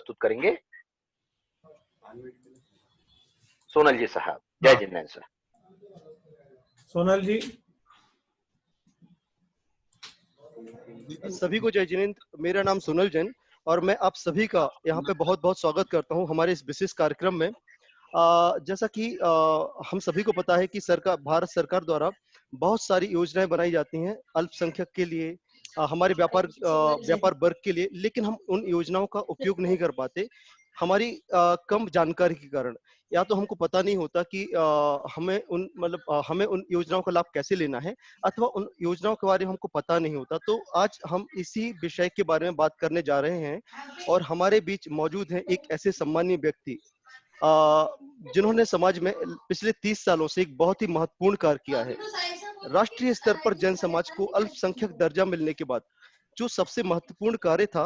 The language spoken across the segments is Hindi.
प्रस्तुत करेंगे सोनल जी साहब। जय हाँ, जिनेंद्र सर। सोनल जी। सभी को जय जिनेंद्र। मेरा नाम सोनल जैन और मैं आप सभी का यहाँ पे बहुत बहुत स्वागत करता हूँ हमारे इस विशेष कार्यक्रम में। जैसा कि हम सभी को पता है कि भारत सरकार द्वारा बहुत सारी योजनाएं बनाई जाती हैं अल्पसंख्यक के लिए, हमारे व्यापार वर्ग के लिए, लेकिन हम उन योजनाओं का उपयोग नहीं कर पाते हमारी कम जानकारी के कारण। या तो हमको पता नहीं होता कि हमें उन योजनाओं का लाभ कैसे लेना है, अथवा उन योजनाओं के बारे में हमको पता नहीं होता। तो आज हम इसी विषय के बारे में बात करने जा रहे हैं और हमारे बीच मौजूद हैं एक ऐसे सम्मानीय व्यक्ति जिन्होंने समाज में पिछले 30 सालों से एक बहुत ही महत्वपूर्ण कार्य किया है। राष्ट्रीय स्तर पर जैन समाज को अल्पसंख्यक दर्जा मिलने के बाद जो सबसे महत्वपूर्ण कार्य था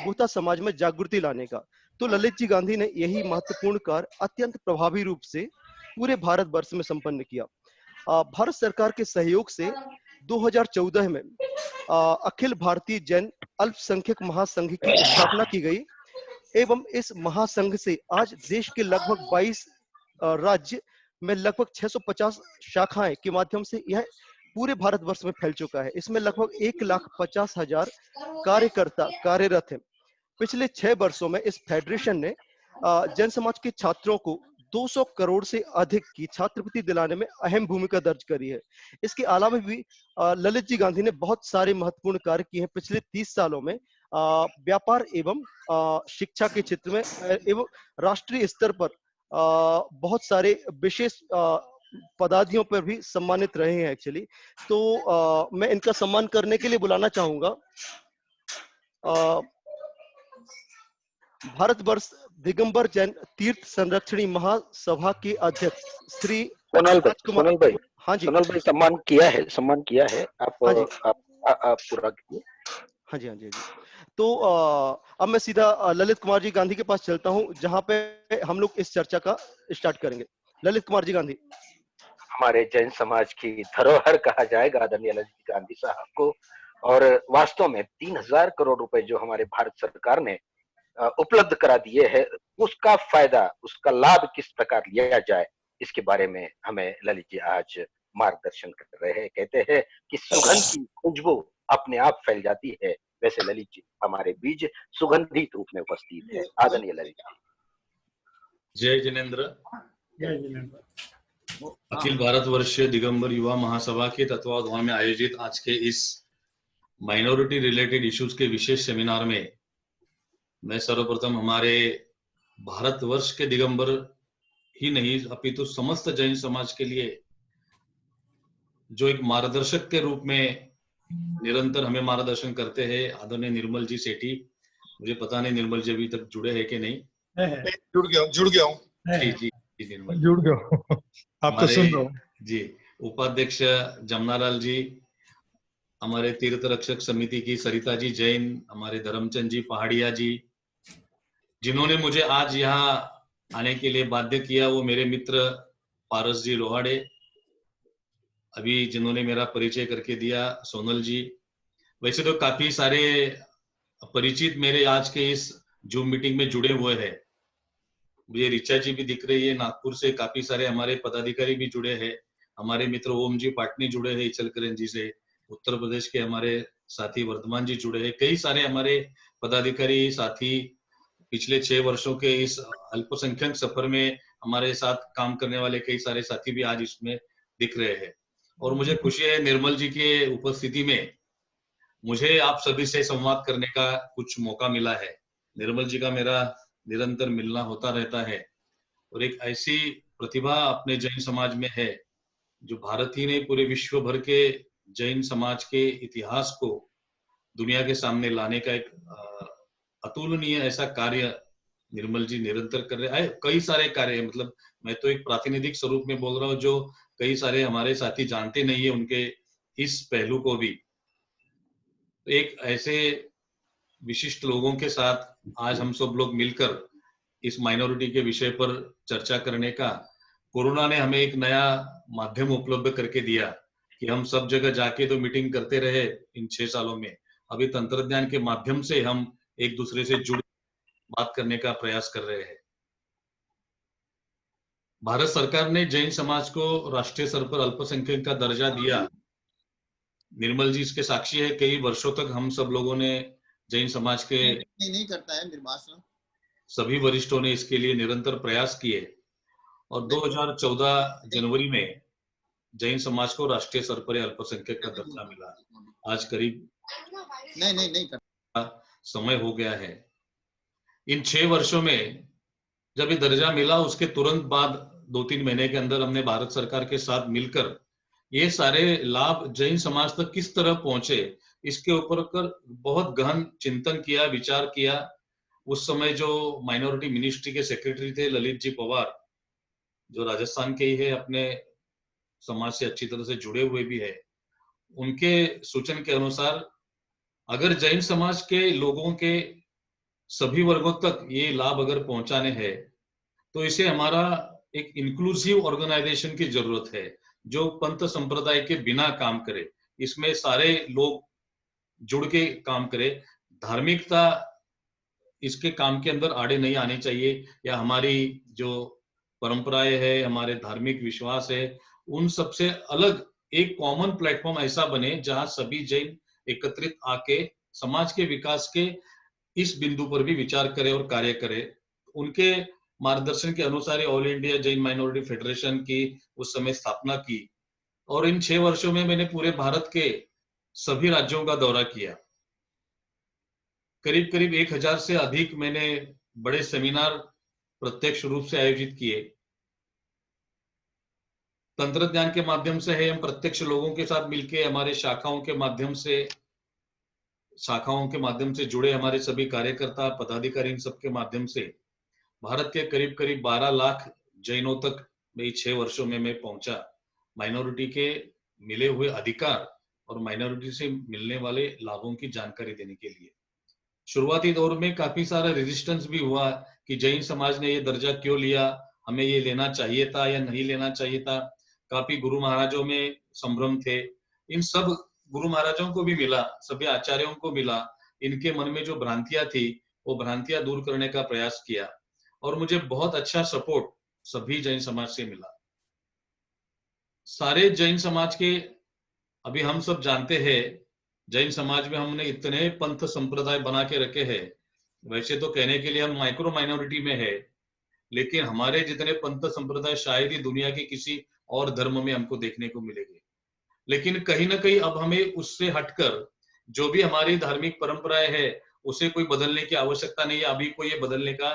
वो था समाज में जागृति लाने का। तो ललित जी गांधी ने यही महत्वपूर्ण कार्य अत्यंत प्रभावी रूप से पूरे भारतवर्ष में संपन्न किया। भारत सरकार के सहयोग से 2014 में अखिल भारतीय जैन अल्पसंख्यक महासंघ की स्थापना की गई एवं इस महासंघ से आज देश के लगभग 22 राज्य में लगभग 650 शाखाएं के माध्यम से यह पूरे भारतवर्ष में फैल चुका है। इसमें लगभग 1,50,000 कार्यकर्ता कार्यरत हैं। पिछले 6 वर्षों में इस फेडरेशन ने जैन समाज के छात्रों को 200 करोड़ से अधिक की छात्रवृत्ति दिलाने में अहम भूमिका दर्ज करी है। इसके अलावा भी ललित जी गांधी ने बहुत सारे महत्वपूर्ण कार्य किए हैं पिछले 30 सालों में। व्यापार एवं शिक्षा के क्षेत्र में एवं राष्ट्रीय स्तर पर बहुत सारे विशेष पदाधियों पर भी सम्मानित रहे हैं एक्चुअली। तो मैं इनका सम्मान करने के लिए बुलाना चाहूंगा भारतवर्ष दिगंबर जैन तीर्थ संरक्षणी महासभा के अध्यक्ष श्री सोनल भाई, हाँ जी, सोनल भाई सम्मान किया है आप। हाँ जी, आप पूरा कीजिए। हाँ जी, हाँ जी, हाँ जी। तो अब मैं सीधा ललित कुमार जी गांधी के पास चलता हूं जहां पे हम लोग इस चर्चा का स्टार्ट करेंगे। ललित कुमार जी गांधी। हमारे जैन समाज की धरोहर कहा जाएगा आदरणीय ललित गांधी साहब को, और वास्तव में 3,000 करोड़ रुपए जो हमारे भारत सरकार ने उपलब्ध करा दिए हैं, उसका फायदा, उसका लाभ किस प्रकार लिया जाए, इसके बारे में हमें ललित जी आज मार्गदर्शन कर रहे हैं। कहते हैं कि सुगंध की खुशबू अपने आप फैल जाती है, वैसे ललित जी हमारे बीच सुगंधित रूप में उपस्थित है। आदरणीय ललित जी। जय जिनेंद्र। जय जिनेंद्र। अखिल भारतवर्षीय दिगंबर युवा महासभा के तत्वावधान में आयोजित आज के इस माइनॉरिटी रिलेटेड इश्यूज के विशेष सेमिनार में मैं सर्वप्रथम हमारे भारतवर्ष के दिगंबर ही नहीं अपितु समस्त जैन समाज के लिए जो एक मार्गदर्शक के रूप में निरंतर हमें मार्गदर्शन करते हैं आदरणीय निर्मल जी सेठी। मुझे पता नहीं निर्मल जी अभी तक जुड़े हैं कि नहीं। जुड़ गया हूँ। जी जी जी निर्मल जुड़ गया, आपको सुन रहा हूँ जी। उपाध्यक्ष जमनालाल जी, हमारे तीर्थ रक्षक समिति की सरिता जी जैन, हमारे धर्मचंद जी पहाड़िया जी, जिन्होंने मुझे आज यहाँ आने के लिए बाध्य किया, वो मेरे मित्र पारस जी लोहाड़े, अभी जिन्होंने मेरा परिचय करके दिया सोनल जी। वैसे तो काफी सारे परिचित मेरे आज के इस जूम मीटिंग में जुड़े हुए हैं। मुझे रिचा जी भी दिख रही है, नागपुर से काफी सारे हमारे पदाधिकारी भी जुड़े हैं। हमारे मित्र ओम जी पाटनी जुड़े हैं इचलकरंजी से, उत्तर प्रदेश के हमारे साथी वर्धमान जी जुड़े हैं, कई सारे हमारे पदाधिकारी साथी पिछले 6 वर्षों के इस अल्पसंख्यक सफर में हमारे साथ काम करने वाले कई सारे साथी भी आज इसमें दिख रहे हैं। और मुझे खुशी है निर्मल जी के उपस्थिति में मुझे आप सभी से संवाद करने का कुछ मौका मिला है। निर्मल जी का मेरा निरंतर मिलना होता रहता है और एक ऐसी प्रतिभा अपने जैन समाज में है जो भारत ही नहीं पूरे विश्व भर के जैन समाज के इतिहास को दुनिया के सामने लाने का एक अतुलनीय ऐसा कार्य निर्मल जी निरंतर कर रहे हैं। कई सारे कार्य, मतलब मैं तो एक प्रातिनिधिक स्वरूप में बोल रहा हूँ, जो कई सारे हमारे साथी जानते नहीं है उनके इस पहलू को भी। एक ऐसे विशिष्ट लोगों के साथ आज हम सब लोग मिलकर इस माइनॉरिटी के विषय पर चर्चा करने का, कोरोना ने हमें एक नया माध्यम उपलब्ध करके दिया कि हम सब जगह जाके तो मीटिंग करते रहे इन 6 सालों में। अभी तंत्रज्ञान के माध्यम से हम एक दूसरे से जुड़ बात करने का प्रयास कर रहे हैं। भारत सरकार ने जैन समाज को राष्ट्रीय स्तर पर अल्पसंख्यक का दर्जा दिया। निर्मल जी इसके साक्षी है, कई वर्षों तक हम सब लोगों ने जैन समाज के नहीं करता है निर्वासन। सभी वरिष्ठों ने इसके लिए निरंतर प्रयास किए और 2014 जनवरी में जैन समाज को राष्ट्रीय स्तर पर अल्पसंख्यक का दर्जा मिला। आज करीब नहीं करता समय हो गया है। इन 6 वर्षों में जब ये दर्जा मिला उसके तुरंत बाद 2-3 महीने के अंदर हमने भारत सरकार के साथ मिलकर ये सारे लाभ जैन समाज तक किस तरह पहुंचे इसके ऊपर कर बहुत गहन चिंतन किया, विचार किया। उस समय जो माइनॉरिटी मिनिस्ट्री के सेक्रेटरी थे ललित जी पवार, जो राजस्थान के ही है, अपने समाज से अच्छी तरह से जुड़े हुए भी है, उनके सूचन के अनुसार अगर जैन समाज के लोगों के सभी वर्गों तक ये लाभ अगर पहुंचाने हैं तो इसे हमारा एक इंक्लूसिव ऑर्गेनाइजेशन की जरूरत है जो पंथ संप्रदाय के बिना काम करे, इसमें सारे लोग जुड़ के काम करे। धार्मिकता इसके काम के अंदर आड़े नहीं आनी चाहिए, या हमारी जो परंपराएं है, हमारे धार्मिक विश्वास है, उन सबसे अलग एक कॉमन प्लेटफॉर्म ऐसा बने जहां सभी जैन एकत्रित आके समाज के विकास के इस बिंदु पर भी विचार करे और कार्य करे। उनके मार्गदर्शन के अनुसार all India Jain minority federation की उस समय स्थापना की और इन 6 वर्षों में मैंने पूरे भारत के सभी राज्यों का दौरा किया। करीब करीब 1000 से अधिक मैंने बड़े सेमिनार प्रत्यक्ष रूप से आयोजित किए। तंत्रज्ञान के माध्यम से है, हम प्रत्यक्ष लोगों के साथ मिलके हमारे शाखाओं के माध्यम से जुड़े हमारे सभी कार्यकर्ता पदाधिकारी, इन सबके माध्यम से भारत के करीब करीब 12 लाख जैनों तक में 6 वर्षों में मैं पहुंचा। माइनॉरिटी के मिले हुए अधिकार और माइनॉरिटी से मिलने वाले लाभों की जानकारी देने के लिए। शुरुआती दौर में काफी सारा रेजिस्टेंस भी हुआ कि जैन समाज ने ये दर्जा क्यों लिया, हमें ये लेना चाहिए था या नहीं लेना चाहिए था। काफी गुरु महाराजों में संभ्रम थे। इन सब गुरु महाराजों को भी मिला, सभी आचार्यों को मिला, इनके मन में जो भ्रांतियां थी वो भ्रांतियां दूर करने का प्रयास किया और मुझे बहुत अच्छा सपोर्ट सभी जैन समाज से मिला। सारे जैन समाज के, अभी हम सब जानते हैं जैन समाज में हमने इतने पंथ संप्रदाय बना के रखे हैं। वैसे तो कहने के लिए हम माइक्रो माइनॉरिटी में है, लेकिन हमारे जितने पंथ संप्रदाय शायद ही दुनिया के किसी और धर्म में हमको देखने को मिलेंगे। लेकिन कहीं ना कहीं अब हमें उससे हटकर जो भी हमारी धार्मिक परंपराएं है उसे कोई बदलने की आवश्यकता नहीं है। अभी कोई ये बदलने का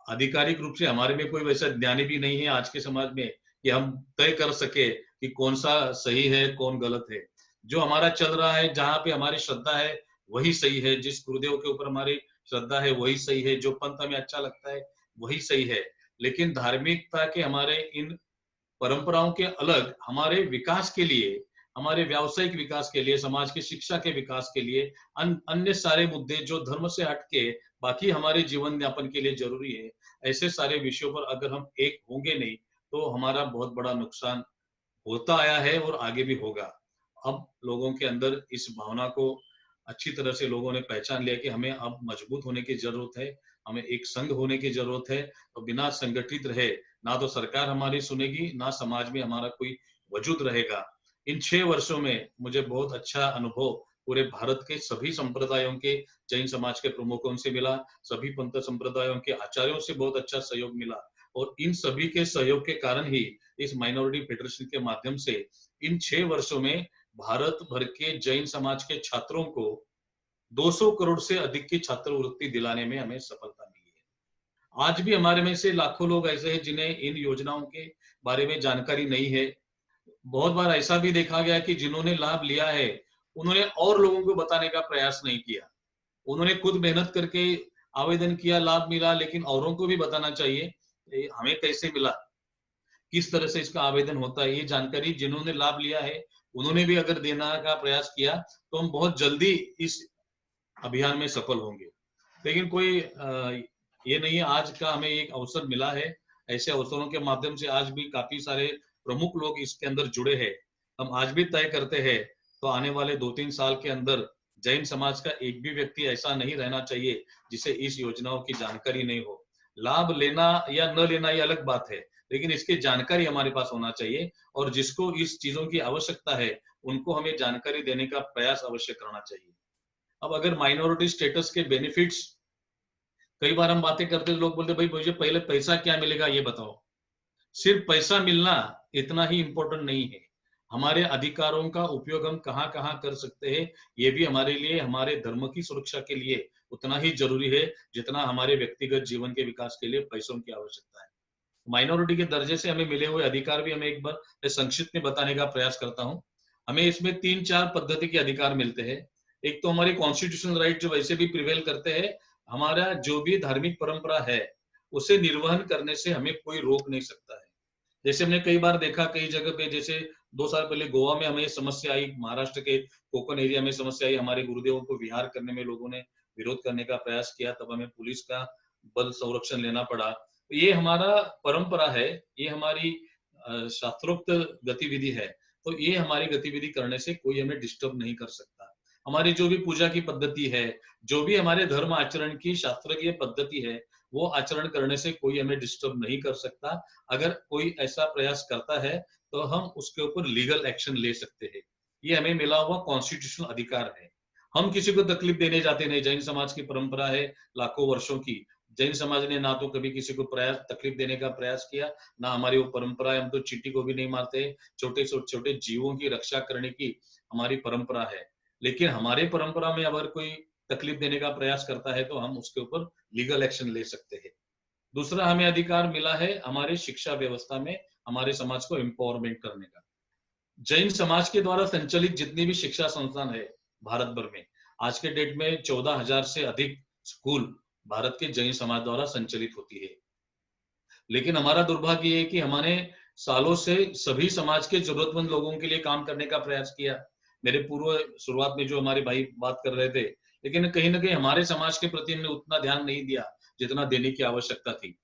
आधिकारिक रूप से हमारे में कोई वैसा ज्ञानी भी नहीं है आज के समाज में कि हम तय कर सके कि कौन सा सही है कौन गलत है। जो हमारा चल रहा है, जहां पे हमारी श्रद्धा है वही सही है, जिस गुरुदेव के ऊपर हमारी श्रद्धा है वही सही है, जो पंथ हमें अच्छा लगता है वही सही है। लेकिन धार्मिकता के हमारे इन परंपराओं के अलग हमारे विकास के लिए, हमारे व्यावसायिक विकास के लिए, समाज की शिक्षा के विकास के लिए अन्य सारे मुद्दे जो धर्म से हटके बाकी हमारे जीवन यापन के लिए जरूरी है, ऐसे सारे विषयों पर अगर हम एक होंगे नहीं तो हमारा बहुत बड़ा नुकसान होता आया है और आगे भी होगा। अब लोगों के अंदर इस भावना को अच्छी तरह से लोगों ने पहचान लिया कि हमें अब मजबूत होने की जरूरत है, हमें एक संघ होने की जरूरत है। और बिना संगठित रहे ना तो सरकार हमारी सुनेगी, ना समाज में हमारा कोई वजूद रहेगा। इन 6 वर्षों में मुझे बहुत अच्छा अनुभव पूरे भारत के सभी संप्रदायों के जैन समाज के प्रमुखों से मिला, सभी पंथ संप्रदायों के आचार्यों से बहुत अच्छा सहयोग मिला और इन सभी के सहयोग के कारण ही इस माइनॉरिटी फेडरेशन के माध्यम से इन 6 वर्षों में भारत भर के जैन समाज के छात्रों को 200 करोड़ से अधिक की छात्रवृत्ति दिलाने में हमें सफलता मिली है। आज भी हमारे में से लाखों लोग ऐसे हैं जिन्हें इन योजनाओं के बारे में जानकारी नहीं है। बहुत बार ऐसा भी देखा गया कि जिन्होंने लाभ लिया है उन्होंने और लोगों को बताने का प्रयास नहीं किया। उन्होंने खुद मेहनत करके आवेदन किया, लाभ मिला, लेकिन औरों को भी बताना चाहिए हमें कैसे मिला, किस तरह से इसका आवेदन होता है। ये जानकारी जिन्होंने लाभ लिया है उन्होंने भी अगर देने का प्रयास किया तो हम बहुत जल्दी इस अभियान में सफल होंगे। लेकिन कोई ये नहीं है, आज का हमें एक अवसर मिला है। ऐसे अवसरों के माध्यम से आज भी काफी सारे प्रमुख लोग इसके अंदर जुड़े हैं। हम आज भी तय करते हैं तो आने वाले 2-3 साल के अंदर जैन समाज का एक भी व्यक्ति ऐसा नहीं रहना चाहिए जिसे इस योजनाओं की जानकारी नहीं हो। लाभ लेना या न लेना ये अलग बात है, लेकिन इसकी जानकारी हमारे पास होना चाहिए, और जिसको इस चीजों की आवश्यकता है उनको हमें जानकारी देने का प्रयास अवश्य करना चाहिए। अब अगर माइनॉरिटी स्टेटस के बेनिफिट्स, कई बार हम बातें करते हैं, लोग बोलते भाई मुझे पहले पैसा क्या मिलेगा ये बताओ। सिर्फ पैसा मिलना इतना ही इम्पोर्टेंट नहीं है, हमारे अधिकारों का उपयोग हम कहाँ कहाँ कर सकते हैं ये भी हमारे लिए, हमारे धर्म की सुरक्षा के लिए उतना ही जरूरी है जितना हमारे व्यक्तिगत जीवन के विकास के लिए पैसों की आवश्यकता है। माइनॉरिटी के दर्जे से हमें मिले हुए अधिकार भी हमें एक बार संक्षिप्त में बताने का प्रयास करता हूँ। हमें इसमें 3-4 पद्धति के अधिकार मिलते हैं। एक तो हमारी कॉन्स्टिट्यूशनल राइट जो वैसे भी प्रिवेल करते हैं, हमारा जो भी धार्मिक परंपरा है उसे निर्वहन करने से हमें कोई रोक नहीं सकता है। जैसे हमने कई बार देखा कई जगह पे, जैसे 2 साल पहले गोवा में हमें समस्या आई, महाराष्ट्र के कोकण एरिया में समस्या आई, हमारे गुरुदेवों को विहार करने में लोगों ने विरोध करने का प्रयास किया, तब हमें पुलिस का बल संरक्षण लेना पड़ा। ये हमारा परंपरा है, ये हमारी शास्त्रोक्त गतिविधि है, तो ये हमारी गतिविधि करने से कोई हमें डिस्टर्ब नहीं कर सकता। हमारी जो भी पूजा की पद्धति है, जो भी हमारे धर्म आचरण की शास्त्रीय पद्धति है, वो आचरण करने से कोई हमें डिस्टर्ब नहीं कर सकता। अगर कोई ऐसा प्रयास करता है तो हम उसके ऊपर लीगल एक्शन ले सकते हैं। ये हमें मिला हुआ कॉन्स्टिट्यूशनल अधिकार है। हम किसी को तकलीफ देने जाते नहीं। जैन समाज की परंपरा है लाखों वर्षों की, जैन समाज ने ना तो कभी किसी को प्रयास तकलीफ देने का प्रयास किया, ना हमारी वो परंपरा है। हम तो चींटी को भी नहीं मारते। छोटे छोटे जीवों की रक्षा करने की हमारी परंपरा है, लेकिन हमारे परंपरा में अगर कोई तकलीफ देने का प्रयास करता है तो हम उसके ऊपर लीगल एक्शन ले सकते हैं। दूसरा हमें अधिकार मिला है हमारे शिक्षा व्यवस्था में हमारे समाज को एम्पावरमेंट करने का। जैन समाज के द्वारा संचालित जितनी भी शिक्षा संस्थान है भारत भर में, आज के डेट में 14,000 से अधिक स्कूल भारत के जैन समाज द्वारा संचालित होती है। लेकिन हमारा दुर्भाग्य है कि हमारे सालों से सभी समाज के जरूरतमंद लोगों के लिए काम करने का प्रयास किया। मेरे पूर्व शुरुआत में जो हमारे भाई बात कर रहे थे, लेकिन कहीं ना कहीं हमारे समाज के प्रति हमने उतना ध्यान नहीं दिया जितना देने की आवश्यकता थी।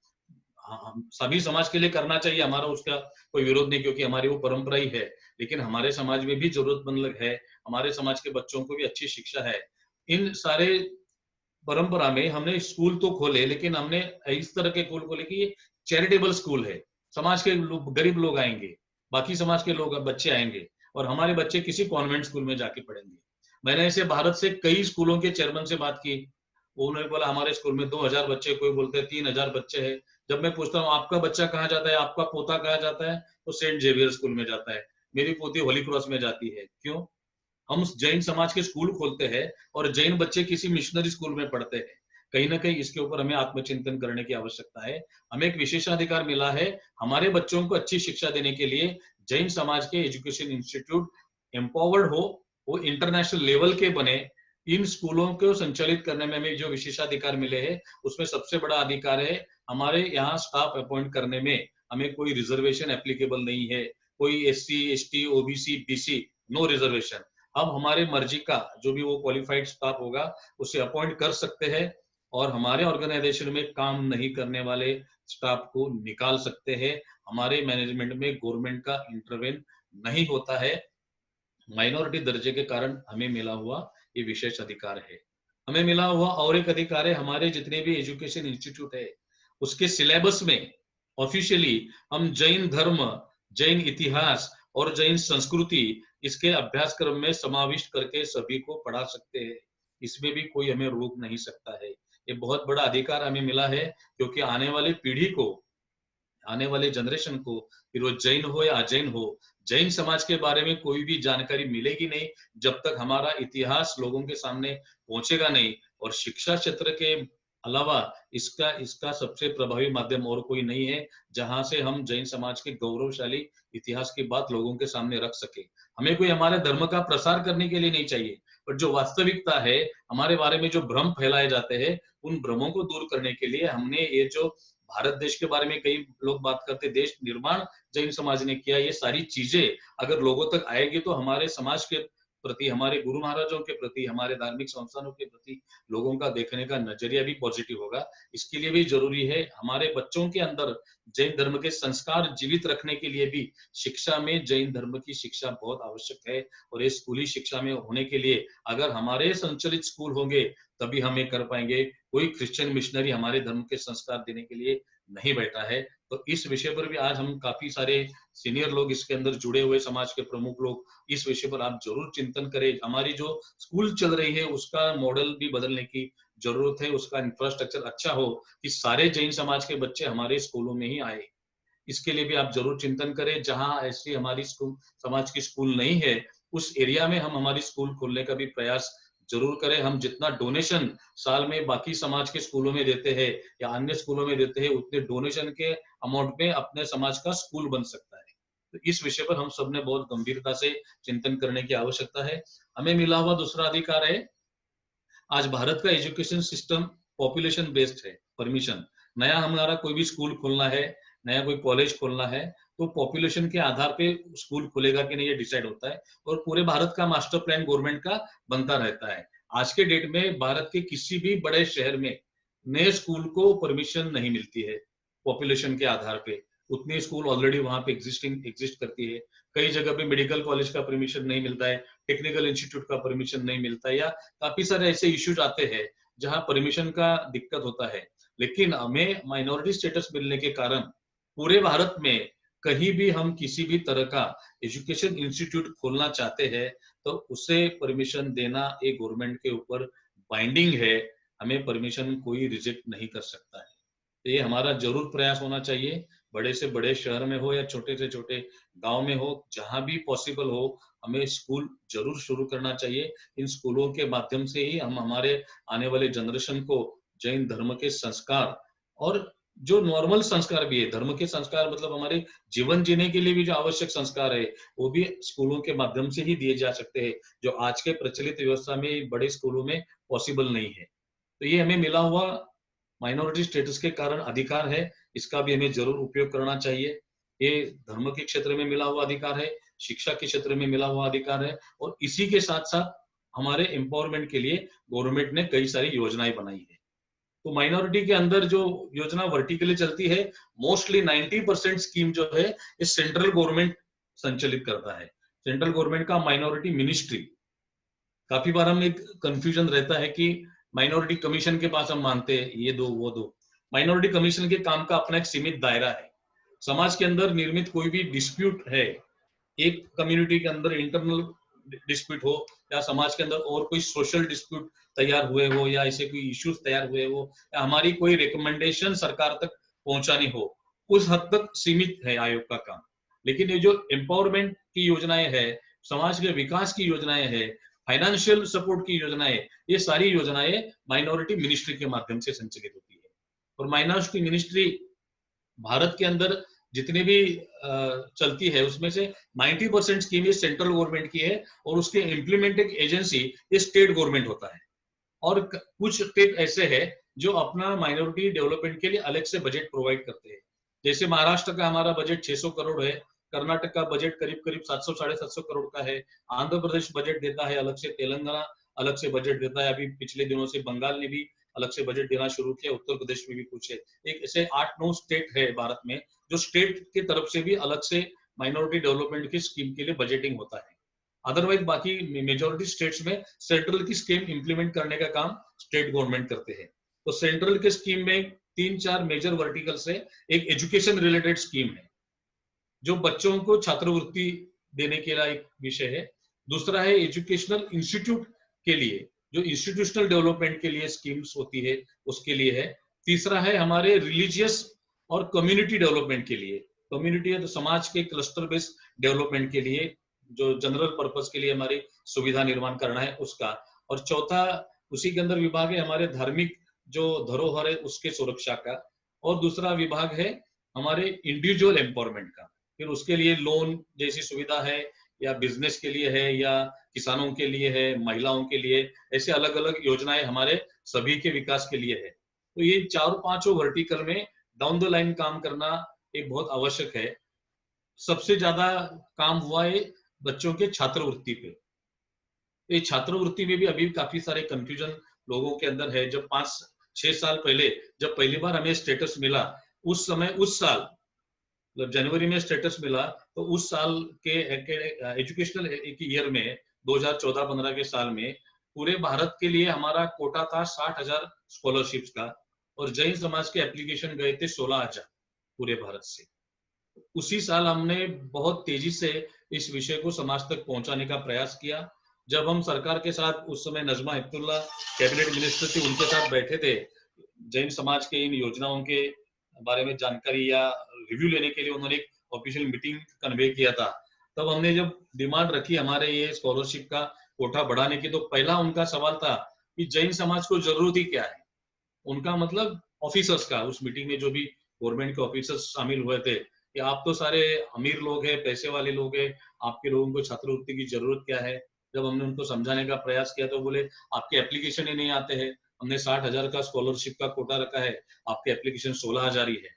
हम सभी समाज के लिए करना चाहिए, हमारा उसका कोई विरोध नहीं, क्योंकि हमारी वो परंपरा ही है। लेकिन हमारे समाज में भी जरूरतमंद है, हमारे समाज के बच्चों को भी अच्छी शिक्षा है। इन सारे परंपरा में हमने स्कूल तो खोले, लेकिन हमने इस तरह के स्कूल खोले कि ये चैरिटेबल स्कूल है। समाज के गरीब लोग आएंगे, बाकी समाज के लोग बच्चे आएंगे, और हमारे बच्चे किसी कॉन्वेंट स्कूल में जाके पढ़ेंगे। मैंने ऐसे भारत से कई स्कूलों के चेयरमैन से बात की, उन्होंने बोला हमारे स्कूल में 2000 बच्चे, कोई बोलते हैं 3000 बच्चे हैं। जब मैं पूछता हूँ आपका बच्चा कहाँ जाता है, आपका पोता कहाँ जाता है, तो सेंट जेवियर स्कूल में जाता है, मेरी पोती होली क्रॉस में जाती है। क्यों? हम जैन समाज के स्कूल खोलते हैं और जैन बच्चे किसी मिशनरी स्कूल में पढ़ते हैं। कहीं ना कहीं इसके ऊपर हमें आत्मचिंतन करने की आवश्यकता है। हमें एक विशेषाधिकार मिला है हमारे बच्चों को अच्छी शिक्षा देने के लिए। जैन समाज के एजुकेशन इंस्टीट्यूट एम्पावर्ड हो, वो इंटरनेशनल लेवल के बने। इन स्कूलों को संचालित करने में हमें जो विशेषाधिकार मिले हैं, उसमें सबसे बड़ा अधिकार है हमारे यहाँ स्टाफ अपॉइंट करने में हमें कोई रिजर्वेशन एप्लीकेबल नहीं है। कोई SC ST OBC BC no reservation. हम हमारे मर्जी का जो भी वो क्वालिफाइड स्टाफ होगा उसे अपॉइंट कर सकते हैं, और हमारे ऑर्गेनाइजेशन में काम नहीं करने वाले स्टाफ को निकाल सकते हैं। हमारे मैनेजमेंट में गवर्नमेंट का इंटरवेन नहीं होता है। माइनॉरिटी दर्जे के कारण हमें मिला हुआ ये विशेष अधिकार है। हमें मिला हुआ और एक अधिकार है, हमारे जितने भी एजुकेशन इंस्टीट्यूट है उसके सिलेबस में ऑफिशियली हम जैन धर्म, जैन इतिहास और जैन संस्कृति इसके अभ्यासक्रम में समाविष्ट करके सभी को पढ़ा सकते हैं। इसमें भी कोई हमें रोक नहीं सकता है। ये बहुत बड़ा अधिकार हमें मिला है, क्योंकि आने वाली पीढ़ी को, आने वाले जनरेशन को, फिर वो जैन हो या अजैन हो, जैन समाज के बारे में कोई भी जानकारी मिलेगी नहीं जब तक हमारा इतिहास लोगों के सामने पहुंचेगा नहीं। और शिक्षा क्षेत्र के अलावा इसका सबसे प्रभावी माध्यम और कोई नहीं है जहां से हम जैन समाज के गौरवशाली इतिहास की बात लोगों के सामने रख सके। हमें कोई हमारे धर्म का प्रसार करने के लिए नहीं चाहिए, पर जो वास्तविकता है, हमारे बारे में जो भ्रम फैलाए जाते हैं, उन भ्रमों को दूर करने के लिए हमने ये जो भारत देश के बारे में कई लोग बात करते, देश निर्माण जैन समाज ने किया, ये सारी चीजें अगर लोगों तक आएगी तो हमारे समाज के प्रति, हमारे गुरु महाराजों के प्रति, हमारे धार्मिक संस्थानों के प्रति लोगों का देखने का नजरिया भी पॉजिटिव होगा। इसके लिए भी जरूरी है हमारे बच्चों के अंदर जैन धर्म के संस्कार जीवित रखने के लिए भी शिक्षा में जैन धर्म की शिक्षा बहुत आवश्यक है। और ये स्कूली शिक्षा में होने के लिए अगर हमारे संचालित स्कूल होंगे तभी हम ये कर पाएंगे। कोई क्रिश्चियन मिशनरी हमारे धर्म के संस्कार देने के लिए नहीं बैठा है। तो इस विषय पर भी आज हम काफी सारे सीनियर लोग इसके अंदर जुड़े हुए, समाज के प्रमुख लोग, इस विषय पर आप जरूर चिंतन करें। हमारी जो स्कूल चल रही है उसका मॉडल भी बदलने की जरूरत है, उसका इंफ्रास्ट्रक्चर अच्छा हो कि सारे जैन समाज के बच्चे हमारे स्कूलों में ही आए। इसके लिए भी आप जरूर चिंतन करें। जहां ऐसी हमारी स्कूल समाज की स्कूल नहीं है उस एरिया में हम हमारी स्कूल खोलने का भी प्रयास जरूर करें। हम जितना डोनेशन साल में बाकी समाज के स्कूलों में देते हैं या अन्य स्कूलों में देते हैं उतने डोनेशन के अमाउंट में अपने समाज का स्कूल बन सकता है। तो इस विषय पर हम सबने बहुत गंभीरता से चिंतन करने की आवश्यकता है। हमें मिला हुआ दूसरा अधिकार है, आज भारत का एजुकेशन सिस्टम पॉपुलेशन बेस्ड है। परमिशन नया हमारा कोई भी स्कूल खोलना है, नया कोई कॉलेज खोलना है तो पॉपुलेशन के आधार पे स्कूल खुलेगा कि नहीं ये डिसाइड होता है। और पूरे भारत का मास्टर प्लान गवर्नमेंट का बनता रहता है। आज के डेट में भारत के किसी भी बड़े शहर में नए स्कूल को परमिशन नहीं मिलती है पॉपुलेशन के आधार पे। उतनी स्कूल ऑलरेडी वहां पे एग्जिस्ट करती है। कई जगह पे मेडिकल कॉलेज का परमिशन नहीं मिलता है, टेक्निकल इंस्टीट्यूट का परमिशन नहीं मिलता है, या काफी सारे ऐसे इश्यूज आते हैं जहां परमिशन का दिक्कत होता है। लेकिन हमें माइनॉरिटी स्टेटस मिलने के कारण पूरे भारत में कहीं भी हम किसी भी तरह का एजुकेशन इंस्टीट्यूट खोलना चाहते हैं तो उसे परमिशन देना एक गवर्नमेंट के ऊपर बाइंडिंग है। हमें परमिशन कोई रिजेक्ट नहीं कर सकता है। तो ये हमारा जरूर प्रयास होना चाहिए, बड़े से बड़े शहर में हो या छोटे से छोटे गांव में हो, जहां भी पॉसिबल हो हमें स्कूल जरूर शुरू करना चाहिए। इन स्कूलों के माध्यम से ही हम हमारे आने वाले जनरेशन को जैन धर्म के संस्कार और जो नॉर्मल संस्कार भी है, धर्म के संस्कार मतलब हमारे जीवन जीने के लिए भी जो आवश्यक संस्कार है वो भी स्कूलों के माध्यम से ही दिए जा सकते हैं, जो आज के प्रचलित व्यवस्था में बड़े स्कूलों में पॉसिबल नहीं है। तो ये हमें मिला हुआ माइनॉरिटी स्टेटस के कारण अधिकार है, इसका भी हमें जरूर उपयोग करना चाहिए। ये धर्म के क्षेत्र में मिला हुआ अधिकार है, शिक्षा के क्षेत्र में मिला हुआ अधिकार है, और इसी के साथ साथ हमारे एम्पावरमेंट के लिए गवर्नमेंट ने कई सारी योजनाएं बनाई है। तो माइनॉरिटी के अंदर जो योजना वर्टिकली चलती है, मोस्टली 90% स्कीम जो है ये सेंट्रल गवर्नमेंट संचालित करता है। सेंट्रल गवर्नमेंट का माइनॉरिटी मिनिस्ट्री, काफी बार हम एक कंफ्यूजन रहता है कि माइनॉरिटी कमीशन के पास हम मानते हैं ये दो वो दो। माइनॉरिटी कमीशन के काम का अपना एक सीमित दायरा है। समाज के अंदर निर्मित कोई भी डिस्प्यूट है, एक कम्युनिटी के अंदर इंटरनल डिस्प्यूट हो या समाज के अंदर और कोई सोशल डिस्प्यूट तैयार हुए हो या ऐसे कोई इश्यूज तैयार हुए हो या हमारी कोई रिकमेंडेशन सरकार तक पहुंचानी हो, उस हद तक सीमित है आयोग का काम। लेकिन ये जो एम्पावरमेंट की योजनाएं है, समाज के विकास की योजनाएं है, फाइनेंशियल सपोर्ट की योजनाएं, ये सारी योजनाएं माइनॉरिटी मिनिस्ट्री के माध्यम से संचालित होती है। और माइनॉरिटी मिनिस्ट्री भारत के अंदर जितने भी चलती है उसमें से 90% स्कीम ये सेंट्रल गवर्नमेंट की है और उसके इम्प्लीमेंटिंग एजेंसी ये स्टेट गवर्नमेंट होता है। और कुछ स्टेट ऐसे हैं जो अपना माइनॉरिटी डेवलपमेंट के लिए अलग से बजट प्रोवाइड करते हैं। जैसे महाराष्ट्र का हमारा बजट 600 करोड़ है, कर्नाटक का बजट करीब 700 750 करोड़ का है, आंध्र प्रदेश बजट देता है अलग से, तेलंगाना अलग से बजट देता है, अभी पिछले दिनों से बंगाल ने भी अलग से बजट देना शुरू किया, उत्तर प्रदेश में भी कुछ है। एक ऐसे 8-9 स्टेट है भारत में जो स्टेट की तरफ से भी अलग से माइनॉरिटी डेवलपमेंट की स्कीम के लिए बजटिंग होता है। अदरवाइज बाकी मेजॉरिटी स्टेट्स में सेंट्रल की स्कीम इंप्लीमेंट करने का काम स्टेट गवर्नमेंट करते हैं। तो सेंट्रल के स्कीम में 3-4 मेजर वर्टिकल से एक एजुकेशन रिलेटेड स्कीम है जो बच्चों को छात्रवृत्ति देने के लिए एक विषय है। दूसरा है एजुकेशनल इंस्टीट्यूट के लिए जो इंस्टीट्यूशनल डेवलपमेंट के लिए स्कीम्स होती है उसके लिए है। तीसरा है हमारे रिलीजियस और कम्युनिटी डेवलपमेंट के लिए, कम्युनिटी है तो समाज के क्लस्टर बेस्ड डेवलपमेंट के लिए जो जनरल पर्पस के लिए हमारी सुविधा निर्माण करना है उसका। और चौथा उसी के अंदर विभाग है हमारे धार्मिक जो धरोहर है उसके सुरक्षा का। और दूसरा विभाग है हमारे इंडिविजुअल एम्पावरमेंट का, फिर उसके लिए लोन जैसी सुविधा है या बिजनेस के लिए है या किसानों के लिए है, महिलाओं के लिए, ऐसे अलग अलग योजनाएं हमारे सभी के विकास के लिए है। तो ये 4-5 वर्टिकल में डाउन द लाइन काम करना एक बहुत आवश्यक है। सबसे ज्यादा काम हुआ है बच्चों के छात्रवृत्ति पे। ये छात्रवृत्ति में भी अभी काफी सारे कंफ्यूजन लोगों के अंदर है। जब 5-6 साल पहले जब पहली बार हमें स्टेटस मिला, उस समय उस साल मतलब जनवरी में स्टेटस मिला, तो उस साल के एजुकेशनल ईयर में 2014-15 के साल में पूरे भारत के लिए हमारा कोटा था 60,000 स्कॉलरशिप्स का, और जैन समाज के एप्लीकेशन गए थे 16,000 पूरे भारत से। उसी साल हमने बहुत तेजी से इस विषय को समाज तक पहुंचाने का प्रयास किया। जब हम सरकार के साथ, उस समय नजमा हेपतुल्ला कैबिनेट मिनिस्टर थी, उनके साथ बैठे थे, जैन समाज के इन योजनाओं के बारे में जानकारी या रिव्यू लेने के लिए उन्होंने एक ऑफिशियल मीटिंग कन्वे किया था। तब हमने जब डिमांड रखी हमारे ये स्कॉलरशिप का कोटा बढ़ाने की, तो पहला उनका सवाल था कि जैन समाज को जरूरत ही क्या है। उनका मतलब ऑफिसर्स का, उस मीटिंग में जो भी गवर्नमेंट के ऑफिसर्स शामिल हुए थे, कि आप तो सारे अमीर लोग हैं, पैसे वाले लोग हैं, आपके लोगों को छात्रवृत्ति की जरूरत क्या है। जब हमने उनको समझाने का प्रयास किया तो बोले आपके एप्लीकेशन ही नहीं आते हैं, हमने 60,000 का स्कॉलरशिप का कोटा रखा है, आपके एप्लीकेशन 16,000 ही है।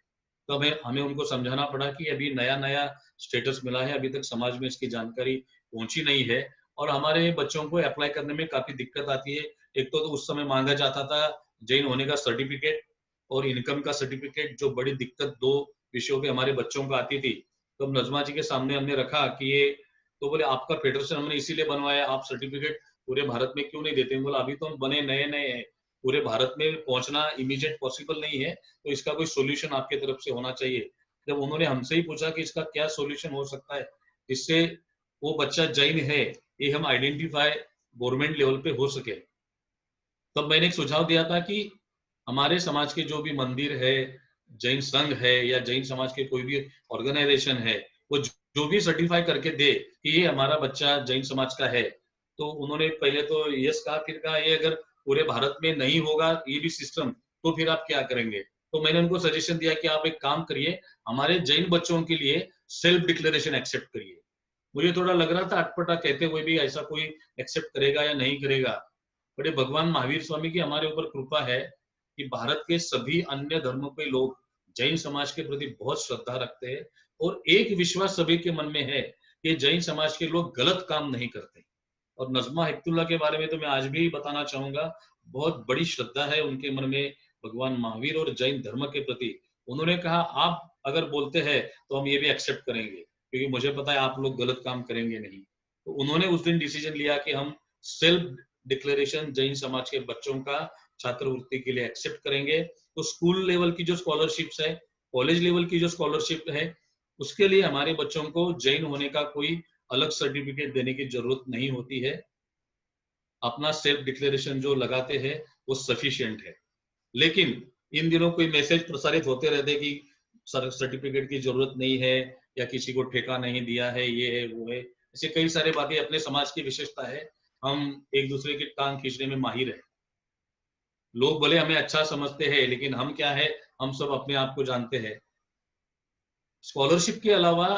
तो हमें उनको समझाना पड़ा कि अभी नया नया स्टेटस मिला है, अभी तक समाज में इसकी जानकारी पहुंची नहीं है, और हमारे बच्चों को अप्लाई करने में काफी दिक्कत आती है। एक तो उस समय मांगा जाता था जैन होने का सर्टिफिकेट और इनकम का सर्टिफिकेट, जो बड़ी दिक्कत 2 विषयों पे हमारे बच्चों को आती थी। तो नजमा जी के सामने हमने रखा कि ये, तो बोले आपका फेडरेशन हमने इसीलिए बनवाया, आप सर्टिफिकेट पूरे भारत में क्यों नहीं देते। बोला अभी तो हम बने नए नए हैं, पूरे भारत में पहुंचना इमीडिएट पॉसिबल नहीं है, तो इसका कोई सोल्यूशन आपके तरफ से होना चाहिए। जब उन्होंने हमसे ही पूछा कि इसका क्या सोल्यूशन हो सकता है जिससे वो बच्चा जैन है ये हम आइडेंटिफाई गवर्नमेंट लेवल पे हो सके, तब मैंने एक सुझाव दिया था कि हमारे समाज के जो भी मंदिर है, जैन संघ है या जैन समाज के कोई भी ऑर्गेनाइजेशन है, वो जो भी सर्टिफाई करके दे कि ये हमारा बच्चा जैन समाज का है। तो उन्होंने पहले तो यस कहा, फिर कहा ये अगर पूरे भारत में नहीं होगा ये भी सिस्टम, तो फिर आप क्या करेंगे। तो मैंने उनको सजेशन दिया कि आप एक काम करिए, हमारे जैन बच्चों के लिए सेल्फ डिक्लेरेशन एक्सेप्ट करिए। मुझे थोड़ा लग रहा था अटपटा कहते हुए भी ऐसा कोई एक्सेप्ट करेगा या नहीं करेगा। बड़े भगवान महावीर स्वामी की हमारे ऊपर कृपा है कि भारत के सभी अन्य धर्मों के लोग जैन समाज के प्रति बहुत श्रद्धा रखते हैं, और एक विश्वास सभी के मन में है कि जैन समाज के लोग गलत काम नहीं करते। और नजमा हेपतुल्ला के बारे में तो मैं आज भी बताना चाहूंगा, बहुत बड़ी श्रद्धा है उनके मन में भगवान महावीर और जैन धर्म के प्रति। उन्होंने कहा आप अगर बोलते हैं तो हम ये भी एक्सेप्ट करेंगे, क्योंकि मुझे पता है आप लोग गलत काम करेंगे नहीं। तो उन्होंने उस दिन डिसीजन लिया कि हम सेल्फ डिक्लेरेशन जैन समाज के बच्चों का छात्रवृत्ति के लिए एक्सेप्ट करेंगे। तो स्कूल लेवल की जो स्कॉलरशिप्स है, कॉलेज लेवल की जो स्कॉलरशिप है, उसके लिए हमारे बच्चों को जैन होने का कोई अलग सर्टिफिकेट देने की जरूरत नहीं होती है। अपना सेल्फ डिक्लेरेशन जो लगाते हैं वो सफिशिएंट है। लेकिन इन दिनों कोई मैसेज प्रसारित होते रहते कि सर्टिफिकेट की जरूरत नहीं है, या किसी को ठेका नहीं दिया है, ये है वो है, ऐसे कई सारे बातें। अपने समाज की विशेषता है, हम एक दूसरे की टांग खींचने में माहिर है। लोग भले हमें अच्छा समझते हैं, लेकिन हम क्या है, हम सब अपने आप को जानते हैं। स्कॉलरशिप के अलावा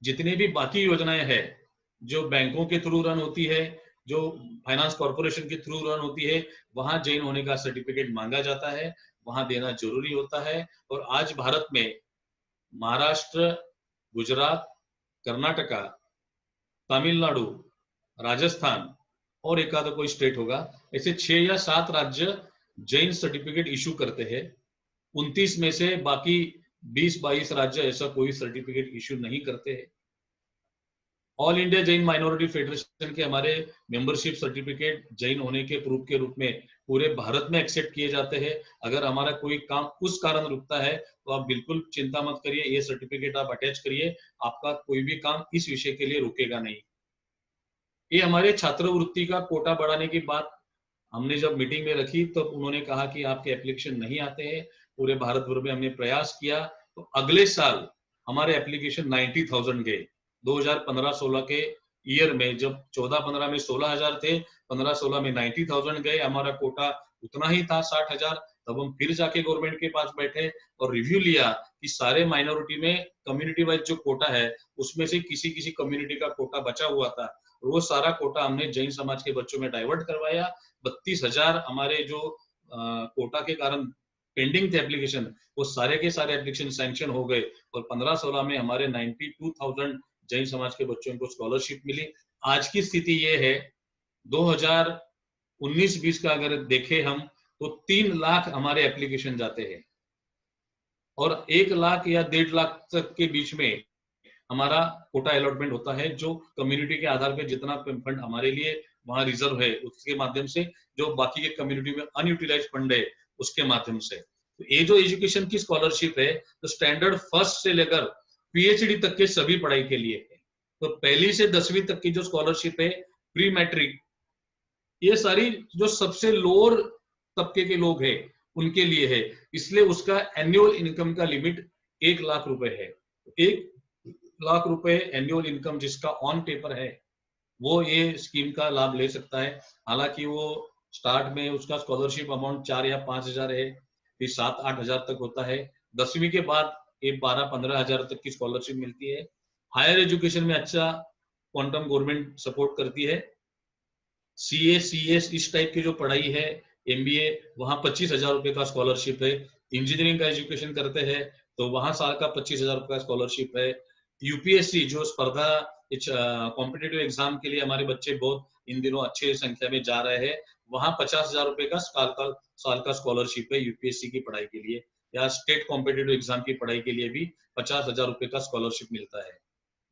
जितने भी बाकी योजनाएं हैं जो बैंकों के थ्रू रन होती है, जो फाइनेंस कॉर्पोरेशन के थ्रू रन होती है, वहां जैन होने का सर्टिफिकेट मांगा जाता है, वहां देना जरूरी होता है। और आज भारत में महाराष्ट्र, गुजरात, कर्नाटका, तमिलनाडु, राजस्थान और एक आधा कोई स्टेट होगा, ऐसे 6 या 7 राज्य जैन सर्टिफिकेट इशू करते हैं। 29 में से बाकी 20-22 राज्य ऐसा कोई सर्टिफिकेट इशू नहीं करते हैं। All India Jain minority federation के हमारे मेंबरशिप सर्टिफिकेट जैन होने के प्रूफ के रूप में पूरे भारत में एक्सेप्ट किए जाते हैं। अगर हमारा कोई काम उस कारण रुकता है तो आप बिल्कुल चिंता मत करिए, ये सर्टिफिकेट आप अटैच करिए, आपका कोई भी काम इस विषय के लिए रुकेगा नहीं। ये हमारे छात्रवृत्ति का कोटा बढ़ाने की बात हमने जब मीटिंग में रखी तब तो उन्होंने कहा कि आपके एप्लीकेशन नहीं आते हैं। पूरे भारत भर में हमने प्रयास किया, तो अगले साल हमारे एप्लीकेशन 90,000 गए। 2015-16 के ईयर में जब 14-15 में 16,000 थे, 15-16 में 90,000 गए, हमारा कोटा उतना ही था 60,000। तब हम फिर जाके गवर्नमेंट के पास बैठे और रिव्यू लिया कि सारे माइनॉरिटी में कम्युनिटी वाइज जो कोटा है उसमें से किसी किसी कम्युनिटी का कोटा बचा हुआ था, वो सारा कोटा हमने जैन समाज के बच्चों में डाइवर्ट करवाया। 32,000 हमारे जो कोटा के कारण पेंडिंग थे एप्लीकेशन, वो सारे के सारे एप्लीकेशन सैंक्शन हो गए और 15-16 में हमारे 92,000 जैन समाज के बच्चों को स्कॉलरशिप मिली। आज की स्थिति ये है 2019-20 का अगर देखें हम तो 3 लाख हमारे एप्लीकेशन जाते हैं और 1 लाख या 1.5 लाख तक के बीच में हमारा कोटा अलॉटमेंट होता है, जो कम्युनिटी के आधार पर जितना फंड हमारे लिए वहां रिजर्व है उसके माध्यम से, जो बाकी के कम्युनिटी में अनयूटिलाइज फंड है उसके माध्यम से। तो ये जो एजुकेशन की स्कॉलरशिप है तो स्टैंडर्ड फर्स्ट से लेकर पीएचडी तक के सभी पढ़ाई के लिए है। तो पहली से 10वीं तक की जो स्कॉलरशिप है, प्री मैट्रिक, ये सारी जो सबसे लोअर तबके के लोग हैं उनके लिए है, इसलिए उसका एनुअल इनकम का लिमिट 1 लाख रुपए है। 1 लाख रुपए एनुअल इनकम जिसका ऑन पेपर है वो ये स्कीम का लाभ ले सकता है। हालांकि वो स्टार्ट में उसका स्कॉलरशिप अमाउंट 4 या 5 हजार है, फिर 7-8 हजार तक होता है। 10वीं के बाद ये 12-15 हजार तक की स्कॉलरशिप मिलती है। हायर एजुकेशन में अच्छा क्वांटम गवर्नमेंट सपोर्ट करती है। सीए सीएस इस टाइप की जो पढ़ाई है, एमबीए, वहां 25 हजार रुपए का स्कॉलरशिप है। इंजीनियरिंग का एजुकेशन करते हैं तो वहां साल का 25 हजार रुपए का स्कॉलरशिप है। यूपीएससी जो स्पर्धा कॉम्पिटिटिव एग्जाम के लिए हमारे बच्चे बहुत इन दिनों अच्छे संख्या में जा रहे हैं, वहां 50 हजार रुपए का साल का स्कॉलरशिप है यूपीएससी की पढ़ाई के लिए, या स्टेट कॉम्पिटिटिव एग्जाम की पढ़ाई के लिए भी 50 हजार रुपए का स्कॉलरशिप मिलता है।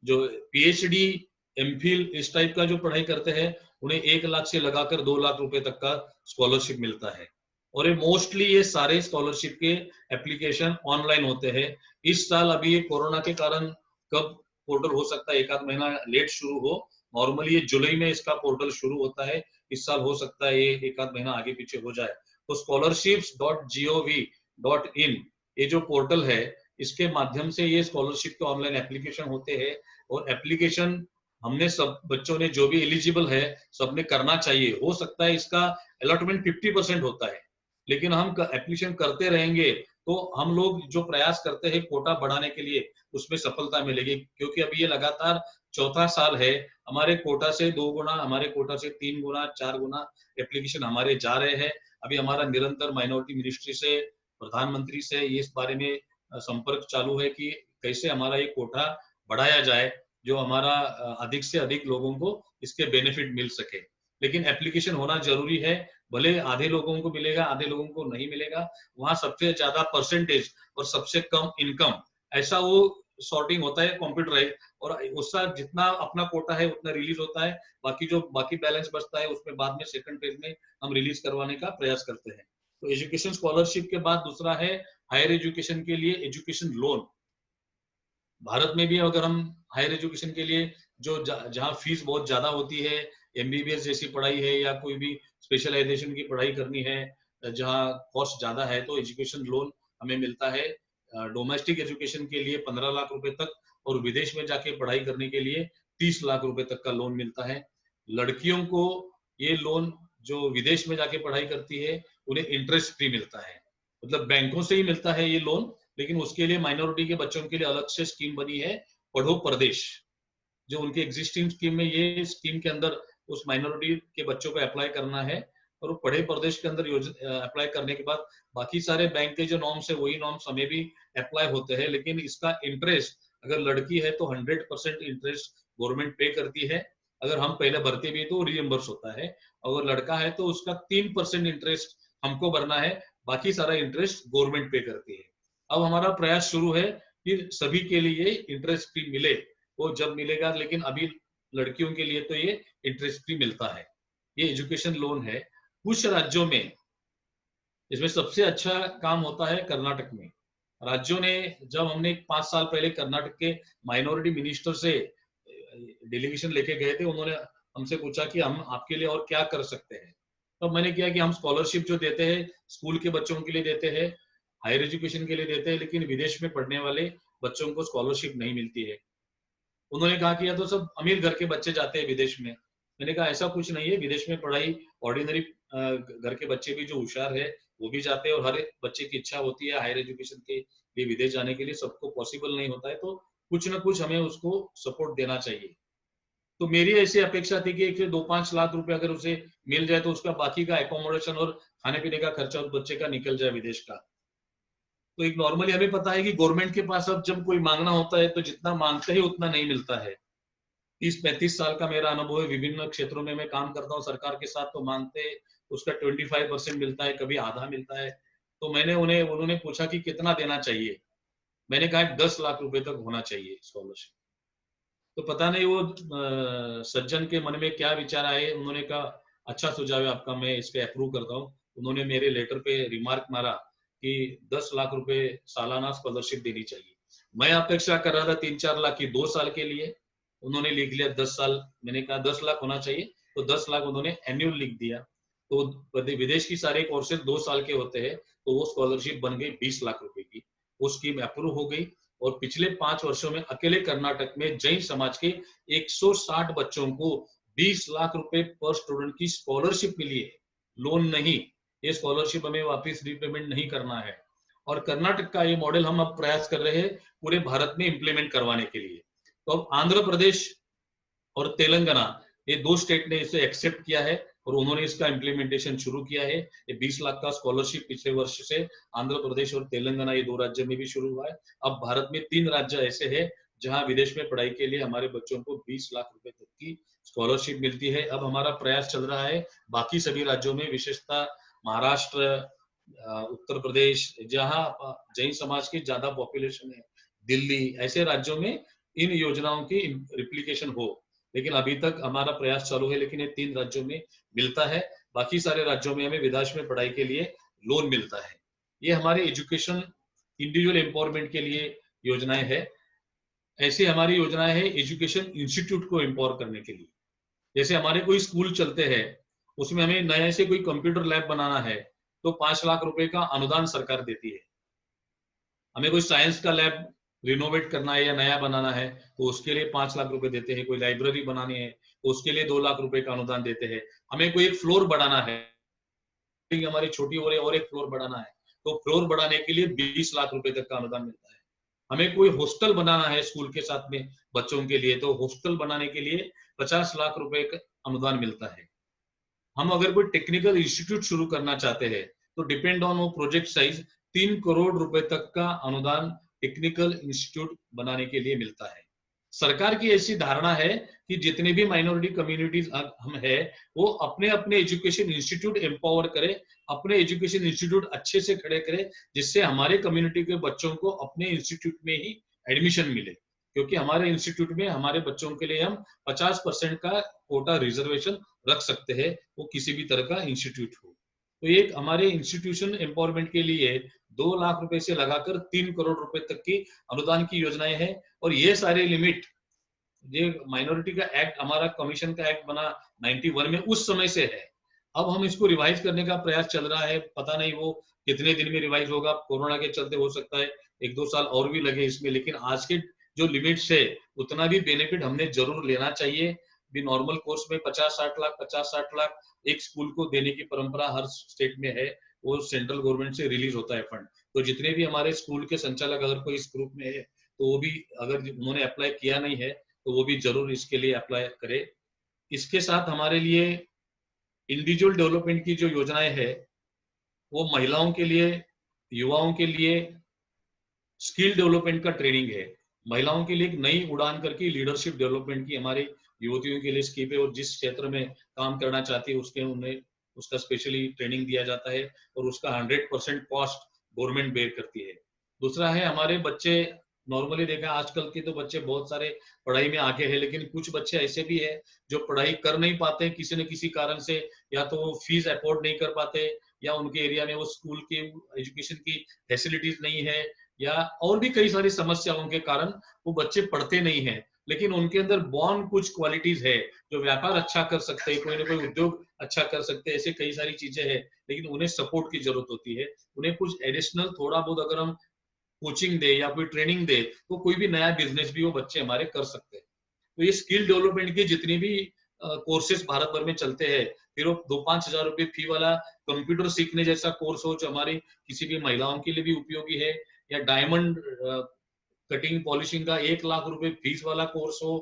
जो पीएचडी, एमफिल इस टाइप का जो पढ़ाई करते हैं उन्हें 1 लाख से लगाकर 2 लाख रुपए तक का स्कॉलरशिप मिलता है। और ये मोस्टली ये सारे स्कॉलरशिप के एप्लीकेशन ऑनलाइन होते हैं। इस साल अभी ये कोरोना के कारण कब पोर्टल हो सकता है, 1 आध महीना लेट शुरू हो, नॉर्मली ये जुलाई में इसका पोर्टल शुरू होता है, इस साल हो सकता है ये 1 आध महीना आगे पीछे हो जाए। तो scholarships.gov.in ये जो पोर्टल है इसके माध्यम से ये स्कॉलरशिप के ऑनलाइन एप्लीकेशन होते हैं, और एप्लीकेशन हमने सब बच्चों ने जो भी एलिजिबल है सबने करना चाहिए। हो सकता है इसका अलॉटमेंट 50% होता है, लेकिन हम एप्लीकेशन करते रहेंगे तो हम लोग जो प्रयास करते हैं कोटा बढ़ाने के लिए उसमें सफलता मिलेगी, क्योंकि अभी ये लगातार 4था साल है, हमारे कोटा से 2 गुना, हमारे कोटा से 3 गुना 4 गुना एप्लीकेशन हमारे जा रहे हैं। अभी हमारा निरंतर माइनॉरिटी मिनिस्ट्री से, प्रधानमंत्री से इस बारे में संपर्क चालू है कि कैसे हमारा ये कोटा बढ़ाया जाए, जो हमारा अधिक से अधिक लोगों को इसके बेनिफिट मिल सके। लेकिन एप्लीकेशन होना जरूरी है, भले आधे लोगों को मिलेगा आधे लोगों को नहीं मिलेगा, वहां सबसे ज्यादा परसेंटेज और सबसे कम इनकम, ऐसा वो सॉर्टिंग होता है कंप्यूटराइज, और उसका जितना अपना कोटा है उतना रिलीज होता है, बाकी बैलेंस बचता है उसमें बाद में सेकंड फेज में हम रिलीज करवाने का प्रयास करते हैं। तो एजुकेशन स्कॉलरशिप के बाद दूसरा है हायर एजुकेशन के लिए एजुकेशन लोन। भारत में भी अगर हम हायर एजुकेशन के लिए जो जहाँ फीस बहुत ज्यादा होती है, एमबीबीएस जैसी पढ़ाई है या कोई भी स्पेशलाइजेशन की पढ़ाई करनी है जहाँ कॉस्ट ज्यादा है, तो एजुकेशन लोन हमें मिलता है। डोमेस्टिक एजुकेशन के लिए 15 लाख रुपए तक, और विदेश में जाके पढ़ाई करने के लिए 30 लाख रुपए तक का लोन मिलता है। लड़कियों को ये लोन जो विदेश में जाके पढ़ाई करती है उन्हें इंटरेस्ट फ्री मिलता है, मतलब बैंकों से ही मिलता है ये लोन, लेकिन उसके लिए माइनॉरिटी के बच्चों के लिए अलग से स्कीम बनी है, पढ़ो प्रदेश, जो उनके एग्जिस्टिंग स्कीम में ये स्कीम के अंदर उस माइनॉरिटी के बच्चों को अप्लाई करना है, और वो पढ़े प्रदेश के अंदर अप्लाई करने के बाद बाकी सारे बैंक के जो नॉर्म्स है वही नॉर्म्स हमें भी अप्लाई होते हैं। लेकिन इसका इंटरेस्ट अगर लड़की है तो 100% इंटरेस्ट गवर्नमेंट पे करती है, अगर हम पहले भरते भी तो रियम्बर्स होता है, अगर लड़का है तो उसका 3% इंटरेस्ट हमको भरना है, बाकी सारा इंटरेस्ट गवर्नमेंट पे करती है। अब हमारा प्रयास शुरू है कि सभी के लिए इंटरेस्ट फ्री मिले, वो जब मिलेगा, लेकिन अभी लड़कियों के लिए तो ये इंटरेस्ट फ्री मिलता है, ये एजुकेशन लोन है। कुछ राज्यों में इसमें सबसे अच्छा काम होता है कर्नाटक में। राज्यों ने, जब हमने 5 साल पहले कर्नाटक के माइनॉरिटी मिनिस्टर से डेलीगेशन लेके गए थे, उन्होंने हमसे पूछा कि हम आपके लिए और क्या कर सकते हैं। तो मैंने किया कि हम स्कॉलरशिप जो देते हैं स्कूल के बच्चों के लिए देते हैं, हायर एजुकेशन के लिए देते हैं, लेकिन विदेश में पढ़ने वाले बच्चों को स्कॉलरशिप नहीं मिलती है। उन्होंने कहा कि या तो सब अमीर घर के बच्चे जाते हैं विदेश में। मैंने कहा ऐसा कुछ नहीं है, विदेश में पढ़ाई ऑर्डिनरी घर के बच्चे भी जो होशियार है वो भी जाते हैं, और हर एक बच्चे की इच्छा होती है हायर एजुकेशन के लिए विदेश जाने के लिए, सबको पॉसिबल नहीं होता है, तो कुछ ना कुछ हमें उसको सपोर्ट देना चाहिए। तो मेरी ऐसी अपेक्षा थी कि 2-5 लाख रुपए अगर उसे मिल जाए तो उसका बाकी का एकोमोडेशन और खाने पीने का खर्चा उस बच्चे का निकल जाए विदेश का। तो एक नॉर्मली हमें पता है कि गवर्नमेंट के पास अब जब कोई मांगना होता है तो जितना मांगते हैं उतना नहीं मिलता है, 30-35 साल का मेरा अनुभव है, विभिन्न क्षेत्रों में मैं काम करता हूँ सरकार के साथ, तो मांगते उसका 25% मिलता है, कभी आधा मिलता है। तो उन्होंने पूछा कि कितना देना चाहिए, मैंने कहा 10 लाख रुपए तक होना चाहिए स्कॉलरशिप। तो पता नहीं वो सज्जन के मन में क्या विचार आए, उन्होंने कहा अच्छा सुझाव है आपका, मैं इस पे अप्रूव करता हूँ। उन्होंने मेरे लेटर पे रिमार्क मारा कि 10 लाख रुपए सालाना स्कॉलरशिप देनी चाहिए। मैं अपेक्षा कर रहा था 3-4 लाख की 2 साल के लिए, उन्होंने लिख लिया 10 साल। मैंने कहा 10 लाख होना चाहिए, तो 10 लाख उन्होंने एन्युअल लिख दिया। तो विदेश की सारे कोर्सेज 2 साल के होते हैं, तो वो स्कॉलरशिप बन गई 20 लाख रुपए की। वो स्कीम अप्रूव हो गई और पिछले 5 वर्षों में अकेले कर्नाटक में जैन समाज के 160 बच्चों को 20 लाख रुपए पर स्टूडेंट की स्कॉलरशिप मिली है, लोन नहीं। ये स्कॉलरशिप हमें वापस रीपेमेंट नहीं करना है। और कर्नाटक का ये मॉडल हम अब प्रयास कर रहे हैं पूरे भारत में इंप्लीमेंट करवाने के लिए। तो अब आंध्र प्रदेश और तेलंगाना, ये 2 स्टेट ने इसे एक्सेप्ट किया है और उन्होंने इसका इम्प्लीमेंटेशन शुरू किया है। ये 20 लाख का स्कॉलरशिप पिछले वर्ष से आंध्र प्रदेश और तेलंगाना, ये 2 राज्य में भी शुरू हुआ है। अब भारत में 3 राज्य ऐसे हैं जहां विदेश में पढ़ाई के लिए हमारे बच्चों को 20 लाख रुपए तक की स्कॉलरशिप मिलती है। अब हमारा प्रयास चल रहा है बाकी सभी राज्यों में, विशेषतः महाराष्ट्र, उत्तर प्रदेश, जहां जैन समाज की ज्यादा पॉपुलेशन है, दिल्ली, ऐसे राज्यों में इन योजनाओं की रिप्लिकेशन हो। लेकिन अभी तक हमारा प्रयास चालू है, लेकिन ये 3 राज्यों में मिलता है। बाकी सारे राज्यों में हमें विदेश में पढ़ाई के लिए लोन मिलता है। ये हमारे एजुकेशन इंडिविजुअल एम्पावरमेंट के लिए योजनाएं है। ऐसी हमारी योजनाएं है एजुकेशन इंस्टीट्यूट को एम्पावर करने के लिए। जैसे हमारे कोई स्कूल चलते हैं, उसमें हमें नए से कोई कंप्यूटर लैब बनाना है, तो 5 लाख रुपए का अनुदान सरकार देती है। हमें कोई साइंस का लैब रिनोवेट करना है या नया बनाना है, तो उसके लिए 5 लाख रुपए देते हैं। कोई लाइब्रेरी बनानी है, तो उसके लिए 2 लाख रुपए का अनुदान देते हैं। हमें कोई एक फ्लोर बढ़ाना है, हमारी छोटी हो रही है और एक फ्लोर बढ़ाना है, तो फ्लोर बढ़ाने के लिए 20 लाख रुपए तक का अनुदान मिलता है। हमें कोई हॉस्टल बनाना है स्कूल के साथ में बच्चों के लिए, तो हॉस्टल बनाने के लिए 50 लाख रुपए का अनुदान मिलता है। हम अगर कोई टेक्निकल इंस्टीट्यूट शुरू करना चाहते हैं, तो डिपेंड ऑन वो प्रोजेक्ट साइज 3 करोड़ रुपए तक का अनुदान टेक्निकल इंस्टीट्यूट बनाने के लिए मिलता है। सरकार की ऐसी धारणा है कि जितने भी माइनॉरिटी कम्युनिटीज हम है, वो अपने अपने एजुकेशन इंस्टीट्यूट एम्पावर करे, अपने एजुकेशन इंस्टीट्यूट अच्छे से खड़े करे, जिससे हमारे कम्युनिटी के बच्चों को अपने इंस्टीट्यूट में ही एडमिशन मिले। क्योंकि हमारे इंस्टीट्यूट में हमारे बच्चों के लिए हम 50% का कोटा रिजर्वेशन रख सकते हैं, वो किसी भी तरह का इंस्टीट्यूट हो। तो ये हमारे इंस्टीट्यूशन एम्पावरमेंट के लिए 2 लाख रुपए से लगाकर 3 करोड़ रुपए तक की अनुदान की योजनाएं हैं। और ये सारे लिमिट, ये माइनॉरिटी का एक्ट, हमारा कमीशन का एक्ट बना 91 में, उस समय से है। अब हम इसको रिवाइज करने का प्रयास चल रहा है, पता नहीं वो कितने दिन में रिवाइज होगा, कोरोना के चलते हो सकता है 1-2 साल और भी लगे इसमें। लेकिन आज के जो लिमिट्स है, उतना भी बेनिफिट हमने जरूर लेना चाहिए। भी नॉर्मल कोर्स में 50-60 लाख एक स्कूल को देने की परंपरा हर स्टेट में है, वो सेंट्रल गवर्नमेंट से रिलीज होता है फंड। तो जितने भी हमारे स्कूल के संचालक अगर कोई इस ग्रुप में है, तो वो भी, अगर उन्होंने अप्लाई किया नहीं है, तो वो भी जरूर इसके लिए अप्लाई करे। इसके साथ हमारे लिए इंडिविजुअल डेवलपमेंट की जो योजनाएं है, वो महिलाओं के लिए, युवाओं के लिए स्किल डेवलपमेंट का ट्रेनिंग है। महिलाओं के लिए एक नई उड़ान करके लीडरशिप डेवलपमेंट की हमारी युवतियों के लिए स्कीम है, और जिस क्षेत्र में काम करना चाहती है उसके उन्हें उसका स्पेशली ट्रेनिंग दिया जाता है, और उसका 100% कॉस्ट गवर्नमेंट बेयर करती है। दूसरा है, हमारे बच्चे, नॉर्मली देखा आजकल के तो बच्चे बहुत सारे पढ़ाई में आगे हैं, लेकिन कुछ बच्चे ऐसे भी है जो पढ़ाई कर नहीं पाते किसी न किसी कारण से, या तो वो फीस अफोर्ड नहीं कर पाते, या उनके एरिया में वो स्कूल की एजुकेशन की फैसिलिटीज नहीं है, या और भी कई सारी समस्याओं के कारण वो बच्चे पढ़ते नहीं है। लेकिन उनके अंदर बॉर्न कुछ क्वालिटीज है, जो व्यापार अच्छा कर सकते हैं, कोई ना कोई उद्योग अच्छा कर सकते हैं, ऐसे कई सारी चीजें हैं, लेकिन उन्हें सपोर्ट की जरूरत होती है। उन्हें कुछ एडिशनल थोड़ा बहुत अगर हम कोचिंग दे या कोई ट्रेनिंग दे, तो कोई भी नया बिजनेस भी वो बच्चे हमारे कर सकते हैं। तो ये स्किल डेवलपमेंट की जितनी भी कोर्सेज भारत भर में चलते हैं, फिर वो 2-5 हजार रुपए फी वाला कंप्यूटर सीखने जैसा कोर्स हो, जो हमारी किसी भी महिलाओं के लिए भी उपयोगी है, या डायमंड कटिंग पॉलिशिंग का 1 लाख रुपए फीस वाला कोर्स हो,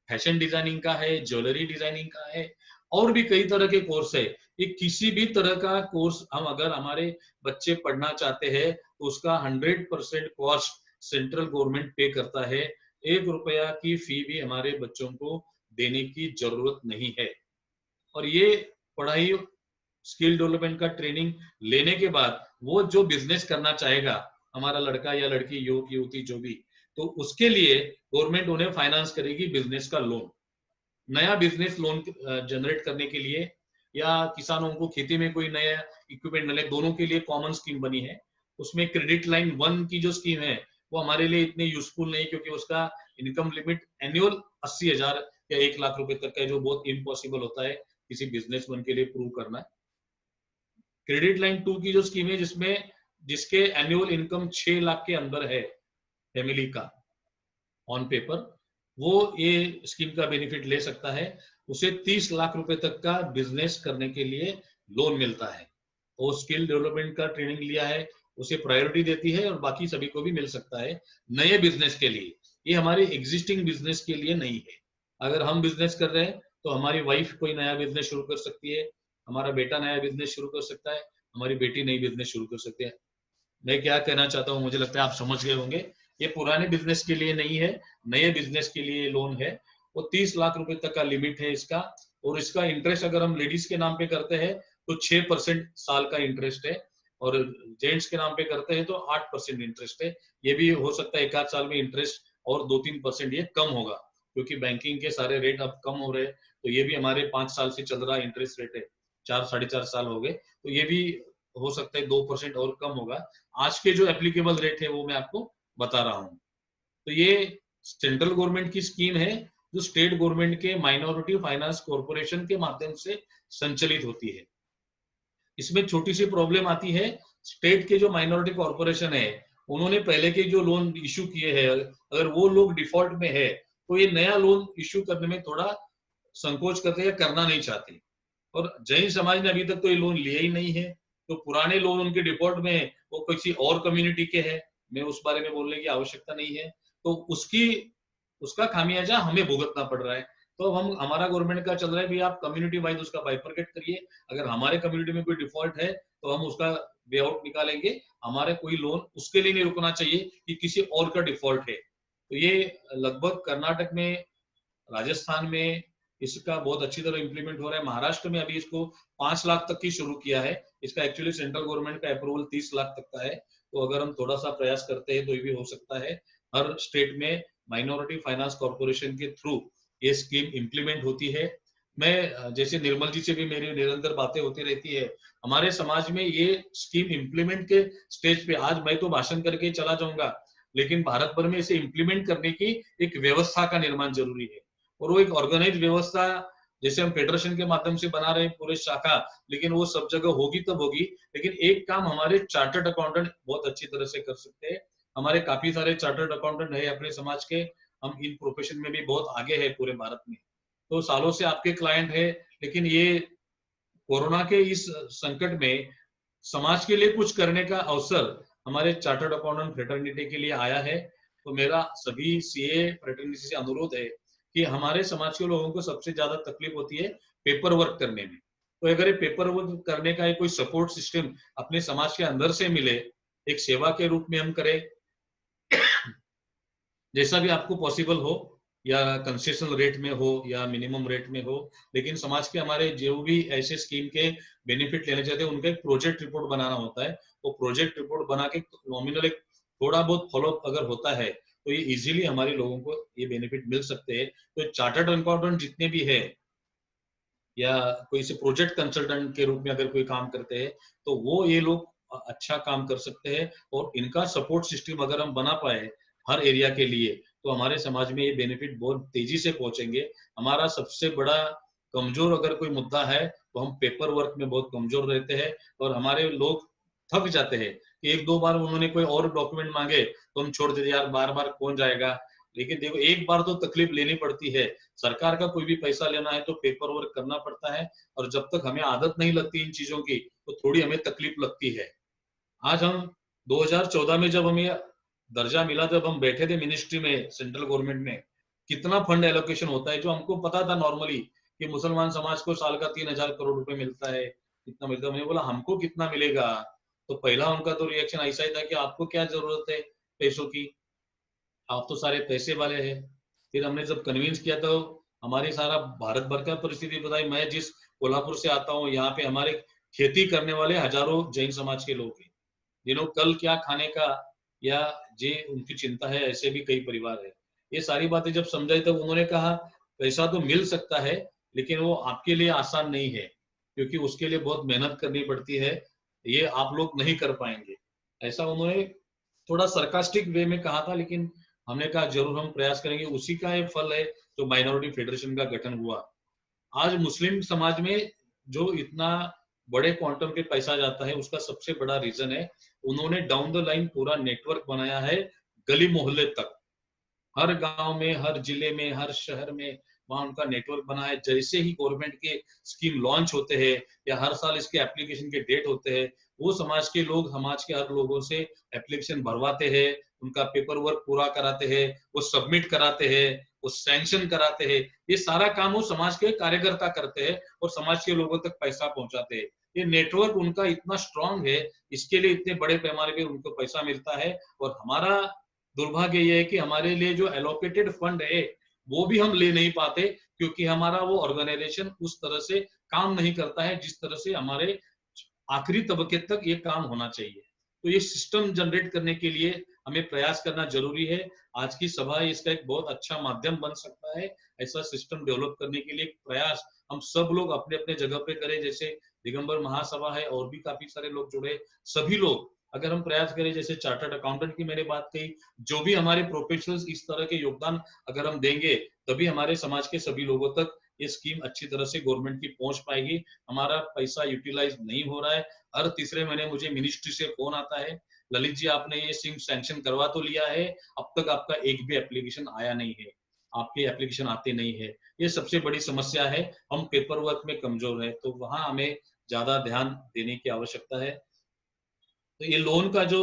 फैशन डिजाइनिंग का है, ज्वेलरी डिजाइनिंग का है, और भी कई तरह के कोर्स है। ये किसी भी तरह का कोर्स हम अगर हमारे बच्चे पढ़ना चाहते हैं, तो उसका 100% कॉस्ट सेंट्रल गवर्नमेंट पे करता है। 1 रुपया की फी भी हमारे बच्चों को देने की जरूरत नहीं है। और ये पढ़ाई, स्किल डेवलपमेंट का ट्रेनिंग लेने के बाद वो जो बिजनेस करना चाहेगा, हमारा लड़का या लड़की, युवक युवती जो भी, तो उसके लिए गवर्नमेंट उन्हें फाइनेंस करेगी बिजनेस का लोन। नया बिजनेस लोन जनरेट करने के लिए, या किसानों को खेती में कोई नया इक्विपमेंट मिले, दोनों के लिए कॉमन स्कीम बनी है। उसमें क्रेडिट लाइन 1 की जो स्कीम है वो हमारे लिए इतनी यूजफुल नहीं, क्योंकि उसका इनकम लिमिट एनुअल 80,000 या 1 लाख रुपए तक है, जो बहुत इम्पॉसिबल होता है किसी बिजनेसमैन के लिए प्रूव करना। क्रेडिट लाइन 2 की जो स्कीम है, जिसके एनुअल इनकम 6 लाख के अंदर है फैमिली का ऑन पेपर, वो ये स्कीम का बेनिफिट ले सकता है। उसे 30 लाख रुपए तक का बिजनेस करने के लिए लोन मिलता है। वो स्किल डेवलपमेंट का ट्रेनिंग लिया है, उसे प्रायोरिटी देती है, और बाकी सभी को भी मिल सकता है नए बिजनेस के लिए। ये हमारे एग्जिस्टिंग बिजनेस के लिए नहीं है। अगर हम बिजनेस कर रहे हैं तो हमारी वाइफ कोई नया बिजनेस शुरू कर सकती है, हमारा बेटा नया बिजनेस शुरू कर सकता है, हमारी बेटी नई बिजनेस शुरू कर सकती है। मैं क्या कहना चाहता हूँ, मुझे लगता है आप समझ गए होंगे। ये पुराने बिजनेस के लिए नहीं है, नए बिजनेस के लिए लोन है। वो 30 लाख रुपए तक का लिमिट है इसका, और इसका इंटरेस्ट अगर हम लेडीज के नाम पे करते हैं तो 6% साल का इंटरेस्ट है, और जेंट्स के नाम पे करते हैं तो 8% इंटरेस्ट है। ये भी हो सकता है 1 आध साल में इंटरेस्ट और 2-3% ये कम होगा, क्योंकि बैंकिंग के सारे रेट अब कम हो रहे हैं। तो ये भी हमारे 5 साल से चल रहा इंटरेस्ट रेट है, 4-4.5 साल हो गए, तो ये भी हो सकता है 2% और कम होगा। आज के जो एप्लीकेबल रेट है वो मैं आपको बता रहा हूँ। तो ये सेंट्रल गवर्नमेंट की स्कीम है, जो स्टेट गवर्नमेंट के माइनॉरिटी फाइनेंस कॉर्पोरेशन के माध्यम से संचालित होती है। इसमें छोटी सी प्रॉब्लम आती है, स्टेट के जो माइनॉरिटी कॉर्पोरेशन है, उन्होंने पहले के जो लोन इश्यू किए हैं, अगर वो लोग डिफॉल्ट में है तो ये नया लोन इश्यू करने में थोड़ा संकोच करते हैं या करना नहीं चाहते। और जैन समाज ने अभी तक तो ये लोन लिया ही नहीं है, तो पुराने लोन उनके डिफॉल्ट में है, वो किसी और कम्युनिटी के हैं, मैं उस बारे में बोलने की आवश्यकता नहीं है, तो उसका खामियाजा हमें भुगतना पड़ रहा है। तो हम, हमारा गवर्नमेंट का चल रहा है भी आप कम्युनिटी वाइज उसका बाइफरकेट करिए। अगर हमारे कम्युनिटी में कोई डिफॉल्ट है तो हम उसका वे आउट निकालेंगे, हमारे कोई लोन उसके लिए नहीं रुकना चाहिए कि किसी और का डिफॉल्ट है। तो ये लगभग कर्नाटक में, राजस्थान में इसका बहुत अच्छी तरह इंप्लीमेंट हो रहा है। महाराष्ट्र में अभी इसको 5 लाख तक की शुरू किया है। इसका एक्चुअली सेंट्रल गवर्नमेंट का अप्रूवल 30 लाख तक का है, तो अगर हम थोड़ा सा प्रयास करते हैं तो ये भी हो सकता है। हर स्टेट में माइनॉरिटी फाइनेंस कॉर्पोरेशन के थ्रू ये स्कीम इंप्लीमेंट होती है। मैं, जैसे निर्मल जी से भी मेरी निरंतर बातें होती रहती है, हमारे समाज में ये स्कीम इंप्लीमेंट के स्टेज पे, आज मैं तो भाषण करके चला जाऊंगा, लेकिन भारत भर में इसे इंप्लीमेंट करने की एक व्यवस्था का निर्माण जरूरी है। और वो एक ऑर्गेनाइज व्यवस्था, जैसे हम फेडरेशन के माध्यम से बना रहे हैं पूरे शाखा, लेकिन वो सब जगह होगी तब होगी। लेकिन एक काम हमारे चार्टर्ड अकाउंटेंट बहुत अच्छी तरह से कर सकते हैं। हमारे काफी सारे चार्टर्ड अकाउंटेंट है अपने समाज के, हम इन प्रोफेशन में भी बहुत आगे है पूरे भारत में, तो सालों से आपके क्लाइंट है। लेकिन ये कोरोना के इस संकट में समाज के लिए कुछ करने का अवसर हमारे चार्टर्ड अकाउंटेंट फ्रेटर्निटी के लिए आया है। तो मेरा सभी सीए फ्रेटर्निटी से अनुरोध है कि हमारे समाज के लोगों को सबसे ज्यादा तकलीफ होती है पेपर वर्क करने में। तो अगर ये पेपर वर्क करने का कोई सपोर्ट सिस्टम अपने समाज के अंदर से मिले, एक सेवा के रूप में हम करें, जैसा भी आपको पॉसिबल हो, या कंसेशनल रेट में हो या मिनिमम रेट में हो, लेकिन समाज के हमारे जो भी ऐसे स्कीम के बेनिफिट लेने चाहते हैं उनका एक प्रोजेक्ट रिपोर्ट बनाना होता है। वो प्रोजेक्ट रिपोर्ट बना के नॉमिनल एक थोड़ा बहुत फॉलोअप अगर होता है तो ये इजीली हमारे लोगों को ये बेनिफिट मिल सकते हैं। तो चार्टर्ड अकाउंटेंट जितने भी है, या कोई से प्रोजेक्ट कंसल्टेंट के रूप में अगर कोई काम करते हैं, तो वो ये लोग अच्छा काम कर सकते हैं। और इनका सपोर्ट सिस्टम अगर हम बना पाए हर एरिया के लिए, तो हमारे समाज में ये बेनिफिट बहुत तेजी से पहुंचेंगे। हमारा सबसे बड़ा कमजोर अगर कोई मुद्दा है तो हम पेपर वर्क में बहुत कमजोर रहते हैं, और हमारे लोग थक जाते हैं कि 1-2 बार उन्होंने कोई और डॉक्यूमेंट मांगे तो हम छोड़ देते, यार बार बार कौन जाएगा। लेकिन देखो, एक बार तो तकलीफ लेनी पड़ती है। सरकार का कोई भी पैसा लेना है तो पेपर वर्क करना पड़ता है, और जब तक हमें आदत नहीं लगती इन चीजों की तो थोड़ी हमें तकलीफ लगती है। आज हम 2014 में जब हमें दर्जा मिला, जब हम बैठे थे मिनिस्ट्री में सेंट्रल गवर्नमेंट में, कितना फंड एलोकेशन होता है, जो हमको पता था नॉर्मली कि मुसलमान समाज को साल का 3,000 करोड़ रुपए मिलता है, इतना मिलता है। मैंने बोला हमको कितना मिलेगा, तो पहला उनका तो रिएक्शन ऐसा ही था कि आपको क्या जरूरत है पैसों की, आप तो सारे पैसे वाले हैं। फिर हमने जब कन्विंस किया तो हमारी सारा भारत भर का परिस्थिति बताई। मैं जिस कोल्हापुर से आता हूँ, यहाँ पे हमारे खेती करने वाले हजारों जैन समाज के लोग हैं, जिन्हों कल क्या खाने का या जे उनकी चिंता है। ऐसे भी कई परिवार है। ये सारी बातें जब समझाई तब उन्होंने कहा पैसा तो मिल सकता है, लेकिन वो आपके लिए आसान नहीं है, क्योंकि उसके लिए बहुत मेहनत करनी पड़ती है, ये आप लोग नहीं कर पाएंगे। ऐसा उन्होंने थोड़ा सरकास्टिक वे में कहा था, लेकिन हमने कहा जरूर हम प्रयास करेंगे। उसी का एक फल है जो माइनॉरिटी फेडरेशन का गठन हुआ। आज मुस्लिम समाज में जो इतना बड़े क्वांटम पे पैसा जाता है, उसका सबसे बड़ा रीजन है उन्होंने डाउन द लाइन पूरा नेटवर्क बनाया है, गली मोहल्ले तक, हर गांव में, हर जिले में, हर शहर में वहां उनका नेटवर्क बना है। जैसे ही गवर्नमेंट के स्कीम लॉन्च होते हैं या हर साल इसके एप्लीकेशन के डेट होते हैं, वो समाज के लोग समाज के हर लोगों से एप्लीकेशन भरवाते हैं, उनका पेपर वर्क पूरा कराते हैं, वो सबमिट कराते हैं, वो सैंक्शन कराते हैं। ये सारा काम वो समाज के कार्यकर्ता करते हैं और समाज के लोगों तक पैसा पहुंचाते हैं। ये नेटवर्क उनका इतना स्ट्रांग है, इसके लिए इतने बड़े पैमाने पे उनको पैसा मिलता है। और हमारा दुर्भाग्य ये है कि हमारे लिए जो एलोकेटेड फंड है वो भी हम ले नहीं पाते, क्योंकि हमारा वो ऑर्गेनाइजेशन उस तरह से काम नहीं करता है जिस तरह से हमारे आखिरी तबके तक ये काम होना चाहिए। तो ये सिस्टम जनरेट करने के लिए हमें प्रयास करना जरूरी है। आज की सभा इसका एक बहुत अच्छा माध्यम बन सकता है। ऐसा सिस्टम डेवलप करने के लिए प्रयास हम सब लोग अपने अपने जगह पे करें। जैसे दिगंबर महासभा है और भी काफी सारे लोग जुड़े, सभी लोग अगर हम प्रयास करें, जैसे चार्टर्ड अकाउंटेंट की मैंने बात कही, जो भी हमारे प्रोफेशनल्स इस तरह के योगदान अगर हम देंगे, तभी हमारे समाज के सभी लोगों तक ये स्कीम अच्छी तरह से गवर्नमेंट की पहुंच पाएगी। हमारा पैसा यूटिलाइज नहीं हो रहा है। हर तीसरे महीने मुझे मिनिस्ट्री से फोन आता है, ललित जी आपने ये स्कीम सैंक्शन करवा तो लिया है, अब तक आपका एक भी एप्लीकेशन आया नहीं है, आपके एप्लीकेशन आते नहीं है। ये सबसे बड़ी समस्या है। हम पेपर वर्क में कमजोर है, तो वहां हमें ज्यादा ध्यान देने की आवश्यकता है। तो ये लोन का जो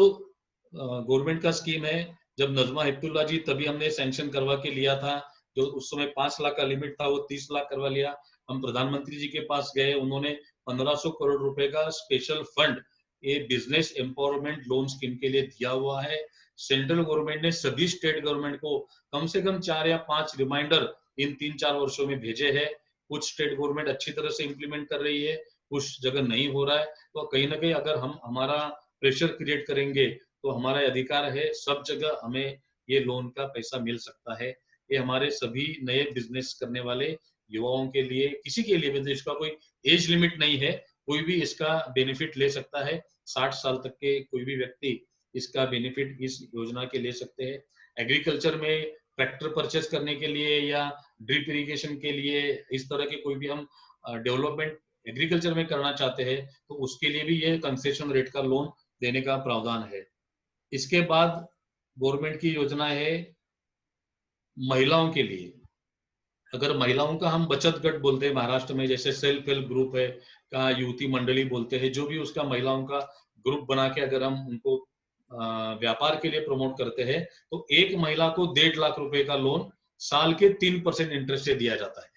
गवर्नमेंट का स्कीम है, जब नजमा हिप्तुल्ला जी तभी हमने सैंक्शन करवा के लिया था। जो उस समय 5 लाख का लिमिट था वो 30 लाख करवा लिया। हम प्रधानमंत्री जी के पास गए, उन्होंने 1500 करोड़ रुपए का स्पेशल फंड ये बिजनेस एम्पावरमेंट लोन स्कीम के लिए दिया हुआ है। सेंट्रल गवर्नमेंट ने सभी स्टेट गवर्नमेंट को कम से कम 4 या 5 रिमाइंडर इन 3-4 वर्षों में भेजे हैं। कुछ स्टेट गवर्नमेंट अच्छी तरह से इंप्लीमेंट कर रही है, कुछ जगह नहीं हो रहा है। तो कहीं ना कहीं अगर हम हमारा प्रेशर क्रिएट करेंगे तो हमारा अधिकार है, सब जगह हमें ये लोन का पैसा मिल सकता है। ये हमारे सभी नए बिजनेस करने वाले युवाओं के लिए, किसी के लिए भी, इसका कोई एज लिमिट नहीं है, कोई भी इसका बेनिफिट ले सकता है। 60 साल तक के कोई भी व्यक्ति इसका बेनिफिट इस योजना के ले सकते हैं। एग्रीकल्चर में ट्रैक्टर परचेस करने के लिए या ड्रिप इरिगेशन के लिए, इस तरह के कोई भी हम डेवलपमेंट एग्रीकल्चर में करना चाहते हैं तो उसके लिए भी ये कंसेशन रेट का लोन देने का प्रावधान है। इसके बाद गवर्नमेंट की योजना है महिलाओं के लिए। अगर महिलाओं का हम बचत गट बोलते हैं महाराष्ट्र में, जैसे सेल्फ हेल्प ग्रुप है का युवती मंडली बोलते हैं, जो भी उसका महिलाओं का ग्रुप बना के अगर हम उनको व्यापार के लिए प्रमोट करते हैं तो एक महिला को 1.5 लाख रुपए का लोन साल के 3% इंटरेस्ट से दिया जाता है।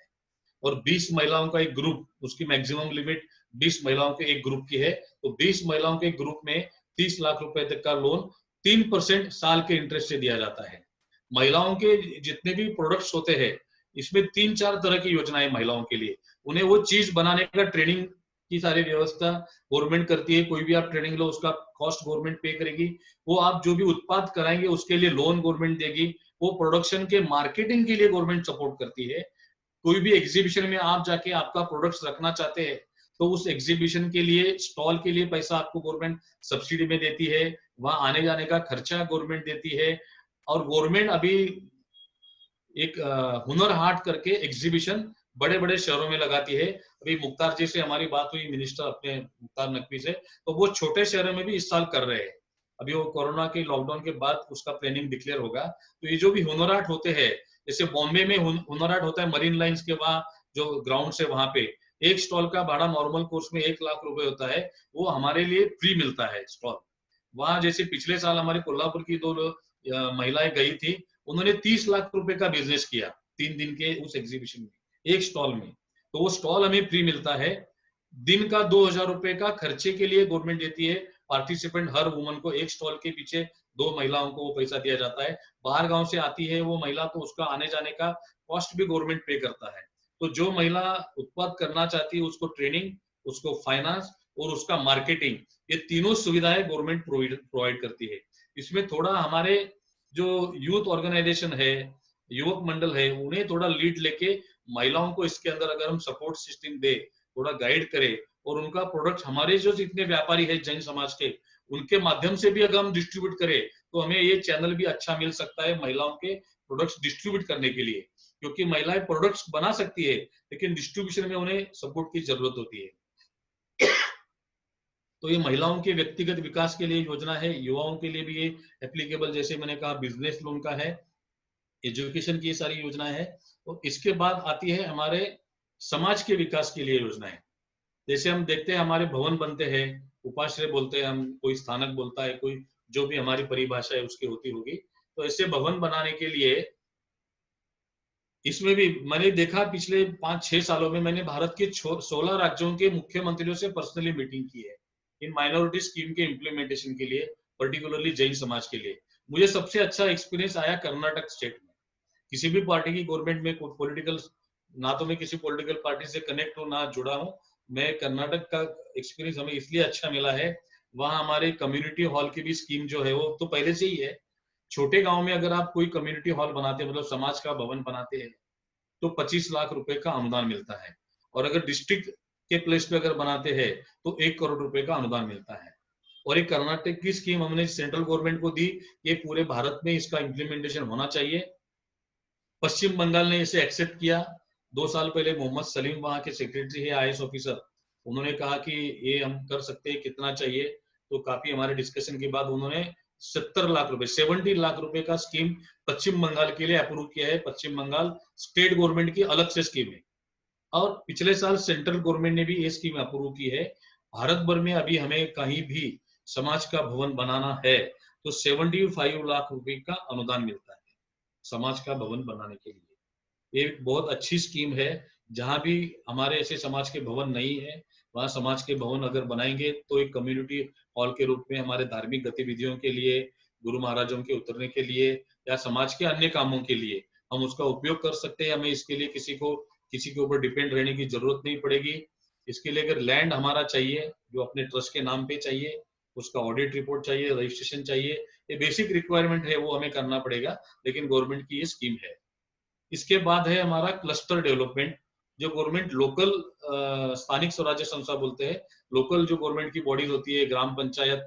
और 20 महिलाओं का एक ग्रुप, उसकी मैक्सिमम लिमिट 20 महिलाओं के एक ग्रुप की है, तो 20 महिलाओं के ग्रुप में 30 लाख रुपए तक का लोन 3% साल के इंटरेस्ट से दिया जाता है। महिलाओं के जितने भी प्रोडक्ट्स होते हैं, इसमें 3-4 तरह की योजनाएं महिलाओं के लिए। उन्हें वो चीज बनाने का ट्रेनिंग की सारी व्यवस्था गवर्नमेंट करती है। कोई भी आप ट्रेनिंग लो उसका कॉस्ट गवर्नमेंट पे करेगी। वो आप जो भी उत्पाद कराएंगे उसके लिए लोन गवर्नमेंट देगी। वो प्रोडक्शन के मार्केटिंग के लिए गवर्नमेंट सपोर्ट करती है। कोई भी एग्जीबिशन में आप जाके आपका प्रोडक्ट्स रखना चाहते हैं तो उस एग्जीबिशन के लिए, स्टॉल के लिए पैसा आपको गवर्नमेंट सब्सिडी में देती है। वहां आने जाने का खर्चा गवर्नमेंट देती है। और गवर्नमेंट अभी एक हुनर हाट करके एग्जीबिशन बड़े बड़े शहरों में लगाती है। अभी मुख्तार जी से हमारी बात हुई, मिनिस्टर अपने मुख्तार नकवी से, तो वो छोटे शहरों में भी इस साल कर रहे हैं। अभी वो कोरोना के लॉकडाउन के बाद उसका प्लानिंग डिक्लेयर होगा। तो ये जो भी हुनर हाट होते हैं, जैसे बॉम्बे में हुनर हाट होता है मरीन लाइंस के वहां जो ग्राउंड से, वहां पे एक स्टॉल का भाड़ा नॉर्मल कोर्स में 1 लाख रुपए होता है, वो हमारे लिए फ्री मिलता है स्टॉल। वहां जैसे पिछले साल हमारे कोल्हापुर की 2 महिलाएं गई थी, उन्होंने 30 लाख रुपए का बिजनेस किया 3 दिन के उस एग्जीबिशन में, एक स्टॉल में। तो वो स्टॉल हमें फ्री मिलता है। दिन का 2000 रुपए का खर्चे के लिए गवर्नमेंट देती है। पार्टिसिपेंट हर वुमन को एक स्टॉल के पीछे 2 महिलाओं को वो पैसा दिया जाता है। बाहर गांव से आती है वो महिला, तो उसका आने जाने का कॉस्ट भी गवर्नमेंट पे करता है। तो जो महिला उत्पाद करना चाहती है उसको ट्रेनिंग, उसको फाइनेंस और उसका मार्केटिंग, ये तीनों सुविधाएं गवर्नमेंट प्रोवाइड करती है। इसमें थोड़ा हमारे जो यूथ ऑर्गेनाइजेशन है, युवक मंडल है, उन्हें थोड़ा लीड लेके महिलाओं को इसके अंदर अगर हम सपोर्ट सिस्टम दे, थोड़ा गाइड करें और उनका प्रोडक्ट हमारे जो जितने व्यापारी है जैन समाज के, उनके माध्यम से भी अगर हम डिस्ट्रीब्यूट करें तो हमें ये चैनल भी अच्छा मिल सकता है महिलाओं के प्रोडक्ट्स डिस्ट्रीब्यूट करने के लिए, क्योंकि महिलाएं प्रोडक्ट्स बना सकती है लेकिन डिस्ट्रीब्यूशन में उन्हें सपोर्ट की जरूरत होती है। तो ये महिलाओं के व्यक्तिगत विकास के लिए योजना है, युवाओं के लिए भी ये एप्लीकेबल, जैसे मैंने कहा बिजनेस लोन का है, एजुकेशन की ये सारी योजनाएं है। तो इसके बाद आती है हमारे समाज के विकास के लिए योजनाएं। जैसे हम देखते हैं हमारे भवन बनते हैं, उपाश्रय बोलते हैं हम, कोई स्थानक बोलता है, कोई जो भी हमारी परिभाषा है उसकी होती होगी। तो ऐसे भवन बनाने के लिए इसमें भी मैंने देखा पिछले 5-6 सालों में मैंने भारत के 16 राज्यों के मुख्यमंत्रियों से पर्सनली मीटिंग की है इन माइनॉरिटी स्कीम के इम्प्लीमेंटेशन के लिए, पर्टिकुलरली जैन समाज के लिए। मुझे सबसे अच्छा एक्सपीरियंस आया कर्नाटक स्टेट में। किसी भी पार्टी की गवर्नमेंट में पॉलिटिकल, ना तो मैं किसी पॉलिटिकल पार्टी से कनेक्ट हूँ ना जुड़ा हूँ, मैं कर्नाटक का एक्सपीरियंस हमें इसलिए अच्छा मिला है, वहाँ हमारे कम्युनिटी हॉल की भी स्कीम जो है वो तो पहले से ही है। छोटे गांव में अगर आप कोई कम्युनिटी हॉल बनाते हैं, मतलब समाज का भवन बनाते हैं, तो 25 लाख रुपए का अनुदान मिलता है, और अगर डिस्ट्रिक्ट के प्लेस पे अगर बनाते हैं तो 1 करोड़ रुपए का अनुदान मिलता है। और एक कर्नाटक की स्कीम हमने सेंट्रल गवर्नमेंट को दी, ये पूरे भारत में इसका इम्प्लीमेंटेशन होना चाहिए। पश्चिम बंगाल ने इसे एक्सेप्ट किया। 2 साल पहले मोहम्मद सलीम वहां के सेक्रेटरी है, IAS ऑफिसर, उन्होंने कहा कि ये हम कर सकते हैं, कितना चाहिए, तो काफी हमारे डिस्कशन के बाद उन्होंने 70 लाख रुपए, 70 लाख रुपए का स्कीम पश्चिम बंगाल के लिए अप्रूव किया है। पश्चिम बंगाल स्टेट गवर्नमेंट की अलग से स्कीम है, और पिछले साल सेंट्रल गवर्नमेंट ने भी ये स्कीम अप्रूव की है। भारत भर में अभी हमें कहीं भी समाज का भवन बनाना है तो 75 लाख रुपए का अनुदान मिलता है समाज का भवन बनाने के लिए। ये बहुत अच्छी स्कीम है। जहां भी हमारे ऐसे समाज के भवन नहीं है, वहां समाज के भवन अगर बनाएंगे तो एक कम्युनिटी हॉल के रूप में हमारे धार्मिक गतिविधियों के लिए, गुरु महाराजों के उतरने के लिए या समाज के अन्य कामों के लिए हम उसका उपयोग कर सकते हैं। हमें इसके लिए किसी के ऊपर डिपेंड रहने की जरूरत नहीं पड़ेगी। इसके लिए अगर लैंड हमारा चाहिए जो अपने ट्रस्ट के नाम पे चाहिए, उसका ऑडिट रिपोर्ट चाहिए, रजिस्ट्रेशन चाहिए, ये बेसिक रिक्वायरमेंट है, वो हमें करना पड़ेगा, लेकिन गवर्नमेंट की ये स्कीम है। इसके बाद है हमारा क्लस्टर डेवलपमेंट, जो गवर्नमेंट लोकल स्थानिक स्वराज्य संस्था बोलते हैं, लोकल जो गवर्नमेंट की बॉडीज होती है, ग्राम पंचायत,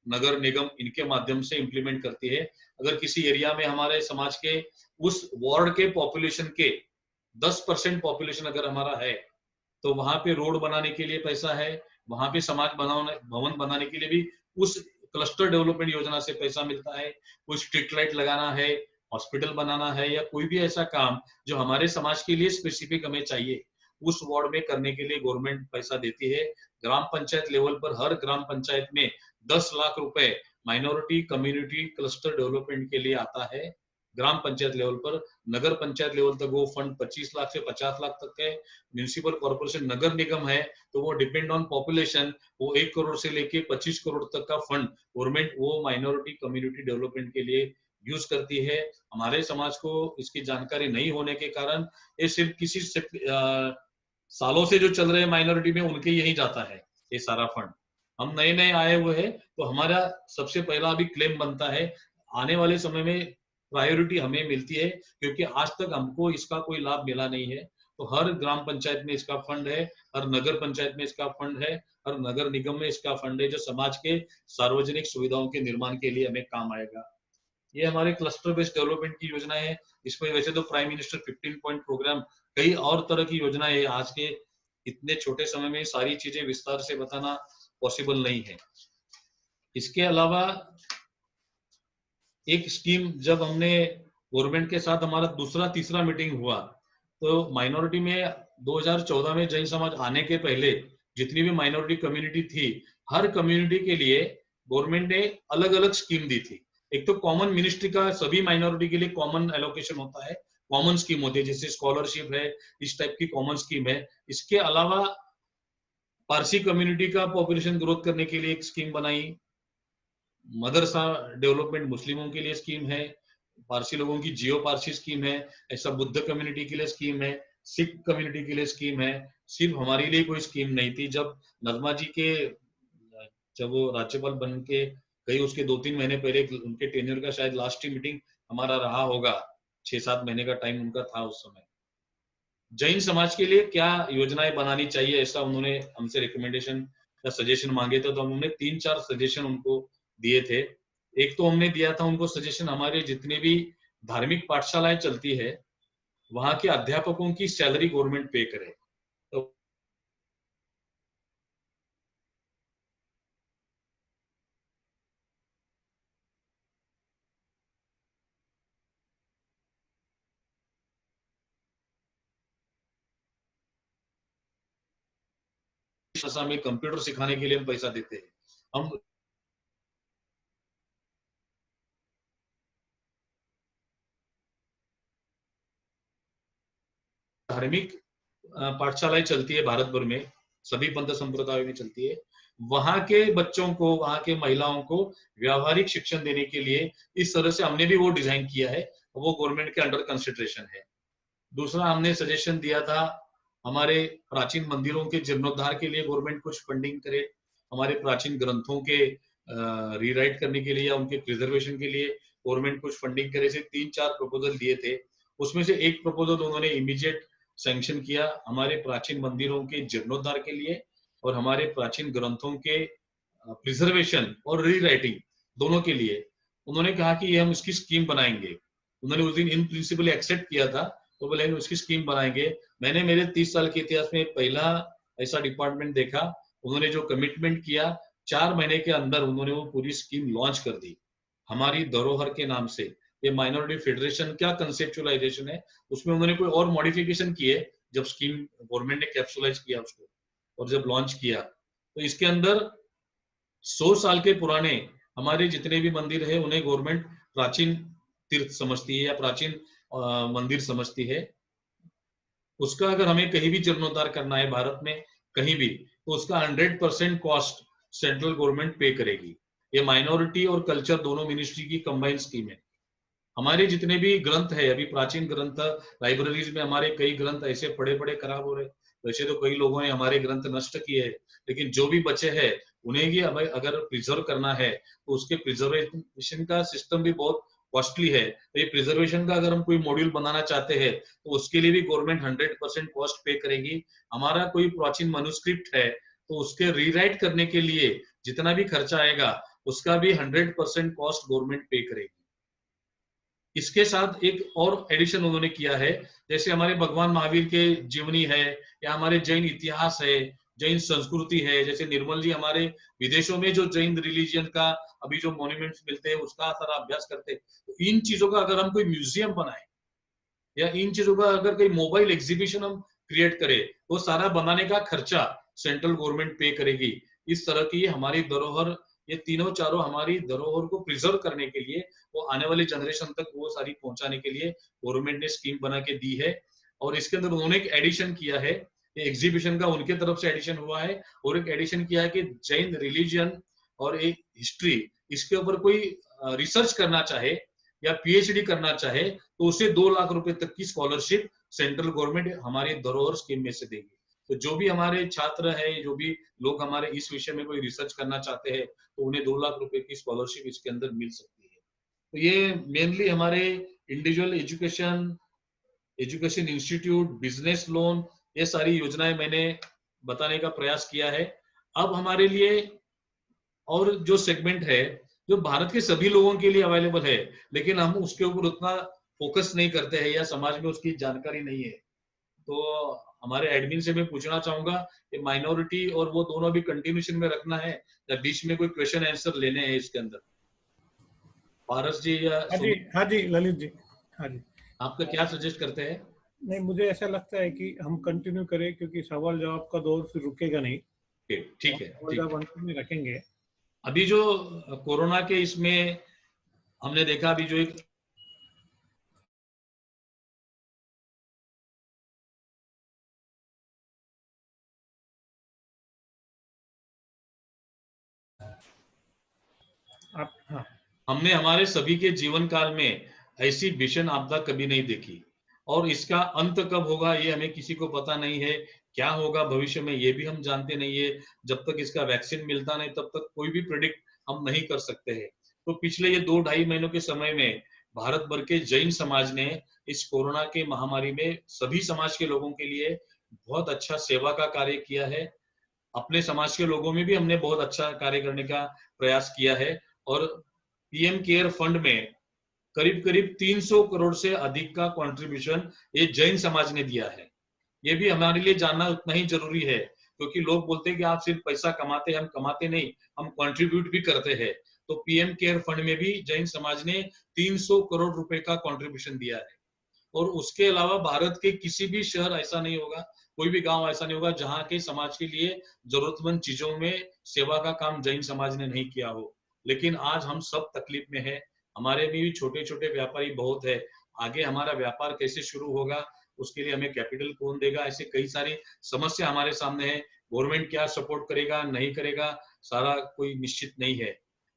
नगर निगम, इनके माध्यम से इम्प्लीमेंट करती है। अगर किसी एरिया में हमारे समाज के उस वार्ड के पॉपुलेशन के 10% पॉपुलेशन अगर हमारा है, तो वहां पे रोड बनाने के लिए पैसा है, वहां पे भवन बनाने के लिए भी उस क्लस्टर डेवलपमेंट योजना से पैसा मिलता है। कोई स्ट्रीट लाइट लगाना है, हॉस्पिटल बनाना है, या कोई भी ऐसा काम जो हमारे समाज के लिए स्पेसिफिक हमें चाहिए, उस वार्ड में करने के लिए गवर्नमेंट पैसा देती है। ग्राम पंचायत लेवल पर हर ग्राम पंचायत में 10 लाख रुपए माइनॉरिटी कम्युनिटी क्लस्टर डेवलपमेंट के लिए आता है ग्राम पंचायत लेवल पर। नगर पंचायत लेवल तक वो फंड 25 लाख से 50 लाख तक है। म्यूनिसिपल कॉर्पोरेशन, नगर निगम है, तो वो डिपेंड ऑन पॉपुलेशन, वो 1 करोड़ से लेके 25 करोड़ तक का फंड गवर्नमेंट वो माइनॉरिटी कम्युनिटी डेवलपमेंट के लिए यूज करती है। हमारे समाज को इसकी जानकारी नहीं होने के कारण ये सिर्फ किसी सालों से जो चल रहे हैं माइनॉरिटी में, उनके यही जाता है ये सारा फंड। हम नए नए आए हुए हैं, तो हमारा सबसे पहला अभी क्लेम बनता है, आने वाले समय में प्रायोरिटी हमें मिलती है, क्योंकि आज तक हमको इसका कोई लाभ मिला नहीं है। तो हर ग्राम पंचायत में इसका फंड है, हर नगर पंचायत में इसका फंड है, हर नगर निगम में इसका फंड है, जो समाज के सार्वजनिक सुविधाओं के निर्माण के लिए हमें काम आएगा। ये हमारे क्लस्टर बेस्ड डेवलपमेंट की योजना है। इसमें वैसे तो प्राइम मिनिस्टर 15 पॉइंट प्रोग्राम, कई और तरह की योजनाएं है। आज के इतने छोटे समय में सारी चीजें विस्तार से बताना पॉसिबल नहीं है। इसके अलावा एक स्कीम, जब हमने गवर्नमेंट के साथ हमारा दूसरा तीसरा मीटिंग हुआ, तो माइनॉरिटी में 2014 में जैन समाज आने के पहले जितनी भी माइनॉरिटी कम्युनिटी थी, हर कम्युनिटी के लिए गवर्नमेंट ने अलग अलग स्कीम दी थी। एक तो कॉमन मिनिस्ट्री का सभी माइनॉरिटी के लिए कॉमन एलोकेशन होता है, कॉमन स्कीम होती है, जैसे स्कॉलरशिप है, इस टाइप की कॉमन स्कीम है। इसके अलावा पारसी कम्युनिटी का पॉपुलेशन ग्रोथ करने के लिए एक स्कीम बनाई, मदरसा डेवलपमेंट मुस्लिमों के लिए स्कीम है, पारसी लोगों की जियो पारसी स्कीम है, ऐसा बुद्ध कम्युनिटी के लिए स्कीम है, सिख कम्युनिटी के लिए स्कीम है। सिर्फ हमारे लिए कोई स्कीम नहीं थी। जब नजमा जी के जब वो राज्यपाल बन के गई, उसके 2-3 महीने पहले उनके टेन्योर का शायद लास्ट मीटिंग हमारा रहा होगा, 6-7 महीने का टाइम उनका था उस समय। जैन समाज के लिए क्या योजनाएं बनानी चाहिए, ऐसा उन्होंने हमसे रिकमेंडेशन या सजेशन मांगे थे, तो हमने 3-4 सजेशन उनको दिए थे। एक तो हमने दिया था उनको सजेशन, हमारे जितने भी धार्मिक पाठशालाएं चलती है वहां के अध्यापकों की सैलरी गवर्नमेंट पे करे। तो में कंप्यूटर सिखाने के लिए हम पैसा देते हैं। हम धार्मिक पाठशालाएं चलती है भारत भर में, सभी पंथ संप्रदायों में चलती है। वहां के बच्चों को, वहां के महिलाओं को व्यावहारिक शिक्षण देने के लिए इस तरह से हमने भी वो डिजाइन किया है, वो गवर्नमेंट के अंडर कंसिडरेशन है। दूसरा हमने सजेशन दिया था, हमारे प्राचीन मंदिरों के जीर्णोद्धार के लिए गवर्नमेंट कुछ फंडिंग करे, हमारे प्राचीन ग्रंथों के रीराइट करने के लिए या उनके प्रिजर्वेशन के लिए गवर्नमेंट कुछ फंडिंग करे। से 3-4 प्रपोजल दिए थे। उसमें से एक प्रपोजल उन्होंने इमीडिएट सैंक्शन किया हमारे प्राचीन मंदिरों के जीर्णोद्धार के लिए और हमारे प्राचीन ग्रंथों के प्रिजर्वेशन और रीराइटिंग दोनों के लिए। उन्होंने कहा कि ये हम इसकी स्कीम बनाएंगे। उन्होंने उस दिन इन प्रिंसिपल एक्सेप्ट किया था, तो बोले उसकी स्कीम बनाएंगे। मैंने मेरे 30 साल के इतिहास में पहला ऐसा डिपार्टमेंट देखा, उन्होंने जो कमिटमेंट किया 4 महीने के अंदर उन्होंने वो पूरी स्कीम लॉन्च कर दी हमारी धरोहर के नाम से। ये माइनॉरिटी फेडरेशन क्या कंसेप्चुअलाइजेशन है, उसमें उन्होंने कोई और मॉडिफिकेशन किए जब स्कीम गवर्नमेंट ने कैप्सुलाइज किया उसको और जब लॉन्च किया। तो इसके अंदर 100 साल के पुराने हमारे जितने भी मंदिर है उन्हें गवर्नमेंट प्राचीन तीर्थ समझती है या प्राचीन मंदिर समझती है। उसका अगर हमें कहीं भी जीर्णोद्धार करना है भारत में कहीं भी, तो उसका 100% कॉस्ट सेंट्रल गवर्नमेंट पे करेगी। ये माइनॉरिटी और कल्चर दोनों मिनिस्ट्री की कंबाइंड स्कीम है। हमारे जितने भी ग्रंथ है, अभी प्राचीन ग्रंथ लाइब्रेरीज में हमारे कई ग्रंथ ऐसे पड़े पड़े खराब हो रहे। वैसे तो कई लोगों ने हमारे ग्रंथ नष्ट किए हैं, लेकिन जो भी बचे हैं उन्हें भी अगर प्रिजर्व करना है तो उसके प्रिजर्वेशन का सिस्टम भी बहुत कॉस्टली है। तो ये प्रिजर्वेशन का अगर हम कोई मॉड्यूल बनाना चाहते हैं तो उसके लिए भी गवर्नमेंट 100% कॉस्ट पे करेगी। हमारा कोई प्राचीन मनुस्क्रिप्ट है तो उसके रीराइट करने के लिए जितना भी खर्चा आएगा उसका भी 100% कॉस्ट गवर्नमेंट पे करेगी। इसके साथ एक और एडिशन उन्होंने किया है, जैसे हमारे भगवान महावीर के जीवनी है या हमारे जैन इतिहास है, जैन संस्कृति है, जैसे निर्मल जी हमारे विदेशों में जो जैन रिलीजियन का अभी जो मॉन्यूमेंट्स मिलते हैं उसका सारा अभ्यास करते हैं। तो इन चीजों का अगर हम कोई म्यूजियम बनाए या इन चीजों का अगर कोई मोबाइल एग्जीबिशन हम क्रिएट करें तो सारा बनाने का खर्चा सेंट्रल गवर्नमेंट पे करेगी। इस तरह की हमारी धरोहर, ये तीनों चारों हमारी धरोहर को प्रिजर्व करने के लिए, वो आने वाली जनरेशन तक वो सारी पहुंचाने के लिए गवर्नमेंट ने स्कीम बना के दी है। और इसके अंदर उन्होंने एक एडिशन किया है, एग्जीबिशन का उनके तरफ से एडिशन हुआ है और एक एडिशन किया है कि जैन रिलीजन और एक हिस्ट्री इसके ऊपर कोई रिसर्च करना चाहे या पीएचडी करना चाहे तो उसे 2 लाख रुपए तक की स्कॉलरशिप सेंट्रल गवर्नमेंट हमारी धरोहर स्कीम में से देगी। तो जो भी हमारे छात्र है, जो भी लोग हमारे इस विषय में कोई रिसर्च करना चाहते हैं तो उन्हें 2 लाख रुपए की स्कॉलरशिप इसके अंदर मिल सकती है। तो ये मेनली हमारे individual education, education institute, business loan, ये सारी योजनाएं मैंने बताने का प्रयास किया है। अब हमारे लिए और जो सेगमेंट है जो भारत के सभी लोगों के लिए अवेलेबल है, लेकिन हम उसके ऊपर उतना फोकस नहीं करते हैं या समाज में उसकी जानकारी नहीं है। तो हमारे एडमिन से मैं पूछना चाहूंगा कि माइनॉरिटी और वो दोनों भी कंटिन्यूशन में रखना है या बीच में कोई क्वेश्चन आंसर लेने हैं इसके अंदर। पारस जी या हाँ जी ललित जी, हाँ जी। आपका क्या सजेस्ट करते हैं? नहीं, मुझे ऐसा लगता है कि हम कंटिन्यू करें क्योंकि सवाल जवाब का दौर फिर रुकेगा नहीं। ठीक है, सवाल जवाब अंत में रखेंगे। अभी जो कोरोना के इसमें हमने देखा, अभी जो एक हाँ, हमने हमारे सभी के जीवन काल में ऐसी भीषण आपदा कभी नहीं देखी, और इसका अंत कब होगा ये हमें किसी को पता नहीं है। क्या होगा भविष्य में ये भी हम जानते नहीं है। जब तक इसका वैक्सीन मिलता नहीं तब तक कोई भी प्रेडिक्ट हम नहीं कर सकते हैं। तो पिछले ये 2-2.5 महीनों के समय में भारत भर के जैन समाज ने इस कोरोना के महामारी में सभी समाज के लोगों के लिए बहुत अच्छा सेवा का कार्य किया है। अपने समाज के लोगों में भी हमने बहुत अच्छा कार्य करने का प्रयास किया है, और पीएम केयर फंड में करीब करीब 300 करोड़ से अधिक का कंट्रीब्यूशन ये जैन समाज ने दिया है। ये भी हमारे लिए जानना उतना ही जरूरी है, क्योंकि लोग बोलते हैं कि आप सिर्फ पैसा कमाते हैं, हम कमाते नहीं, हम कंट्रीब्यूट भी करते हैं। तो पीएम केयर फंड में भी जैन समाज ने 300 करोड़ रुपए का कंट्रीब्यूशन दिया है। और उसके अलावा भारत के किसी भी शहर ऐसा नहीं होगा, कोई भी गांव ऐसा नहीं होगा जहां के समाज के लिए जरूरतमंद चीजों में सेवा का काम जैन समाज ने नहीं किया हो। लेकिन आज हम सब तकलीफ में है, हमारे भी छोटे छोटे व्यापारी बहुत है। आगे हमारा व्यापार कैसे शुरू होगा, उसके लिए हमें कैपिटल कौन देगा, ऐसे कई सारी समस्या हमारे सामने है। गवर्नमेंट क्या सपोर्ट करेगा नहीं करेगा, सारा कोई निश्चित नहीं है।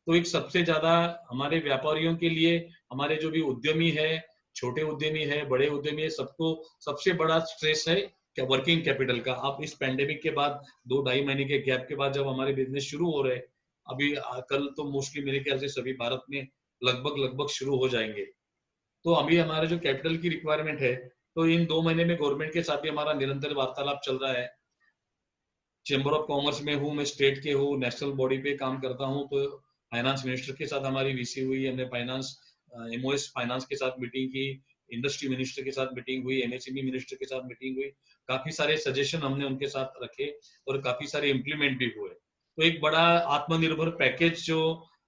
तो एक सबसे ज्यादा हमारे व्यापारियों के लिए, हमारे जो भी उद्यमी है, छोटे उद्यमी है, बड़े उद्यमी है, सबको सबसे बड़ा स्ट्रेस है क्या वर्किंग कैपिटल का। अब इस पैंडेमिक के बाद 2-2.5 महीने के गैप के बाद जब हमारे बिजनेस शुरू हो रहे हैं, अभी कल तो मोस्टली मेरे ख्याल से सभी भारत में लगभग लगभग शुरू हो जाएंगे। तो अभी हमारा जो कैपिटल की रिक्वायरमेंट है, तो इन 2 महीने में गवर्नमेंट के साथ भी हमारा निरंतर वार्तालाप चल रहा है। चेंबर ऑफ कॉमर्स में हूँ, मैं स्टेट के हूँ, नेशनल बॉडी पे काम करता हूँ। तो फाइनेंस मिनिस्टर के साथ हमारी वीसी हुई, हमने फाइनेंस एमओएस फाइनेंस के साथ मीटिंग की, इंडस्ट्री मिनिस्टर के साथ मीटिंग हुई, एमएसएमई मिनिस्टर के साथ मीटिंग हुई। काफी सारे सजेशन हमने उनके साथ रखे और काफी सारे इम्प्लीमेंट भी हुए। तो एक बड़ा आत्मनिर्भर पैकेज जो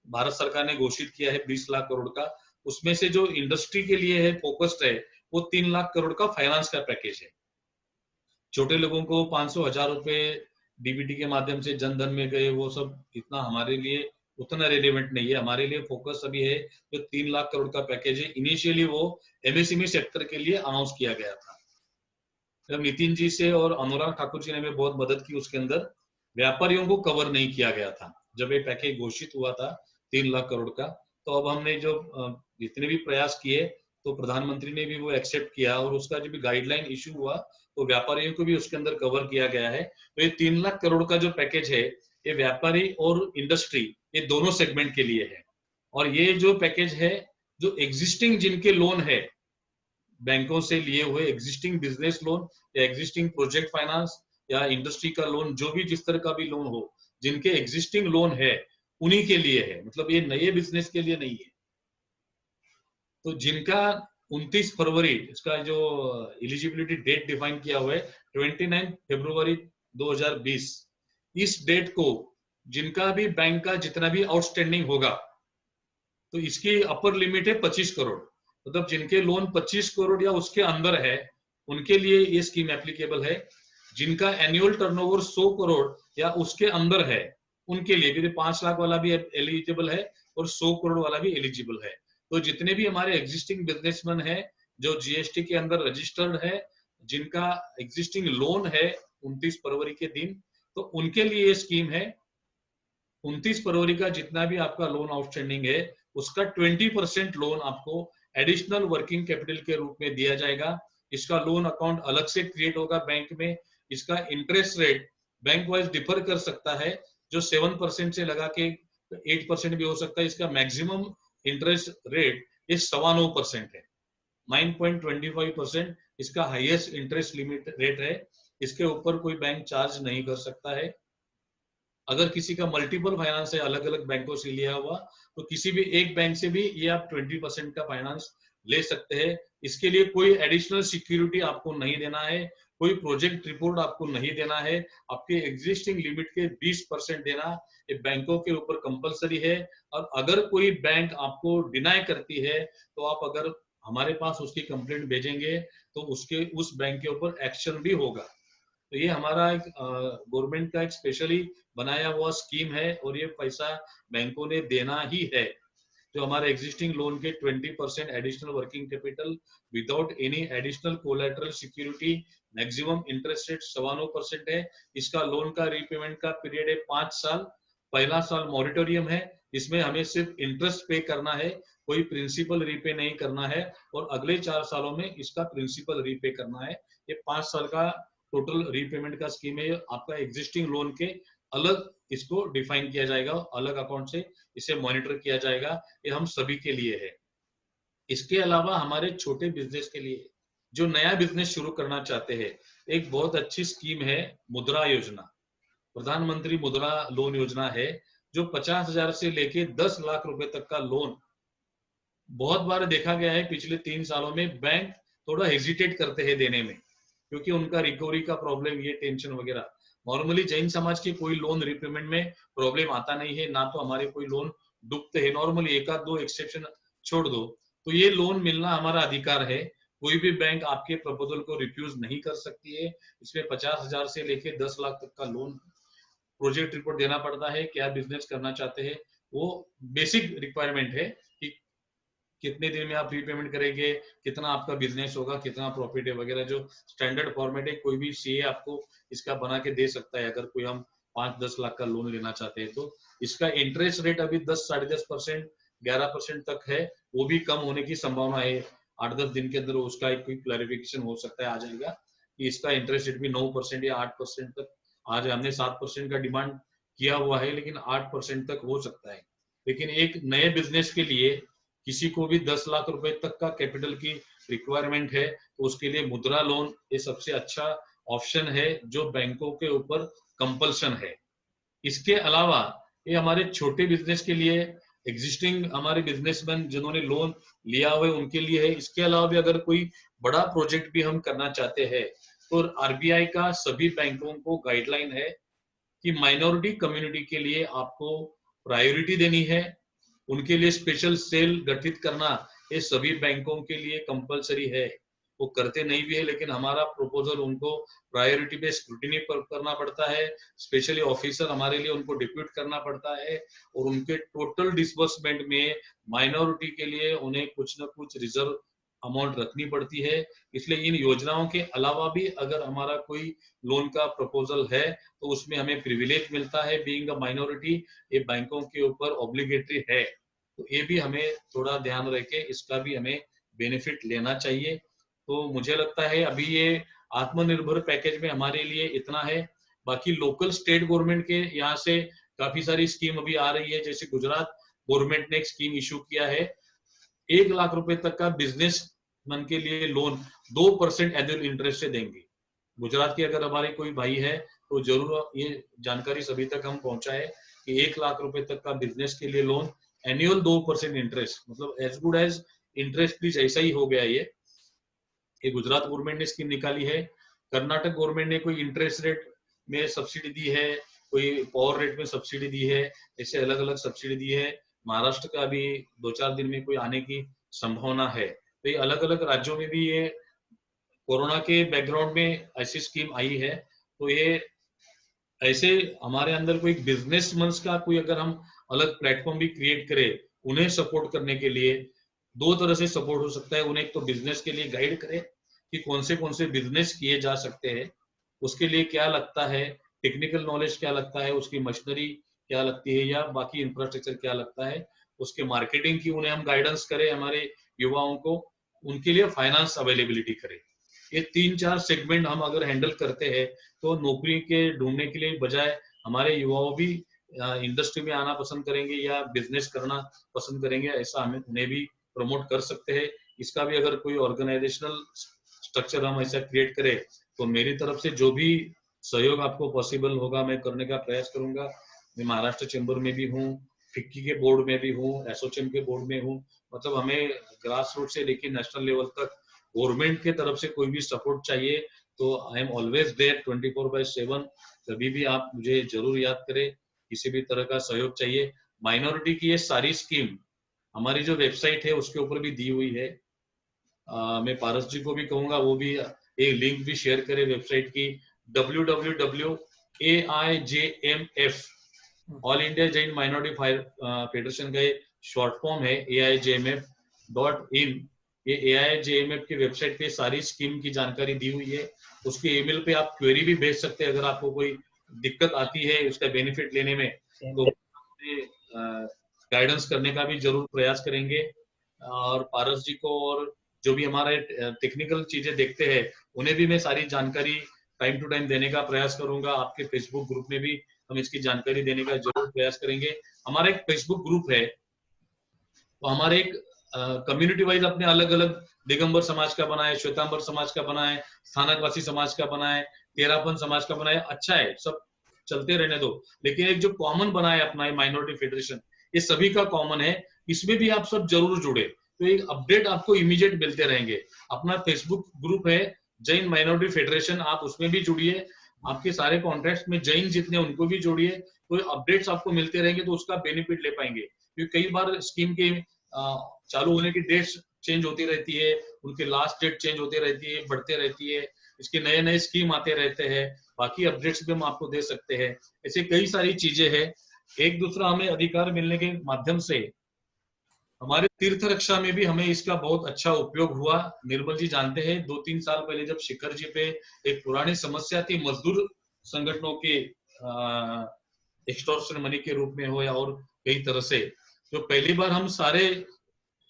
भारत सरकार ने घोषित किया है 20 लाख करोड़ का, उसमें से जो इंडस्ट्री के लिए है फोकस्ड है, वो 3 लाख करोड़ का फाइनेंस का पैकेज है। छोटे लोगों को 500,000 रुपए डीबीटी के माध्यम से जनधन में गए, वो सब इतना हमारे लिए उतना रेलेवेंट नहीं है। हमारे लिए फोकस अभी है जो 3 लाख करोड़ का पैकेज है। इनिशियली वो एमएसएमई सेक्टर के लिए अनाउंस किया गया था। जब नितिन जी से और अनुराग ठाकुर जी ने हमें बहुत मदद की, उसके अंदर व्यापारियों को कवर नहीं किया गया था। जब ये पैकेज घोषित हुआ था 3 लाख करोड़ का, तो अब हमने जो जितने भी प्रयास किए, तो प्रधानमंत्री ने भी वो एक्सेप्ट किया, और उसका जो भी गाइडलाइन इशू हुआ तो व्यापारियों को भी उसके अंदर कवर किया गया है। तो ये 3 लाख करोड़ का जो पैकेज है, ये व्यापारी और इंडस्ट्री ये दोनों सेगमेंट के लिए है। और ये जो पैकेज है, जो एग्जिस्टिंग जिनके लोन है, बैंकों से लिए हुए एग्जिस्टिंग बिजनेस लोन या एग्जिस्टिंग प्रोजेक्ट फाइनेंस या इंडस्ट्री का लोन, जो भी जिस तरह का भी लोन हो, जिनके एग्जिस्टिंग लोन है उन्हीं के लिए है। मतलब ये नए बिजनेस के लिए नहीं है। तो जिनका 29 फरवरी इसका जो एलिजिबिलिटी डेट डिफाइन किया हुआ है 29 फरवरी 2020, इस डेट को जिनका भी बैंक का जितना भी आउटस्टैंडिंग होगा, तो इसकी अपर लिमिट है 25 करोड़। मतलब जिनके लोन 25 करोड़ या उसके अंदर है, उनके लिए ये स्कीम एप्लीकेबल है। जिनका एनुअल टर्नओवर 100 करोड़ या उसके अंदर है, उनके लिए भी 5 लाख वाला भी एलिजिबल है और 100 करोड़ वाला भी एलिजिबल है। तो जितने भी हमारे एग्जिस्टिंग बिजनेसमैन है जो जीएसटी के अंदर रजिस्टर्ड है, जिनका एग्जिस्टिंग लोन है 29 फरवरी के दिन, तो उनके लिए ये स्कीम है। 29 फरवरी का जितना भी आपका लोन आउटस्टैंडिंग है, उसका 20% लोन आपको एडिशनल वर्किंग कैपिटल के रूप में दिया जाएगा। इसका लोन अकाउंट अलग से क्रिएट होगा बैंक में। इसका interest rate bank wise differ कर सकता है, जो 7% से लगा के 8% भी हो सकता है। इसका मैक्सिमम इंटरेस्ट रेट ये 9.25% है। 9.25% इसका हाईएस्ट इंटरेस्ट लिमिट रेट है। इसके ऊपर कोई बैंक चार्ज नहीं कर सकता है। अगर किसी का मल्टीपल फाइनेंस है, अलग अलग बैंकों से लिया हुआ, तो किसी भी एक बैंक से भी ये आप 20% का फाइनेंस ले सकते हैं। इसके लिए कोई एडिशनल सिक्योरिटी आपको नहीं देना है, कोई प्रोजेक्ट रिपोर्ट आपको नहीं देना है। आपके एग्जिस्टिंग लिमिट के 20% देना ये बैंकों के ऊपर कंपलसरी है। और अगर कोई बैंक आपको डिनाई करती है, तो आप अगर हमारे पास उसकी कंप्लेंट भेजेंगे तो उस बैंक के ऊपर एक्शन भी होगा। तो ये हमारा एक गवर्नमेंट का एक स्पेशली बनाया हुआ स्कीम है, और ये पैसा बैंकों ने देना ही है। जो हमारे एग्जिस्टिंग लोन के 20% additional working capital without any additional collateral security, maximum interest rate 9.25% है। इसका लोन का रीपेमेंट का पीरियड है 5 साल, पहला साल मॉरिटोरियम है, इसमें हमें सिर्फ इंटरेस्ट पे करना है, कोई प्रिंसिपल रीपे नहीं करना है, और अगले 4 सालों में इसका प्रिंसिपल रीपे करना है। ये 5 साल का टोटल रीपेमेंट का स्कीम है। आपका एग्जिस्टिंग लोन के अलग इसको डिफाइन किया जाएगा, अलग अकाउंट से इसे मॉनिटर किया जाएगा। ये हम सभी के लिए है। इसके अलावा हमारे छोटे बिजनेस के लिए, जो नया बिजनेस शुरू करना चाहते हैं, एक बहुत अच्छी स्कीम है मुद्रा योजना। प्रधानमंत्री मुद्रा लोन योजना है, जो 50,000 से लेके 10 लाख रुपए तक का लोन। बहुत बार देखा गया है पिछले 3 सालों में बैंक थोड़ा हेजिटेट करते हैं देने में, क्योंकि उनका रिकवरी का प्रॉब्लम, ये टेंशन वगैरह। नॉर्मली जैन समाज के कोई लोन रिपेमेंट में प्रॉब्लम आता नहीं है, ना तो हमारे कोई लोन डूबते हैं। नॉर्मली 1-2 एक्सेप्शन छोड़ दो, तो ये लोन मिलना हमारा अधिकार है। कोई भी बैंक आपके प्रपोजल को रिफ्यूज नहीं कर सकती है। इसमें 50,000 से लेके 10 लाख तक का लोन, प्रोजेक्ट रिपोर्ट देना पड़ता है, क्या बिजनेस करना चाहते हैं, वो बेसिक रिक्वायरमेंट है कि कितने दिन में आप रीपेमेंट करेंगे, कितना आपका बिजनेस होगा, कितना प्रॉफिट है वगैरह, जो स्टैंडर्ड फॉर्मेट है। कोई भी सीए आपको इसका बना के दे सकता है। अगर कोई हम 5-10 लाख का लोन लेना चाहते हैं, तो इसका इंटरेस्ट रेट अभी 10-10.5%, 11% तक है। वो भी कम होने की संभावना है। 8-10 दिन के अंदर उसका एक क्लैरिफिकेशन हो सकता है, आ जाएगा कि इसका इंटरेस्ट रेट भी 9% या 8% तक। आज हमने 7% का डिमांड किया हुआ है, लेकिन 8% तक हो सकता है। लेकिन एक नए बिजनेस के लिए किसी को भी 10 लाख रुपए तक का कैपिटल की रिक्वायरमेंट है, तो उसके लिए मुद्रा लोन ये सबसे अच्छा ऑप्शन है, जो बैंकों के ऊपर कंपल्सन है। इसके अलावा ये हमारे छोटे बिजनेस के लिए, एग्जिस्टिंग हमारे बिजनेसमैन जिन्होंने लोन लिया हुआ है उनके लिए है। इसके अलावा भी अगर कोई बड़ा प्रोजेक्ट भी हम करना चाहते हैं, तो आरबीआई का सभी बैंकों को गाइडलाइन है कि माइनॉरिटी कम्युनिटी के लिए आपको प्रायोरिटी देनी है। उनके लिए स्पेशल सेल गठित करना ये सभी बैंकों के लिए कंपलसरी है। वो करते नहीं भी है, लेकिन हमारा प्रपोजल उनको प्रायोरिटी पे स्क्रूटिनी पर करना पड़ता है। स्पेशली ऑफिसर हमारे लिए उनको डिप्यूट करना पड़ता है, और उनके टोटल डिसबर्समेंट में माइनॉरिटी के लिए उन्हें कुछ न कुछ रिजर्व अमाउंट रखनी पड़ती है। इसलिए इन योजनाओं के अलावा भी अगर हमारा कोई लोन का प्रपोजल है, तो उसमें हमें प्रिविलेज मिलता है। बीइंग अ माइनॉरिटी, ये बैंकों के ऊपर ऑब्लिगेटरी है, तो ये भी हमें थोड़ा ध्यान रख के इसका भी हमें बेनिफिट लेना चाहिए। तो मुझे लगता है अभी ये आत्मनिर्भर पैकेज में हमारे लिए इतना है। बाकी लोकल स्टेट गवर्नमेंट के यहाँ से काफी सारी स्कीम अभी आ रही है। जैसे गुजरात गवर्नमेंट ने एक स्कीम इशू किया है, 1 लाख रुपए तक का बिजनेस मन के लिए लोन 2% एनुअल इंटरेस्ट से देंगे। गुजरात के अगर हमारे कोई भाई है, तो जरूर ये जानकारी सभी तक हम पहुंचाए कि 1 लाख रुपए तक का बिजनेस के लिए लोन, एनुअल 2% इंटरेस्ट, मतलब as good as interest free ऐसा ही हो गया। ये गुजरात गवर्नमेंट ने स्कीम निकाली है। कर्नाटक गवर्नमेंट ने कोई इंटरेस्ट रेट में सब्सिडी दी है, कोई पावर रेट में सब्सिडी दी है, ऐसे अलग अलग सब्सिडी दी है। महाराष्ट्र का भी 2-4 दिन में कोई आने की संभावना है। तो ये अलग अलग राज्यों में भी ये कोरोना के बैकग्राउंड में ऐसी स्कीम आई है। तो ये ऐसे हमारे अंदर कोई बिजनेसमैन का कोई अगर हम अलग प्लेटफॉर्म भी क्रिएट करें, उन्हें सपोर्ट करने के लिए 2 तरह से सपोर्ट हो सकता है। उन्हें एक तो बिजनेस के लिए गाइड करें कि कौन से बिजनेस किए जा सकते हैं, उसके लिए क्या लगता है, टेक्निकल नॉलेज क्या लगता है, उसकी मशीनरी क्या लगती है, या बाकी इंफ्रास्ट्रक्चर क्या लगता है, उसके मार्केटिंग की उन्हें हम गाइडेंस करें। हमारे युवाओं को उनके लिए फाइनेंस अवेलेबिलिटी करें। ये 3-4 सेगमेंट हम अगर हैंडल करते हैं, तो नौकरी के ढूंढने के लिए बजाय हमारे युवाओं भी इंडस्ट्री में आना पसंद करेंगे या बिजनेस करना पसंद करेंगे। ऐसा हमें उन्हें भी प्रमोट कर सकते हैं। इसका भी अगर कोई ऑर्गेनाइजेशनल स्ट्रक्चर हम ऐसा क्रिएट करें, तो मेरी तरफ से जो भी सहयोग आपको पॉसिबल होगा मैं करने का प्रयास करूंगा। मैं महाराष्ट्र चैम्बर में भी हूँ, फिक्की के बोर्ड में भी हूँ, एसोचैम के बोर्ड में हूँ। मतलब हमें ग्रास रूट से लेकर नेशनल लेवल तक गवर्नमेंट के तरफ से कोई भी सपोर्ट चाहिए, तो आई एम ऑलवेज देयर 24/7। कभी भी आप मुझे जरूर याद करें, किसी भी तरह का सहयोग चाहिए। माइनॉरिटी की ये सारी स्कीम हमारी जो वेबसाइट है उसके ऊपर भी दी हुई है। मैं पारस जी को भी कहूंगा वो भी एक लिंक भी शेयर करे वेबसाइट की, www.AIJMF, all India Jain minority federation का शॉर्ट फॉर्म है AIJMF.in। ये AIJMF की वेबसाइट पे सारी स्कीम की जानकारी दी हुई है। उसके ईमेल पे आप क्वेरी भी भेज सकते हैं अगर आपको कोई दिक्कत आती है उसका बेनिफिट लेने में। तो गाइडेंस करने का भी जरूर प्रयास करेंगे। और पारस जी को और जो भी हमारे टेक्निकल चीजें देखते हैं उन्हें भी मैं सारी जानकारी टाइम टू टाइम देने का प्रयास करूंगा। आपके फेसबुक ग्रुप में भी हम इसकी जानकारी देने का जरूर प्रयास करेंगे। हमारा एक फेसबुक ग्रुप है, तो हमारे एक कम्युनिटी वाइज अपने अलग अलग दिगंबर समाज का बना है, श्वेतांबर समाज का बना है, स्थानकवासी समाज का बना है, तेरापन समाज का बना है। अच्छा है, सब चलते रहने दो, लेकिन एक जो कॉमन बना है अपना माइनॉरिटी फेडरेशन, ये सभी का कॉमन है, इसमें भी आप सब जरूर जुड़े, तो एक अपडेट आपको इमीडिएट मिलते रहेंगे। अपना फेसबुक ग्रुप है जैन माइनॉरिटी फेडरेशन, आप उसमें भी जुड़िए, आपके सारे कॉन्टेक्ट में जैन जितने उनको भी जोड़िए, तो अपडेट्स आपको मिलते रहेंगे, तो उसका बेनिफिट ले पाएंगे। क्योंकि कई बार स्कीम के चालू होने की डेट्स चेंज होती रहती है, उनके लास्ट डेट चेंज होती रहती है, बढ़ते रहती है, इसके नए नए स्कीम आते रहते हैं, बाकी अपडेट्स भी हम आपको दे सकते हैं। ऐसे कई सारी चीजें हैं। एक दूसरा हमें अधिकार मिलने के माध्यम से हमारे तीर्थ रक्षा में भी हमें इसका बहुत अच्छा उपयोग हुआ। निर्मल जी जानते हैं 2-3 साल पहले जब शिखर जी पे एक पुरानी समस्या थी मजदूर संगठनों के एक्सटॉर्शन मनी के रूप में हो या और कई तरह से, तो पहली बार हम सारे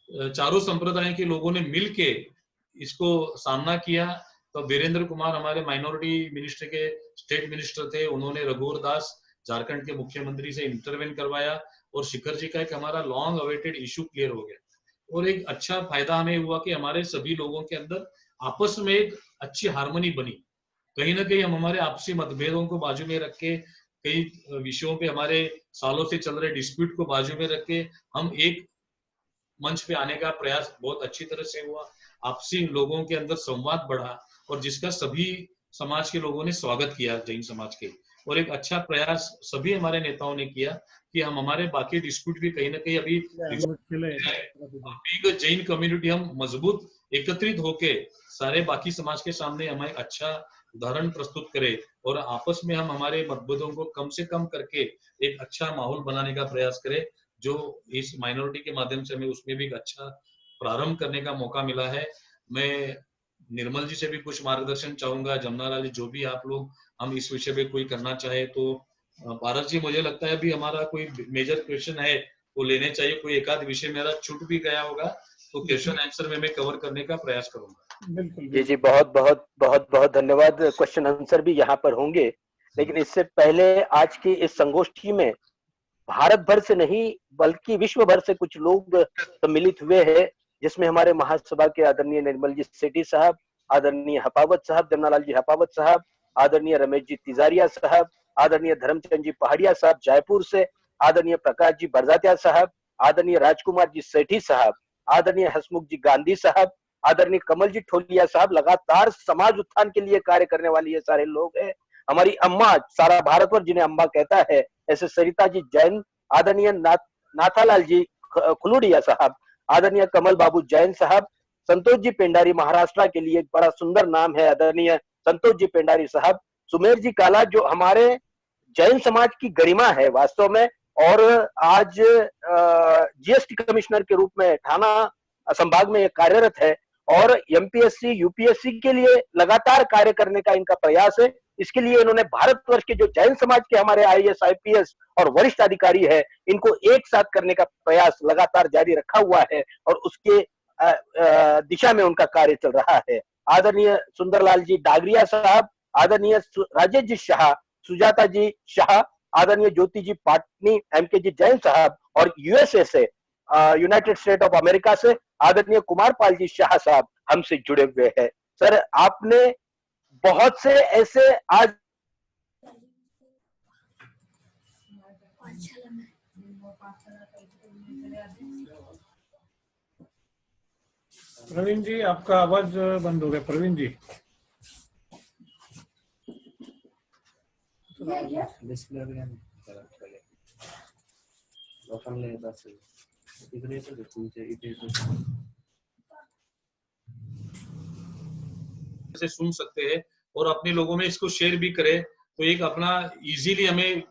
चारों संप्रदाय के लोगों ने मिलके इसको सामना किया। तो वीरेंद्र कुमार हमारे माइनॉरिटी मिनिस्टर के स्टेट मिनिस्टर थे, उन्होंने रघुवर दास झारखंड के मुख्यमंत्री से इंटरवेन करवाया और शिखर जी का एक हमारा लॉन्ग अवेटेड इशू क्लियर हो गया। और एक अच्छा फायदा हमें हुआ कि हमारे सभी लोगों के अंदर आपस में एक अच्छी हार्मनी बनी। कहीं ना कहीं हम हमारे आपसी मतभेदों को बाजू में रख के, कई विषयों पे हमारे सालों से चल रहे डिस्प्यूट को बाजू में रख के हम एक मंच पे आने का प्रयास बहुत अच्छी तरह से हुआ। आपसी लोगों के अंदर संवाद बढ़ा और जिसका सभी समाज के लोगों ने स्वागत किया, जैन समाज के। और एक अच्छा प्रयास सभी हमारे नेताओं ने किया कि हम हमारे बाकी डिस्प्यूट भी कहीं ना कहीं अभी जैन कम्युनिटी हम मजबूत एकत्रित होके सारे बाकी समाज के सामने हमें अच्छा उदाहरण प्रस्तुत करें और आपस में हम हमारे मतभेदों को कम से कम करके एक अच्छा माहौल बनाने का प्रयास करें, जो इस माइनॉरिटी के माध्यम से हमें उसमें भी एक अच्छा प्रारंभ करने का मौका मिला है। मैं निर्मल जी से भी कुछ मार्गदर्शन चाहूंगा, जमुनालाल जी, जो भी आप लोग हम इस विषय पे कोई करना चाहे तो। पारस जी, मुझे लगता है अभी हमारा कोई मेजर क्वेश्चन है वो लेने चाहिए, कोई एक आध विषय मेरा छूट भी गया होगा तो क्वेश्चन आंसर में मैं कवर करने का प्रयास करूंगा। जी जी, बहुत बहुत बहुत बहुत धन्यवाद। क्वेश्चन आंसर भी यहाँ पर होंगे, लेकिन इससे पहले आज की इस संगोष्ठी में भारत भर से नहीं बल्कि विश्व भर से कुछ लोग सम्मिलित हुए हैं, जिसमें हमारे महासभा के आदरणीय निर्मल जी सेठी साहब, आदरणीय हपावत साहब, जमुनालाल जी हपावत साहब, आदरणीय रमेश जी तिजारिया साहब, आदरणीय धर्मचंद जी पहाड़िया साहब जयपुर से, आदरणीय प्रकाश जी बरजात्या साहब, आदरणीय राजकुमार जी सेठी साहब, आदरणीय हसमुख जी गांधी साहब, आदरणीय कमल जी ठोलिया साहब, लगातार समाज उत्थान के लिए कार्य करने वाले ये सारे लोग हैं। हमारी अम्मा, सारा भारतवर्ष जिन्हें अम्मा कहता है, ऐसे सरिता जी जैन, आदरणीय नाथालाल जी खुलुडिया साहब, आदरणीय कमल बाबू जैन साहब, संतोष जी पेंडारी, महाराष्ट्र के लिए एक बड़ा सुंदर नाम है, आदरणीय संतोष जी पेंडारी साहब, सुमेर जी काला जो हमारे जैन समाज की गरिमा है वास्तव में, और आज जीएसटी कमिश्नर के रूप में ठाना संभाग में कार्यरत है और एमपीएससी यूपीएससी के लिए लगातार कार्य करने का इनका प्रयास है। इसके लिए इन्होंने भारतवर्ष के जो जैन समाज के हमारे आईएएस आईपीएस और वरिष्ठ अधिकारी है, इनको एक साथ करने का प्रयास लगातार जारी रखा हुआ है और उसके दिशा में उनका कार्य चल रहा है। आदरणीय सुंदरलाल जी डागरिया साहब, आदरणीय राजेश जी शाह, सुजाता जी शाह, आदरणीय ज्योति जी पाटनी, एमके जी जैन साहब, और यूएसए से, यूनाइटेड स्टेट ऑफ अमेरिका से आदरणीय कुमार पाल जी शाह साहब हमसे जुड़े हुए हैं। सर, आपने बहुत से ऐसे आज प्रवीण जी, आपका आवाज बंद हो गया। प्रवीण जी, से सुन सकते हैं और अपने लोगों में इसको शेयर भी करें, तो एक अपना इजीली हमें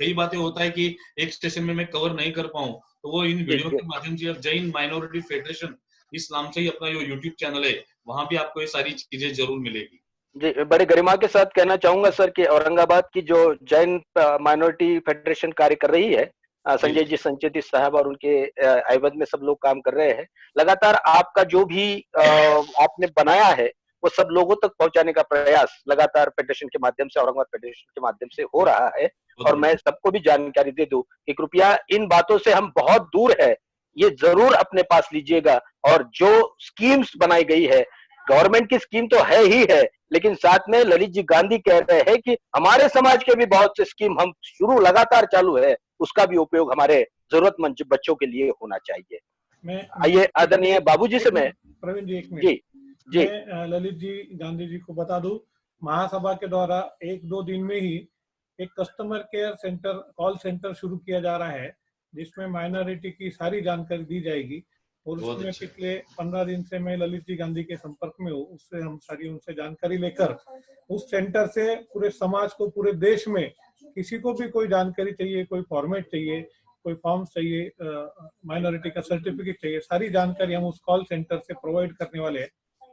कई बातें होता है कि एक स्टेशन में मैं कवर नहीं कर पाऊं, तो वो इन वीडियो के माध्यम से जैन माइनॉरिटी फेडरेशन इस नाम से ही अपना जो यूट्यूब चैनल है, वहां भी आपको ये सारी चीजें जरूर मिलेगी। जी, बड़े गरिमा के साथ कहना चाहूंगा सर कि औरंगाबाद की जो जैन माइनॉरिटी फेडरेशन कार्य कर रही है, संजय जी संचेती साहब और उनके एवज में सब लोग काम कर रहे हैं। लगातार आपका जो भी आपने बनाया है वो सब लोगों तक पहुंचाने का प्रयास लगातार फेडरेशन के माध्यम से, औरंगाबाद फेडरेशन के माध्यम से हो रहा है। और मैं सबको भी जानकारी दे दूं कि कृपया इन बातों से हम बहुत दूर है, ये जरूर अपने पास लीजिएगा। और जो स्कीम्स बनाई गई है, गवर्नमेंट की स्कीम तो है ही है, लेकिन साथ में ललित जी गांधी कह रहे हैं कि हमारे समाज के भी बहुत से स्कीम हम शुरू लगातार चालू है, उसका भी उपयोग हमारे जरूरतमंद बच्चों के लिए होना चाहिए। आइए आदरणीय बाबूजी से मैं प्रवीण जी, एक जी मिनट, जी मैं ललित जी गांधी जी को बता दूं, महासभा के द्वारा 1-2 दिन में ही एक customer care centre, call centre शुरू किया जा रहा है, जिसमें माइनॉरिटी की सारी जानकारी दी जाएगी। और उसमें पिछले 15 दिन से मैं ललित जी गांधी के संपर्क में हूँ, उससे हम सारी उनसे जानकारी लेकर उस सेंटर से पूरे समाज को, पूरे देश में किसी को भी कोई जानकारी चाहिए, कोई फॉर्मेट चाहिए, कोई फॉर्म चाहिए, माइनॉरिटी का सर्टिफिकेट चाहिए, सारी जानकारी हम उस कॉल सेंटर से प्रोवाइड करने वाले हैं।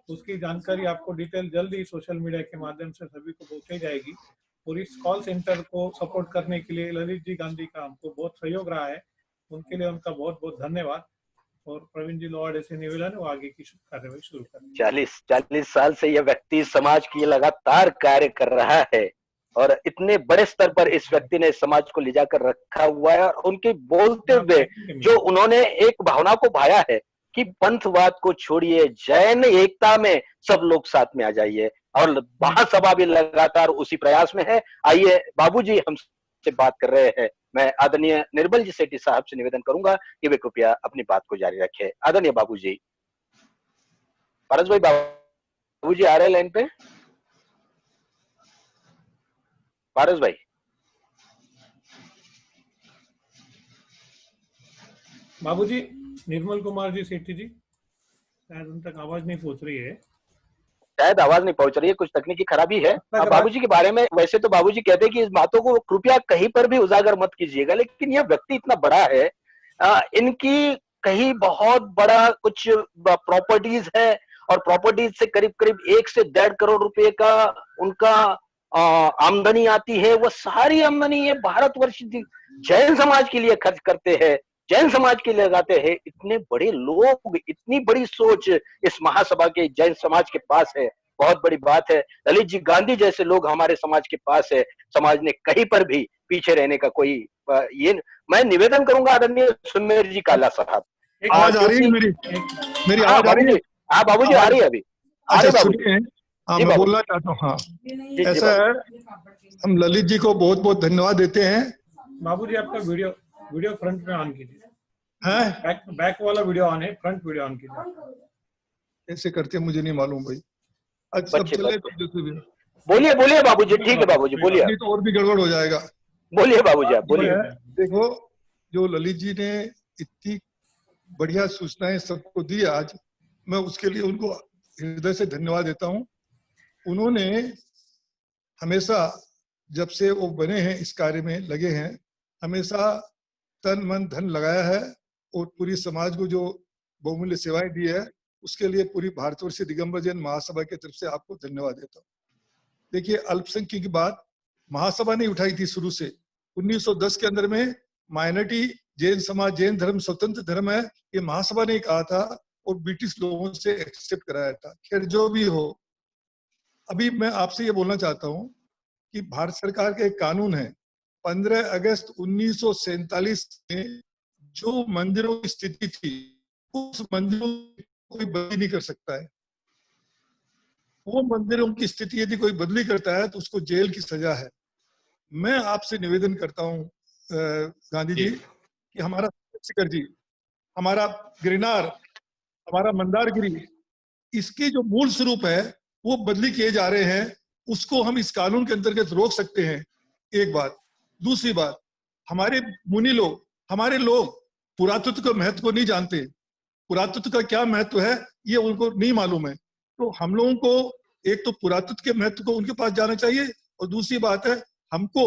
उसकी जानकारी आपको डिटेल जल्दी सोशल मीडिया के माध्यम से सभी को पहुंचाई जाएगी। और इस कॉल सेंटर को सपोर्ट करने के लिए ललित जी गांधी का हमको बहुत सहयोग रहा है, उनके लिए उनका बहुत बहुत धन्यवाद। और प्रवीण जी लोहाड़े से निवेदन है वो आगे की कार्यवाही शुरू करें। 40 साल से यह व्यक्ति समाज की लगातार कार्य कर रहा है और इतने बड़े स्तर पर इस व्यक्ति ने समाज को ले जाकर रखा हुआ है। और उनके बोलते हुए जो उन्होंने एक भावना को भाया है कि पंथवाद को छोड़िए, जैन एकता में सब लोग साथ में आ जाइए, और महासभा भी लगातार उसी प्रयास में है। आइए बाबूजी हमसे बात कर रहे हैं, मैं आदरणीय निर्मल जी सेठी साहब से निवेदन करूंगा कि वे कृपया अपनी बात को जारी रखें। आदरणीय बाबूजी। पारस भाई, बाबूजी आ रहे हैं लाइन पे? पारस भाई। बाबूजी, निर्मल कुमार जी सेठी जी, शायद उन तक आवाज नहीं पहुंच रही है। शायद आवाज नहीं पहुंच रही है, कुछ तकनीकी खराबी है। बाबूजी के बारे में वैसे तो बाबूजी कहते हैं कि इस बातों को कृपया कहीं पर भी उजागर मत कीजिएगा, लेकिन यह व्यक्ति इतना बड़ा है, इनकी कहीं बहुत बड़ा कुछ प्रॉपर्टीज है, और प्रॉपर्टीज से करीब करीब 1 से 1.5 करोड़ रुपए का उनका आमदनी आती है। वो सारी आमदनी ये भारतवर्ष जैन समाज के लिए खर्च करते हैं, जैन समाज के लिए लगाते हैं। इतने बड़े लोग, इतनी बड़ी सोच इस महासभा के जैन समाज के पास है, बहुत बड़ी बात है। ललित जी गांधी जैसे लोग हमारे समाज के पास है। समाज ने कहीं पर भी पीछे रहने का कोई ये, मैं निवेदन करूंगा आदरणीय सुमेर जी काला साहब। आवाज आ रही है मेरी आवाज आ रही है? हाँ बाबूजी आ रही है अभी। अच्छा सुनिए, हाँ मैं बोलना चाहता हूँ। हाँ ऐसा है, हम ललित जी को बहुत बहुत धन्यवाद देते हैं। बाबूजी आपका वीडियो फ्रंट में ऑन कीजिए। हैं? बैक वाला वीडियो ऑन है, फ्रंट वीडियो ऑन कीजिए। ऐसे करते हैं, मुझे नहीं मालूम भाई। अच्छा चले तो बोलिए बाबूजी। ठीक है बाबूजी बोलिए, नहीं तो और भी गड़बड़ हो जाएगा। बोलिए बाबूजी आप बोलिए। देखो, जो ललित जी ने इतनी बढ़िया सूचनाएं सबको दी आज, मैं उसके लिए उनको हृदय से धन्यवाद देता हूँ। उन्होंने हमेशा जब से वो बने हैं, इस कार्य में लगे हैं, हमेशा तन मन धन लगाया है, और पूरी समाज को जो बहुमूल्य सेवाएं दी है, उसके लिए पूरी भारतवर्षीय दिगंबर जैन महासभा की तरफ से आपको धन्यवाद देता हूँ। देखिए, अल्पसंख्यक की बात महासभा ने उठाई थी शुरू से। 1910 के अंदर में माइनॉरिटी जैन समाज, जैन धर्म स्वतंत्र धर्म है, ये महासभा ने कहा था, और ब्रिटिश लोगों से एक्सेप्ट कराया था। खैर जो भी हो, अभी मैं आपसे ये बोलना चाहता हूँ कि भारत सरकार का एक कानून है, 15 अगस्त 1947 में जो मंदिरों की स्थिति थी, उस मंदिरों की कोई बदली नहीं कर सकता है। वो मंदिरों की स्थिति यदि कोई बदली करता है तो उसको जेल की सजा है। मैं आपसे निवेदन करता हूँ गांधी जी कि हमारा शिखर जी, हमारा गिरनार, हमारा मंदारगिरी, इसके जो मूल स्वरूप है वो बदली किए जा रहे हैं, उसको हम इस कानून के अंतर्गत रोक सकते हैं, एक बात। दूसरी बात, हमारे मुनि लोग, हमारे लोग पुरातत्व के महत्व को नहीं जानते। पुरातत्व का क्या महत्व है ये उनको नहीं मालूम है। तो हम लोगों को एक तो पुरातत्व के महत्व को उनके पास जाना चाहिए, और दूसरी बात है, हमको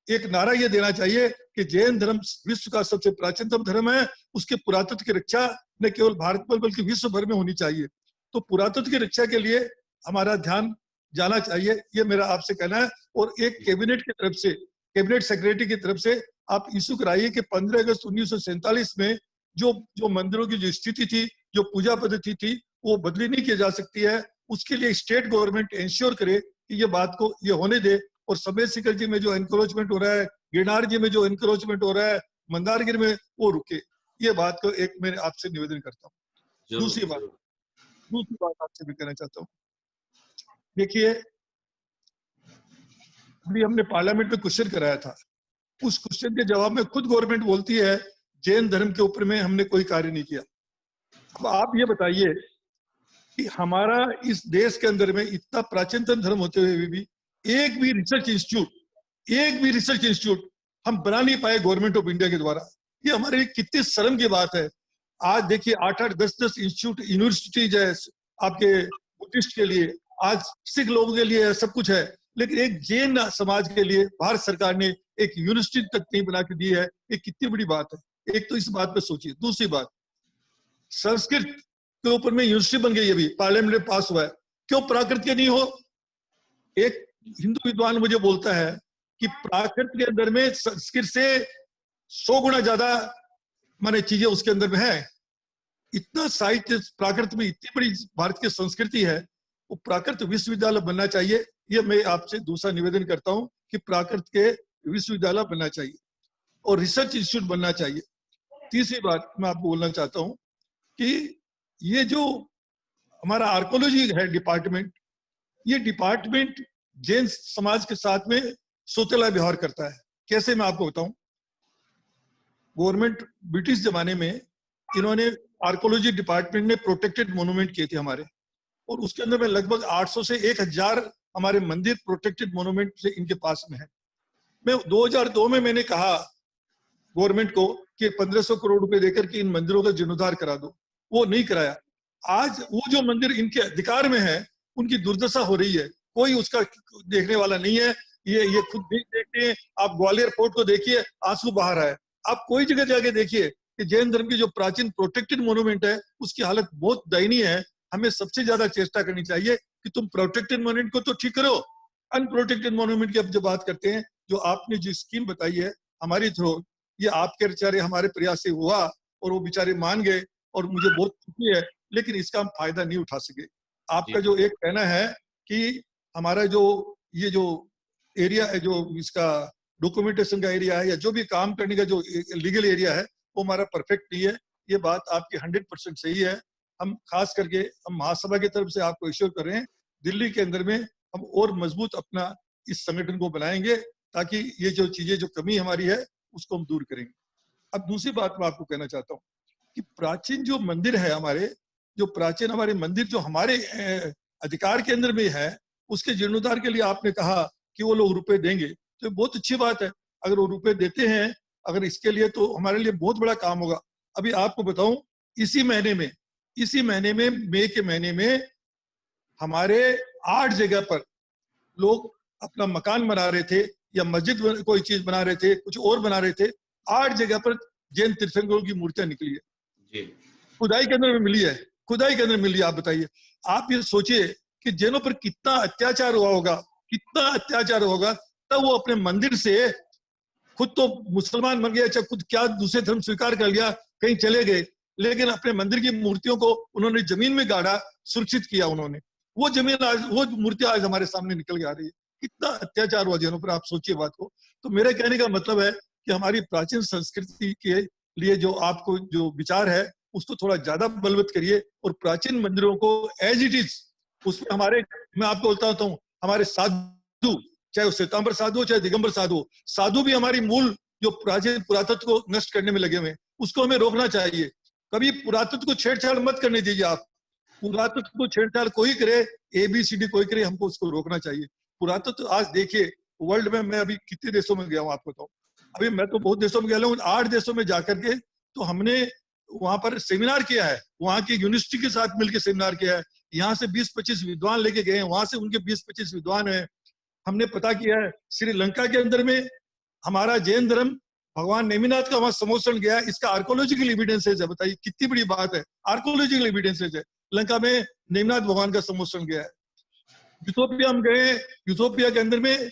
एक नारा ये देना चाहिए कि जैन धर्म विश्व का सबसे प्राचीनतम धर्म है, उसके पुरातत्व की रक्षा न केवल भारत में बल्कि विश्व भर में होनी चाहिए। तो पुरातत्व की रक्षा के लिए हमारा ध्यान जाना चाहिए, ये मेरा आपसे कहना है। और एक कैबिनेट की तरफ से, कैबिनेट सेक्रेटरी की तरफ से आप इशू कराइए कि 15 अगस्त 1947 में जो मंदिरों की जो स्थिति थी, जो पूजा पद्धति थी, वो बदली नहीं की जा सकती है। उसके लिए स्टेट गवर्नमेंट इंश्योर करे कि ये बात को ये होने दे। और समेत शिखर जी में जो एनक्रोचमेंट हो रहा है, गिरनार जी में जो एनक्रोचमेंट हो रहा है, मंदारगिरी में, वो रुके। ये बात को एक मैं आपसे निवेदन करता हूँ। दूसरी बात आपसे भी कहना चाहता हूँ। देखिए, अभी हमने पार्लियामेंट में क्वेश्चन कराया था, उस क्वेश्चन के जवाब में खुद गवर्नमेंट बोलती है जैन धर्म के ऊपर में हमने कोई कार्य नहीं किया। अब आप ये बताइए कि हमारा इस देश के अंदर में इतना प्राचीनतम धर्म होते हुए भी एक भी रिसर्च इंस्टीट्यूट हम बना नहीं पाए गवर्नमेंट ऑफ इंडिया के द्वारा। ये हमारे लिए कितनी शर्म की बात है। आज देखिए 8-8, 10-10 इंस्टीट्यूट, यूनिवर्सिटीज है आपके बुद्धिस्ट के लिए, आज सिख लोगों के लिए सब कुछ है, लेकिन एक जैन समाज के लिए भारत सरकार ने एक यूनिवर्सिटी तक नहीं बना के दी है। ये कितनी बड़ी बात है। एक तो इस बात पे सोचिए। दूसरी बात, संस्कृत के ऊपर में यूनिवर्सिटी बन गई, अभी पार्लियामेंट में पास हुआ है, क्यों प्राकृत के नहीं हो? एक हिंदू विद्वान मुझे बोलता है कि प्राकृत के अंदर में संस्कृत से 100 गुना ज्यादा माने चीजें उसके अंदर में है। इतना साहित्य प्राकृत में, इतनी बड़ी भारत की संस्कृति है, वो प्राकृत विश्वविद्यालय बनना चाहिए। ये मैं आपसे दूसरा निवेदन करता हूं कि प्राकृत के विश्वविद्यालय बनना चाहिए और रिसर्च इंस्टीट्यूट बनना चाहिए। तीसरी बात मैं आपको बोलना चाहता हूं कि ये जो हमारा आर्कोलॉजी है डिपार्टमेंट, ये डिपार्टमेंट जैन समाज के साथ में सोतेला व्यवहार करता है। कैसे, मैं आपको बताऊं। गवर्नमेंट ब्रिटिश जमाने में इन्होंने आर्कोलॉजी डिपार्टमेंट ने प्रोटेक्टेड मोन्यूमेंट किए थे हमारे, और उसके अंदर में लगभग 800 से 1000 हमारे मंदिर प्रोटेक्टेड मोन्यूमेंट से इनके पास में है। मैं 2002 में मैंने कहा गवर्नमेंट को कि 1500 करोड़ रुपए देकर के इन मंदिरों का जीर्णोद्धार करा दो, वो नहीं कराया। आज वो जो मंदिर इनके अधिकार में है उनकी दुर्दशा हो रही है, कोई उसका देखने वाला नहीं है। ये खुद भी देखते हैं, आप ग्वालियर फोर्ट को देखिए, आंसू बहा रहा है। आप कोई जगह जाके देखिए कि जैन धर्म की जो प्राचीन प्रोटेक्टेड मोन्यूमेंट है उसकी हालत बहुत दयनीय है। हमें सबसे ज्यादा चेष्टा करनी चाहिए कि तुम प्रोटेक्टेड मोन्यूमेंट को तो ठीक करो, अनप्रोटेक्टेड मोन्यूमेंट की अब जो बात करते हैं, जो आपने जो स्कीम बताई है हमारी थ्रू, ये आपके बेचारे हमारे प्रयास से हुआ और वो बेचारे मान गए और मुझे बहुत खुशी है, लेकिन इसका हम फायदा नहीं उठा सके। आपका जो एक कहना है कि हमारा जो ये जो एरिया है, जो इसका डॉक्यूमेंटेशन का एरिया है या जो भी काम करने का जो लीगल एरिया है, वो हमारा परफेक्ट नहीं है। ये बात आपकी 100% सही है। हम खास करके हम महासभा की तरफ से आपको इश्योर कर रहे हैं, दिल्ली के अंदर में हम और मजबूत अपना इस संगठन को बनाएंगे ताकि ये जो चीजें जो कमी हमारी है उसको हम दूर करेंगे। अब दूसरी बात मैं आपको कहना चाहता हूँ कि प्राचीन जो मंदिर है हमारे, जो प्राचीन हमारे मंदिर जो हमारे अधिकार के अंदर में है, उसके जीर्णोद्धार के लिए आपने कहा कि वो लोग रुपए देंगे, तो बहुत अच्छी बात है। अगर वो रुपए देते हैं, अगर इसके लिए, तो हमारे लिए बहुत बड़ा काम होगा। अभी आपको बताऊं, इसी महीने में मई के महीने में हमारे 8 जगह पर लोग अपना मकान बना रहे थे या मस्जिद कोई चीज बना रहे थे, कुछ और बना रहे थे। 8 जगह पर जैन तीर्थंकरों की मूर्तियां निकली है, खुदाई के अंदर में मिली है, खुदाई के अंदर मिली है। आप बताइए, आप ये सोचिए कि जैनों पर कितना अत्याचार हुआ होगा, कितना अत्याचार होगा। तब वो अपने मंदिर से, खुद तो मुसलमान बन गया, चाहे खुद क्या दूसरे धर्म स्वीकार कर लिया, कहीं चले गए, लेकिन अपने मंदिर की मूर्तियों को उन्होंने जमीन में गाड़ा, सुरक्षित किया उन्होंने। वो जमीन आज, वो मूर्तियां आज हमारे सामने निकल के आ रही है। कितना अत्याचार हुआ जैनों पर, आप सोचिए बात को। तो मेरे कहने का मतलब है कि हमारी प्राचीन संस्कृति के लिए जो आपको जो विचार है उसको थोड़ा ज्यादा बलवत करिए और प्राचीन मंदिरों को एज इट इज, उसमें हमारे, मैं आपको बोलता हूँ, हमारे साधु, चाहे वो श्वेतांबर साधु हो चाहे दिगंबर साधु हो, साधु भी हमारी मूल जो प्राचीन पुरातत्व को नष्ट करने में लगे हुए हैं, उसको हमें रोकना चाहिए। कभी पुरातत्व को छेड़छाड़ मत करने दीजिए। आप पुरातत्व को छेड़छाड़ कोई करे, ABCD कोई करे, हमको उसको रोकना चाहिए। पुरातत्व आज देखिए वर्ल्ड में, मैं अभी कितने देशों में गया हूँ आपको बताऊं, अभी मैं तो बहुत देशों में गया हूँ, 8 देशों में जाकर के तो हमने वहां पर सेमिनार किया है, वहां की यूनिवर्सिटी के साथ मिलकर सेमिनार किया है। यहाँ से 20-25 विद्वान लेके गए हैं, वहां से उनके 20-25 विद्वान हैं। हमने पता किया है श्रीलंका के अंदर में हमारा जैन धर्म भगवान नेमिनाथ का वहां समोषण गया, इसका आर्कोलॉजिकल एविडेंसेज है। बताइए कितनी बड़ी बात है, आर्कोलॉजिकल एविडेंसेज है। लंका में नेमिनाथ भगवान का समोषण गया है। यूथोपिया हम गए, यूथोपिया के अंदर में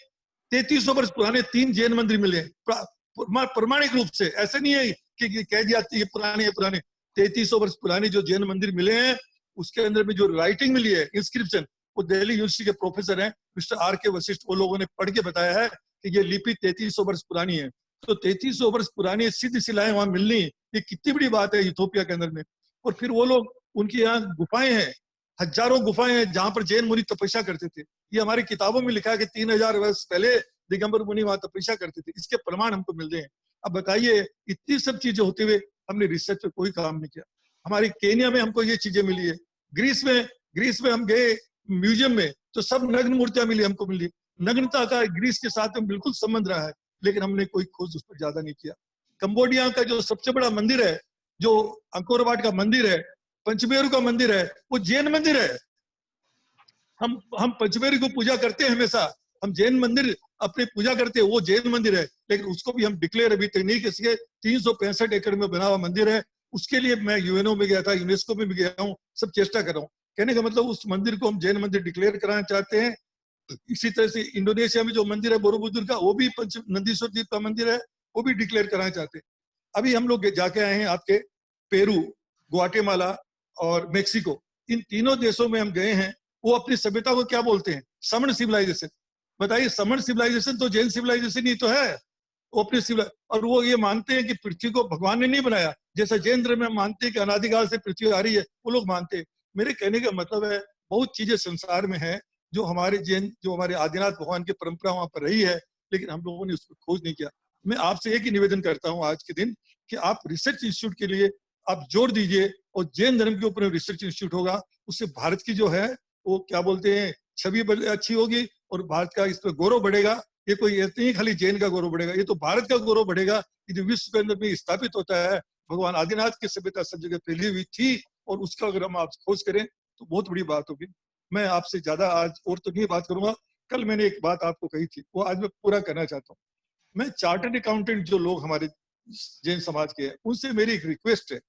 3300 वर्ष पुराने 3 जैन मंदिर मिले प्रमाणिक रूप से। ऐसे नहीं है कि कह दिया ये पुराने 3300 वर्ष पुराने जो जैन मंदिर मिले हैं, उसके अंदर में जो राइटिंग मिली है, इंस्क्रिप्शन, वो दिल्ली यूनिवर्सिटी के प्रोफेसर हैं मिस्टर आर के वशिष्ठ, वो लोगों ने पढ़ के बताया है कि ये लिपि 3300 वर्ष पुरानी है। तो 3300 वर्ष पुरानी सिद्ध शिलाएं वहां मिलनी, ये कितनी बड़ी बात है यूथोपिया के अंदर में। और फिर वो लोग, उनके यहाँ गुफाएं हैं, हजारों गुफाएं हैं जहां पर जैन मुनि तपस्या करते थे। ये हमारी किताबों में लिखा है कि 3000 वर्ष पहले दिगंबर मुनि वहां तपस्या करते थे। इसके प्रमाण हमको मिल रहे हैं। अब बताइए, इतनी सब चीजें होते हुए हमने रिसर्च पे कोई काम नहीं किया। हमारी केनिया में हमको ये चीजें मिली है, ग्रीस में हम गए म्यूजियम में तो सब नग्न मूर्तियां मिली, हमको मिली। नग्नता का ग्रीस के साथ में बिल्कुल संबंध रहा है, लेकिन हमने कोई खोज उस पर ज्यादा नहीं किया। कंबोडिया का जो सबसे बड़ा मंदिर है, जो अंकोर का मंदिर है, पंचमेरु का मंदिर है, वो जैन मंदिर है। हम पंचमेरु को पूजा करते हैं हमेशा, हम जैन मंदिर अपनी पूजा करते हैं, वो जैन मंदिर है, लेकिन उसको भी हम डिक्लेयर अभी तक नहीं किए। 365 एकड़ में बना हुआ मंदिर है, उसके लिए मैं यूएनओ में गया था, यूनेस्को में भी गया हूँ, सब चेष्टा कर रहा हूँ। कहने का मतलब उस मंदिर को हम जैन मंदिर डिक्लेयर कराना चाहते हैं। इसी तरह से इंडोनेशिया में जो मंदिर है बोरोबुदुर का, वो भी पंच नंदीश्वर द्वीप का मंदिर है, वो भी डिक्लेयर कराना चाहते हैं। अभी हम लोग जाके आए हैं आपके पेरू, ग्वाटेमाला और मेक्सिको, इन तीनों देशों में हम गए हैं। वो अपनी सभ्यता को क्या बोलते हैं? समण सिविलाइजेशन। बताइए, समण सिविलाइजेशन तो जैन सिविलाइजेशन ही तो है। वो अपनी और वो ये मानते हैं कि पृथ्वी को भगवान ने नहीं बनाया, जैसा जैन धर्म में मानते हैं कि अनादिकाल से पृथ्वी आ रही है, वो लोग मानते हैं। मेरे कहने का मतलब है, बहुत चीजें संसार में है जो हमारे जैन, जो हमारे आदिनाथ भगवान की परंपरा वहां पर रही है, लेकिन हम लोगों ने उसको खोज नहीं किया। मैं आपसे एक ही निवेदन करता हूँ आज के दिन कि आप रिसर्च इंस्टीट्यूट के लिए आप जोर दीजिए, और जैन धर्म के ऊपर रिसर्च इंस्टीट्यूट होगा, उससे भारत की जो है वो क्या बोलते हैं छवि अच्छी होगी, और भारत का इस पर गौरव बढ़ेगा। ये कोई ऐसे ही खाली जैन का गौरव बढ़ेगा, ये तो भारत का गौरव बढ़ेगा कि जो विश्व के अंदर में स्थापित होता है, भगवान आदिनाथ की सभ्यता सब जगह फैली हुई थी, और उसका अगर हम आप खोज करें तो बहुत बड़ी बात होगी। मैं आपसे ज्यादा आज और तो नहीं बात करूंगा। कल मैंने एक बात आपको कही थी, वो आज मैं पूरा करना चाहता हूँ। मैं चार्टर्ड अकाउंटेंट जो लोग हमारे जैन समाज के हैं, उनसे मेरी एक रिक्वेस्ट है,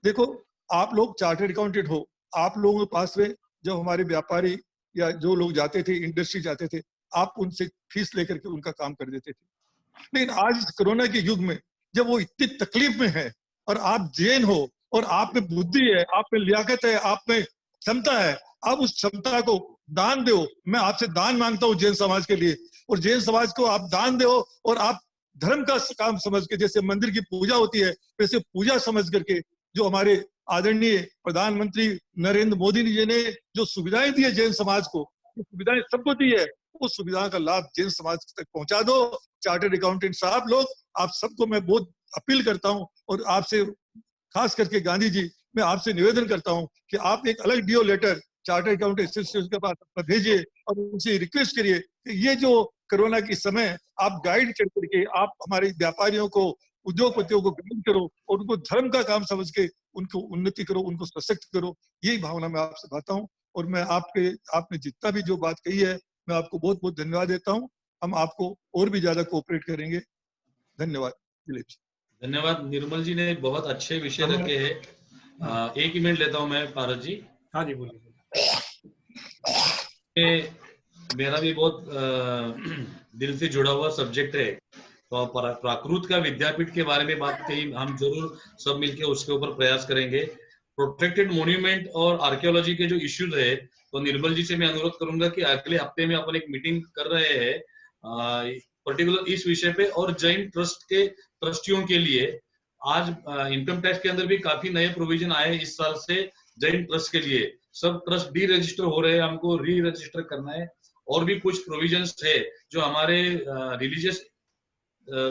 देखो आप लोग चार्टर्ड अकाउंटेंट हो, आप लोगों के पास में जब हमारे व्यापारी या जो लोग जाते थे, इंडस्ट्री जाते थे, आप उनसे फीस लेकर के उनका काम कर देते थे। लेकिन आज कोरोना के युग में जब वो इतनी तकलीफ में है, और आप जैन हो, और आप में बुद्धि है, आप में लियाकत है, आप में क्षमता है, आप उस क्षमता को दान दो। मैं आपसे दान मांगता हूँ जैन समाज के लिए, और जैन समाज को आप दान दो, और आप धर्म का काम समझ के, जैसे मंदिर की पूजा होती है वैसे पूजा समझ करके, जो हमारे आदरणीय प्रधानमंत्री नरेंद्र मोदी जी ने जो सुविधाएं दी है जैन समाज को, सुविधाएं सबको दी है, उस सुविधा का लाभ जैन समाज तक पहुंचा दो। चार्टर्ड अकाउंटेंट साहब लोग, आप सबको मैं बहुत अपील करता हूं, और आपसे खास करके गांधी जी, मैं आपसे निवेदन करता हूं कि आप एक अलग DO letter chartered accountant association के पास भेजिए, और उनसे रिक्वेस्ट करिए कि ये जो कोरोना के समय आप गाइड कर करके आप हमारे व्यापारियों को, उद्योगपतियों को गाइड करो, और उनको धर्म का काम समझ के उनको उन्नति करो, उनको सशक्त करो। यही भावना मैं आपसे बाता हूँ। और मैं आपने जितना भी जो बात कही है, मैं आपको बहुत बहुत धन्यवाद देता हूँ। हम आपको और भी ज्यादा कोऑपरेट करेंगे। धन्यवाद दिलीप जी। धन्यवाद। निर्मल जी ने बहुत अच्छे विषय रखे हैं। एक ही मिनट लेता हूं मैं पारस जी। हाँ जी, बोलिए। मेरा भी बहुत दिल से जुड़ा हुआ सब्जेक्ट है, तो प्राकृत का विद्यापीठ के बारे में बात कही, हम जरूर सब मिलके उसके ऊपर प्रयास करेंगे। प्रोटेक्टेड मॉन्यूमेंट और आर्कियोलॉजी के जो इश्यूज है, तो निर्मल जी से मैं अनुरोध करूंगा कि अगले हफ्ते में अपन एक मीटिंग कर रहे हैं पर्टिकुलर इस विषय पे, और जैन ट्रस्ट के ट्रस्टियों के लिए आज इनकम टैक्स के अंदर भी काफी नए प्रोविजन आए हैं इस साल से जैन ट्रस्ट के लिए। सब ट्रस्ट डी रजिस्टर हो रहे हैं, हमको री रजिस्टर करना है। और भी कुछ प्रोविजंस है जो हमारे रिलीजियस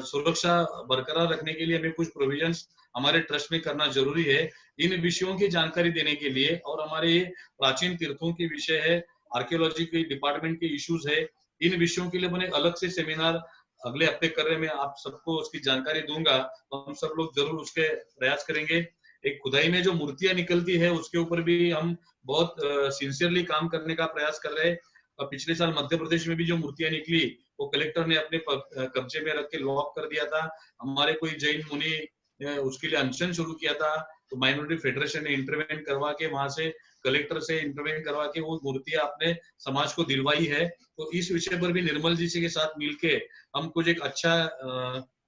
सुरक्षा बरकरार रखने के लिए हमें कुछ प्रोविजंस हमारे ट्रस्ट में करना जरूरी है। इन विषयों की जानकारी देने के लिए, और हमारे ये प्राचीन तीर्थों के विषय है, आर्कियोलॉजी के डिपार्टमेंट के इश्यूज है, इन विषयों के लिए मैंने अलग से सेमिनार अगले हफ्ते कर रहे हैं। मैं आप सबको उसकी जानकारी दूंगा, तो हम सब लोग जरूर उसके प्रयास करेंगे। एक खुदाई में जो मूर्तियां निकलती है उसके ऊपर भी हम बहुत सिंसियरली काम करने का प्रयास कर रहे हैं। पिछले साल मध्य प्रदेश में भी जो मूर्तियां निकली, वो कलेक्टर ने अपने कब्जे में रख के लॉक कर दिया था। हमारे कोई जैन मुनि उसके लिए अनशन शुरू किया था, तो माइनॉरिटी फेडरेशन ने इंटरवेन करवा के वहां से कलेक्टर से इंटरवेन करवा के वो मूर्तियां अपने समाज को दिलवाई है। तो इस विषय पर भी निर्मल जी के साथ मिलके हम कुछ एक अच्छा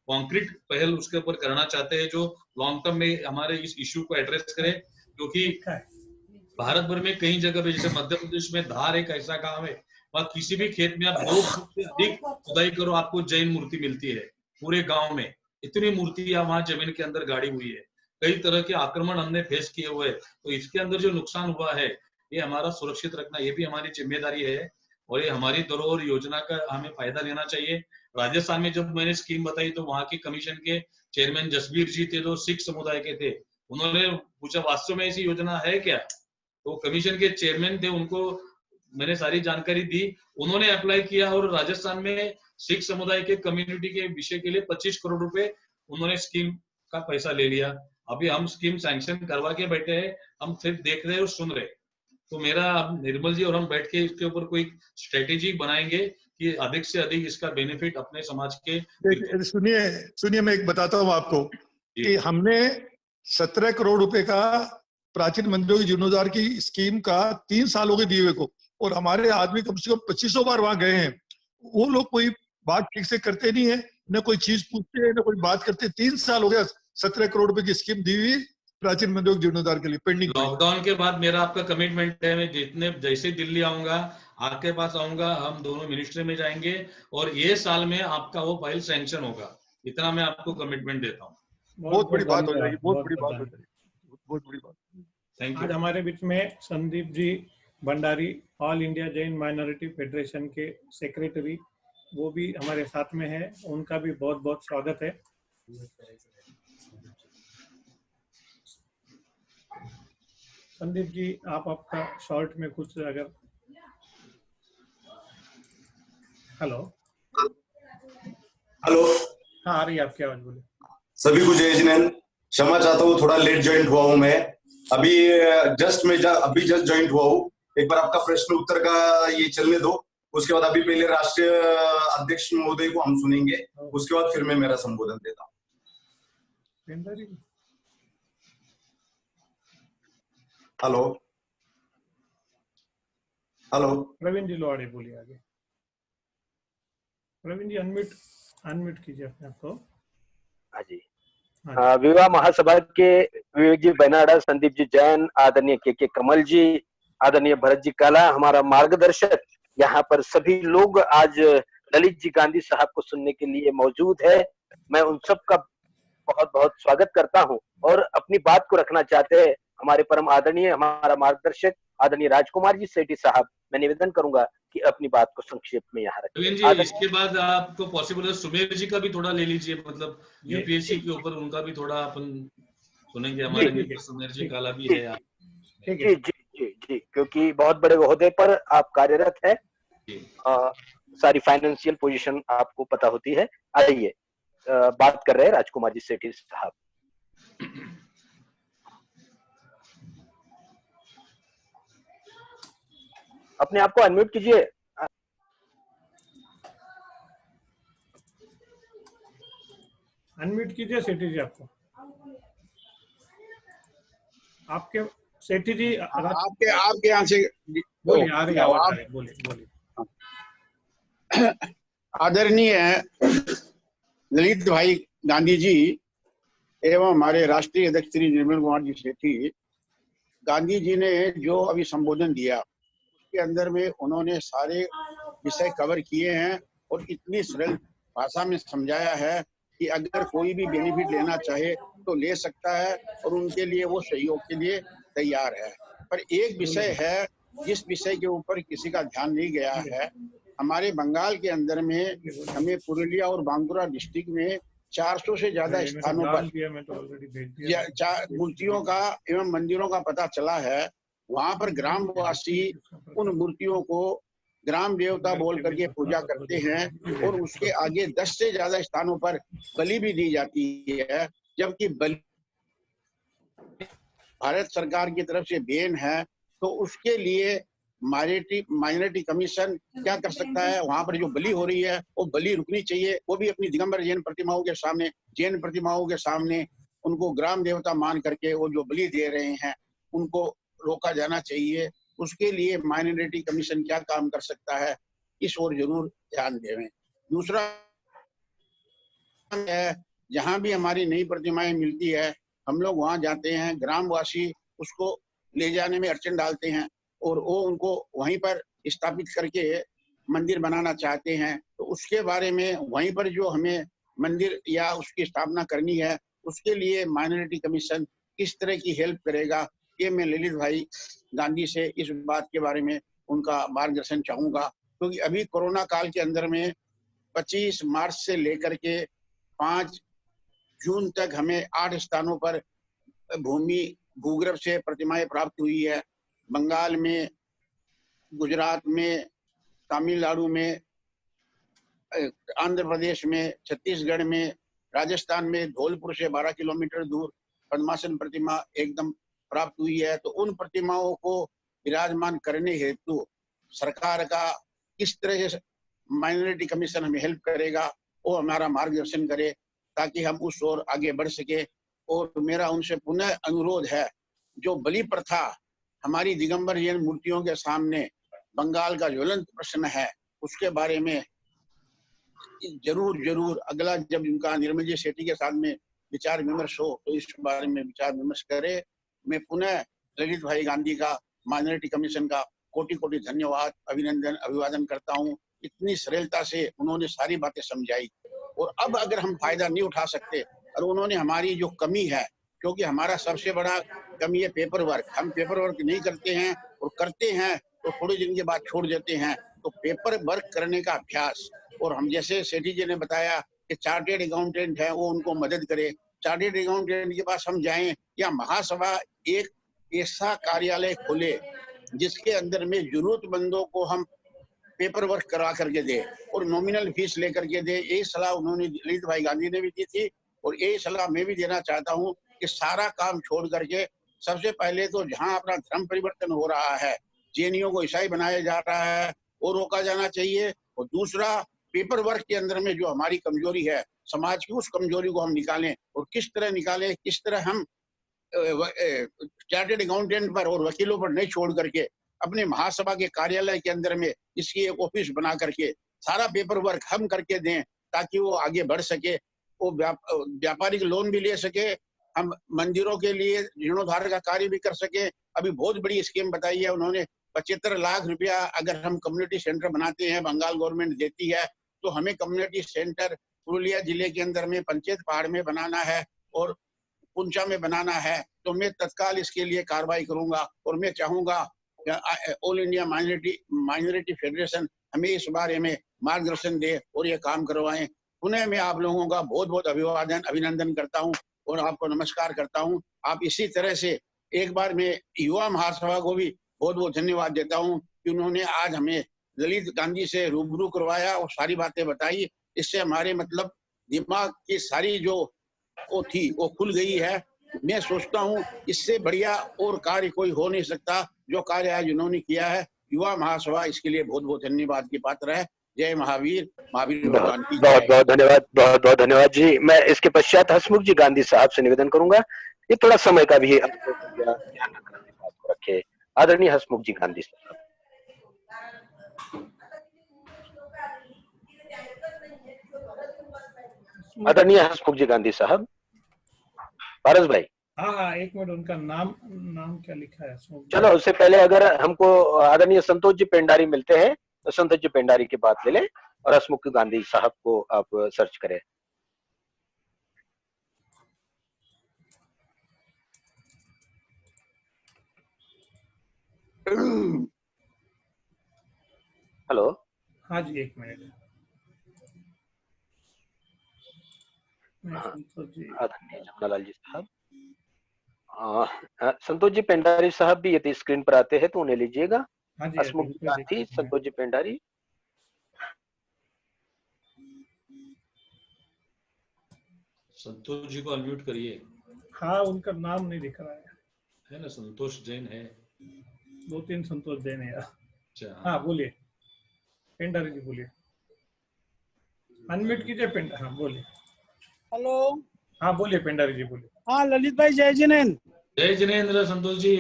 कॉन्क्रीट पहल उसके ऊपर करना चाहते हैं जो लॉन्ग टर्म में हमारे इस इश्यू को एड्रेस करे, क्योंकि भारत भर में कई जगह पे जैसे मध्य प्रदेश में धार एक ऐसा गांव है, वहाँ किसी भी खेत में आप 2 फुट से अधिक खुदाई करो आपको जैन मूर्ति मिलती है। पूरे गांव में इतनी मूर्तियां वहां जमीन के अंदर गाड़ी हुई है। कई तरह के आक्रमण हमने फेस किए हुए, तो इसके अंदर जो नुकसान हुआ है ये हमारा सुरक्षित रखना ये भी हमारी जिम्मेदारी है और ये हमारी धरोहर योजना का हमें फायदा लेना चाहिए। राजस्थान में जब मैंने स्कीम बताई तो वहां की कमीशन के चेयरमैन जसबीर जी थे जो सिख समुदाय के थे, उन्होंने पूछा वास्तव में ऐसी योजना है क्या, तो कमीशन के चेयरमैन थे उनको मैंने सारी जानकारी दी, उन्होंने अप्लाई किया और राजस्थान में सिख समुदाय के कम्युनिटी के विषय के लिए 25 करोड़ रुपए उन्होंने स्कीम का पैसा ले लिया। अभी हम स्कीम सैंक्शन करवा के बैठे हैं, हम सिर्फ देख रहे और सुन रहे। तो मेरा निर्मल जी और हम बैठ के इसके ऊपर कोई स्ट्रेटेजी बनाएंगे कि अधिक से अधिक इसका बेनिफिट अपने समाज के। सुनिए मैं एक बताता हूँ आपको कि हमने 17 करोड़ रुपए का प्राचीन मंदिरों के जीर्णोद्धार की स्कीम का 3 साल हो गए दिए हुए को, और हमारे आदमी कम से कम 2500 बार वहां गए हैं। वो लोग कोई बात ठीक से करते नहीं है, न कोई चीज पूछते हैं न कोई बात करते। 3 साल हो गया 17 करोड़ रुपए की स्कीम दी हुई प्राचीन मंदिरों के जीर्णोद्धार के लिए पेंडिंग। लॉकडाउन के बाद मेरा आपका कमिटमेंट है, मैं जितने जैसे दिल्ली आऊंगा आपके पास आऊंगा, हम दोनों मिनिस्ट्री में जाएंगे और ये साल में आपका वो फाइल सैंक्शन होगा, इतना मैं आपको कमिटमेंट देता हूँ। बहुत बड़ी बात हो जाएगी, बहुत बड़ी बात हो जाएगी, बहुत बड़ी बात। Thank you. आज हमारे बीच में Sandeep ji Bhandari, all India Jain minority federation के सेक्रेटरी, वो भी हमारे साथ में है, उनका भी बहुत बहुत स्वागत है। संदीप जी आप आपका शॉर्ट में कुछ अगर, हेलो हेलो, हाँ आ रही है आपकी आवाज, बोले। सभी को जय जिनेंद्र। क्षमा चाहता हूँ, थोड़ा लेट ज्वाइंट हुआ हूँ मैं, अभी जस्ट ज्वाइंट हुआ हूँ। एक बार आपका प्रश्न उत्तर का ये चलने दो, उसके बाद अभी पहले राष्ट्रीय अध्यक्ष महोदय को हम सुनेंगे, उसके बाद फिर मैं मेरा संबोधन देता हूँ। हेलो हेलो, प्रवीण जी लोहाड़े बोलिए आगे। प्रवीण जी अनम्यूट कीजिए अपने आपको। हाँ जी। विवाह महासभा के विवेक जी बेनाडा, संदीप जी जैन, आदरणीय के कमल जी, आदरणीय भरत जी काला, हमारा मार्गदर्शक, यहाँ पर सभी लोग आज ललित जी गांधी साहब को सुनने के लिए मौजूद है। मैं उन सब का बहुत बहुत स्वागत करता हूँ और अपनी बात को रखना चाहते हैं हमारे परम आदरणीय, हमारा मार्गदर्शक आदरणीय राजकुमार जी सेठी साहब। मैं निवेदन करूंगा कि अपनी बात को संक्षेप में यहाँ रखें। इसके बाद आपको पॉसिबल है सुमेर जी का भी थोड़ा ले लीजिए, मतलब यूपीएससी के ऊपर उनका भी थोड़ा अपन सुनेंगे। हमारे मित्र सुमेर जी काला भी है यहाँ। जी जी जी जी, क्योंकि बहुत बड़े ओहदे पर आप कार्यरत है, सारी फाइनेंशियल पोजीशन आपको पता होती है। आइए बात कर रहे हैं राजकुमार जी सेठी साहब। अपने आप को अनम्यूट कीजिए। अनम्यूट कीजिए सेठी जी, आपको आपके सेठी जी आपके यहाँ से बोलिए, आ रही आवाज, बोलिए। आदरणीय ललित भाई गांधी जी एवं हमारे राष्ट्रीय अध्यक्ष श्री निर्मल कुमार जी सेठी, गांधी जी ने जो अभी संबोधन दिया उसके अंदर में उन्होंने सारे विषय कवर किए हैं और इतनी सरल भाषा में समझाया है कि अगर कोई भी बेनिफिट लेना चाहे तो ले सकता है और उनके लिए वो सहयोग के लिए तैयार है। पर एक विषय है जिस विषय के ऊपर किसी का ध्यान नहीं गया है, हमारे बंगाल के अंदर में हमें पुरुलिया और बांकुरा डिस्ट्रिक्ट में 400 से ज्यादा स्थानों पर मूर्तियों का एवं मंदिरों का पता चला है। वहां पर ग्रामवासी उन मूर्तियों को ग्राम देवता बोल करके पूजा करते हैं और उसके आगे 10 से ज्यादा स्थानों पर बलि भी दी जाती है, जबकि बलि भारत सरकार की तरफ से बैन है। तो उसके लिए माइनॉरिटी कमीशन क्या कर सकता है? वहां पर जो बलि हो रही है वो बलि रुकनी चाहिए, वो भी अपनी दिगंबर जैन प्रतिमाओं के सामने उनको ग्राम देवता मान करके वो जो बलि दे रहे हैं उनको रोका जाना चाहिए, उसके लिए माइनॉरिटी कमीशन क्या काम कर सकता है, इस ओर जरूर ध्यान देवें। दूसरा है, जहां भी हमारी नई प्रतिमाएं मिलती है हम लोग वहां जाते हैं, ग्रामवासी उसको ले जाने में अड़चन डालते हैं और वो उनको वहीं पर स्थापित करके मंदिर बनाना चाहते हैं, तो उसके बारे में वहीं पर जो हमें मंदिर या उसकी स्थापना करनी है उसके लिए माइनॉरिटी कमीशन किस तरह की हेल्प करेगा, ये मैं ललित भाई गांधी से इस बात के बारे में उनका मार्गदर्शन चाहूंगा। क्योंकि अभी कोरोना काल के अंदर में 25 मार्च से लेकर के 5 जून तक हमें 8 स्थानों पर भूमि भूगर्भ से प्रतिमाएं प्राप्त हुई है। बंगाल में, गुजरात में, तमिलनाडु में, आंध्र प्रदेश में, छत्तीसगढ़ में, राजस्थान में धौलपुर से 12 किलोमीटर दूर पद्मासन प्रतिमा एकदम प्राप्त हुई है। तो उन प्रतिमाओं को विराजमान करने हेतु सरकार का किस तरह से माइनॉरिटी कमीशन हमें हेल्प करेगा, वो हमारा मार्गदर्शन करे ताकि हम उस ओर आगे बढ़ सके। और मेरा उनसे पुनः अनुरोध है, जो बलि प्रथा हमारी दिगंबर जैन मूर्तियों के सामने बंगाल का ज्वलंत प्रश्न है, उसके बारे में जरूर अगला जब इनका निर्मल जी सेठी के साथ में विचार विमर्श हो तो इस बारे में विचार विमर्श करे। मैं पुनः ललित भाई गांधी का माइनॉरिटी कमीशन का कोटि कोटि धन्यवाद, अभिनंदन, अभिवादन करता हूँ। इतनी सरलता से उन्होंने सारी बातें समझाई और अब अगर हम फायदा नहीं उठा सकते और उन्होंने हमारी जो कमी है, क्योंकि हमारा सबसे बड़ा कमी है पेपर वर्क, हम पेपर वर्क नहीं करते हैं और करते हैं तो थोड़े दिन के बाद छोड़ देते हैं। तो पेपर वर्क करने का अभ्यास, और हम जैसे सेठी जी ने बताया कि चार्टेड अकाउंटेंट है वो उनको मदद करे, चार्टेड अकाउंटेंट के पास हम जाएं, या महासभा एक ऐसा कार्यालय खोले जिसके अंदर में जरूरतमंदों को हम पेपर वर्क करा करके दे और नॉमिनल फीस लेकर के दे। यही सलाह उन्होंने ललित भाई गांधी ने भी दी थी और यही सलाह मैं भी देना चाहता हूँ कि सारा काम छोड़ करके सबसे पहले तो जहाँ अपना धर्म परिवर्तन हो रहा है, जैनियों को ईसाई बनाया जा रहा है, वो रोका जाना चाहिए। और दूसरा, पेपर वर्क के अंदर में जो हमारी कमजोरी है समाज की, उस कमजोरी को हम निकालें। और किस तरह निकालें, किस तरह हम चार्टेड अकाउंटेंट पर और वकीलों पर नहीं छोड़ करके अपने महासभा के कार्यालय के अंदर में इसकी एक ऑफिस बना करके सारा पेपर वर्क हम करके दें ताकि वो आगे बढ़ सके, वो व्यापारिक लोन भी ले सके, हम मंदिरों के लिए जीर्णोद्धार का कार्य भी कर सके। अभी बहुत बड़ी स्कीम बताई है उन्होंने, 75 लाख रुपया अगर हम कम्युनिटी सेंटर बनाते हैं, बंगाल गवर्नमेंट देती है, तो हमें कम्युनिटी सेंटर पुरुलिया जिले के अंदर में पंचायत पहाड़ में बनाना है और पुंचा में बनाना है। तो मैं तत्काल इसके लिए कार्रवाई करूंगा और मैं चाहूंगा ऑल इंडिया माइनॉरिटी फेडरेशन हमें इस बारे में मार्गदर्शन दे और ये काम करवाएं। पुनः मैं आप लोगों का बहुत बहुत अभिवादन, अभिनंदन करता हूं और आपको नमस्कार करता हूं। आप इसी तरह से एक बार मैं युवा महासभा को भी बहुत बहुत धन्यवाद देता हूं कि उन्होंने आज हमें ललित गांधी से रूबरू करवाया और सारी बातें बताई। इससे हमारे मतलब दिमाग की सारी जो वो थी वो खुल गई है। मैं सोचता हूँ इससे बढ़िया और कार्य कोई हो नहीं सकता जो कार्य आज उन्होंने किया है। युवा महासभा इसके लिए बहुत बहुत धन्यवाद की पात्र है। जय महावीर, महावीर भगवान की जय। बहुत बहुत धन्यवाद जी। मैं इसके पश्चात हसमुख जी गांधी साहब से निवेदन करूंगा, ये थोड़ा समय का भी ध्यान रखे। आदरणीय हसमुख जी गांधी साहब। आदरणीय हसमुख जी गांधी साहब। पारस भाई। हाँ, एक मिनट, उनका नाम क्या लिखा है? चलो उससे पहले अगर हमको आदरणीय संतोष जी पेंडारी मिलते हैं तो संतोष जी पेंडारी की बात ले लें और हसमुख गांधी साहब को आप सर्च करें। हेलो। हाँ जी, एक मिनट। आदरणीय जमनालाल जी साहब। संतोष जी पेंडारी साहब भी यदि स्क्रीन पर आते हैं तो उन्हें लीजिएगा। हसमुख गांधी, संतोष जी पेंडारी। संतोष जी को अनम्यूट करिए। हाँ, उनका नाम नहीं दिख रहा है ना, संतोष जैन है, 2-3 संतोष जैन है। अच्छा हाँ, बोलिए पेंडारी जी, बोलिए, अनम्यूट कीजिए पेंडारी। हाँ बोलिए। हेलो। हाँ बोलिए पेंडारी जी, बोलिए। हाँ ललित भाई, जय जिनेन्द्र। जय जिनेन्द्र संतोष जी।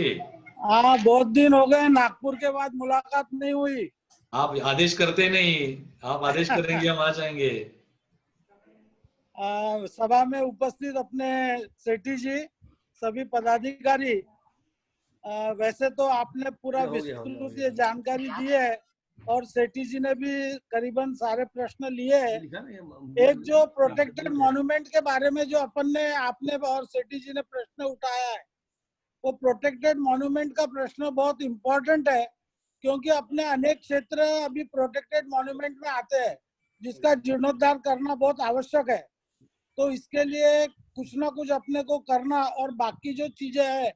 हाँ, बहुत दिन हो गए, नागपुर के बाद मुलाकात नहीं हुई। आप आदेश करते नहीं, आप आदेश करेंगे हम आ जाएंगे। सभा में उपस्थित अपने सेठी जी, सभी पदाधिकारी, वैसे तो आपने पूरा विस्तृत ये जानकारी दी है और सेठी जी ने भी करीबन सारे प्रश्न लिए हैं। एक जो प्रोटेक्टेड मॉन्यूमेंट के बारे में जो आपने और सेठी जी ने प्रश्न उठाया है, वो प्रोटेक्टेड मॉन्यूमेंट का प्रश्न बहुत इम्पोर्टेंट है, क्योंकि अपने अनेक क्षेत्र अभी प्रोटेक्टेड मॉन्यूमेंट में आते हैं, जिसका जीर्णोद्धार करना बहुत आवश्यक है। तो इसके लिए कुछ ना कुछ अपने को करना, और बाकी जो चीजें है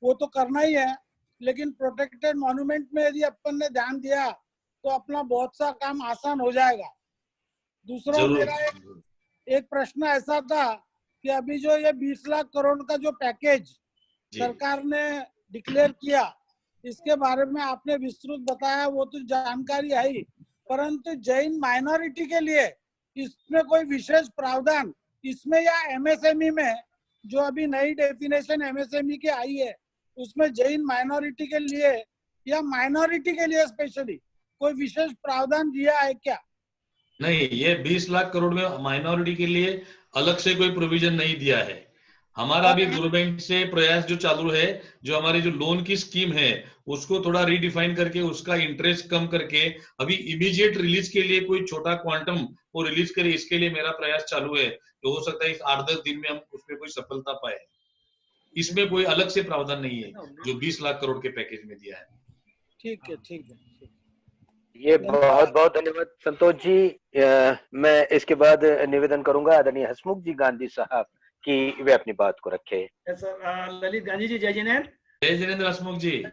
वो तो करना ही है, लेकिन प्रोटेक्टेड मॉन्यूमेंट में यदि अपन ने ध्यान दिया तो अपना बहुत सा काम आसान हो जाएगा। दूसरा मेरा एक प्रश्न ऐसा था कि अभी जो ये 20 लाख करोड़ का जो पैकेज सरकार ने डिक्लेयर किया, इसके बारे में आपने विस्तृत बताया, वो तो जानकारी आई, परंतु जैन माइनॉरिटी के लिए इसमें कोई विशेष प्रावधान इसमें या एमएसएमई में, जो अभी नई डेफिनेशन एमएसएमई की आई है, उसमें जैन माइनॉरिटी के लिए या माइनॉरिटी के लिए स्पेशली कोई विशेष प्रावधान दिया है क्या? नहीं, ये 20 लाख करोड़ में माइनॉरिटी के लिए अलग से कोई प्रोविजन नहीं दिया है। हमारा भी गवर्नमेंट से प्रयास जो चालू है, जो हमारी जो लोन की स्कीम है उसको थोड़ा रीडिफाइन करके उसका इंटरेस्ट कम करके अभी इमीडिएट रिलीज के लिए कोई छोटा क्वांटम वो रिलीज करे, इसके लिए मेरा प्रयास चालू है। तो हो सकता है इस 8-10 दिन में हम उसमें कोई सफलता पाए। इसमें कोई अलग से प्रावधान नहीं है जो 20 लाख करोड़ के पैकेज में दिया है। ठीक है, ठीक है। ये बहुत बहुत धन्यवाद संतोष जी। मैं इसके बाद निवेदन करूंगा आदरणीय हसमुख जी गांधी साहब कि वे अपनी बात को रखे। सर, ललित गांधी जी, जय जिनेन्द्र। जय जिनेन्द्र हसमुख जी।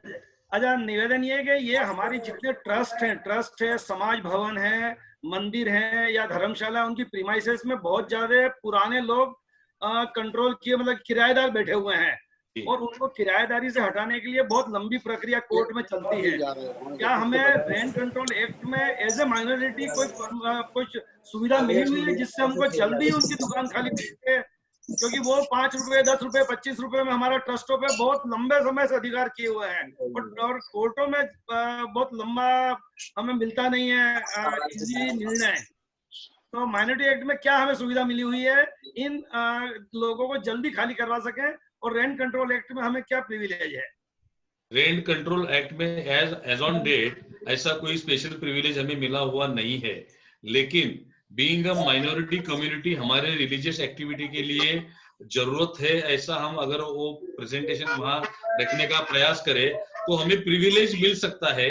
अच्छा, निवेदन ये है कि ये हमारी जितने ट्रस्ट है, समाज भवन है, मंदिर है या धर्मशाला, उनकी प्रीमाइसेस में बहुत ज्यादा पुराने लोग कंट्रोल किए, मतलब किराएदार बैठे हुए हैं, और उनको किराएदारी से हटाने के लिए बहुत लंबी प्रक्रिया कोर्ट में चलती है। क्या हमें रेंट कंट्रोल एक्ट में एज ए माइनॉरिटी कुछ सुविधा मिली हुई है जिससे हमको जल्दी उनकी दुकान खाली करके, क्योंकि वो 5 रुपए, 10 रुपए, 25 रुपए में हमारा ट्रस्टों पे बहुत लंबे समय से अधिकार किए हुए हैं, और कोर्टों में बहुत लंबा हमें मिलता नहीं है इजी निर्णय। तो माइनॉरिटी एक्ट में क्या हमें सुविधा मिली हुई है इन लोगों को जल्दी खाली करवा सके, और रेंट कंट्रोल एक्ट में हमें क्या प्रिविलेज है? रेंट कंट्रोल एक्ट में एज ऑन डेट ऐसा कोई स्पेशल प्रिविलेज हमें मिला हुआ नहीं है, लेकिन बीइंग अ माइनॉरिटी कम्युनिटी हमारे रिलीजियस एक्टिविटी के लिए जरूरत है, ऐसा हम अगर वो प्रेजेंटेशन वहां रखने का प्रयास करें तो हमें प्रिविलेज मिल सकता है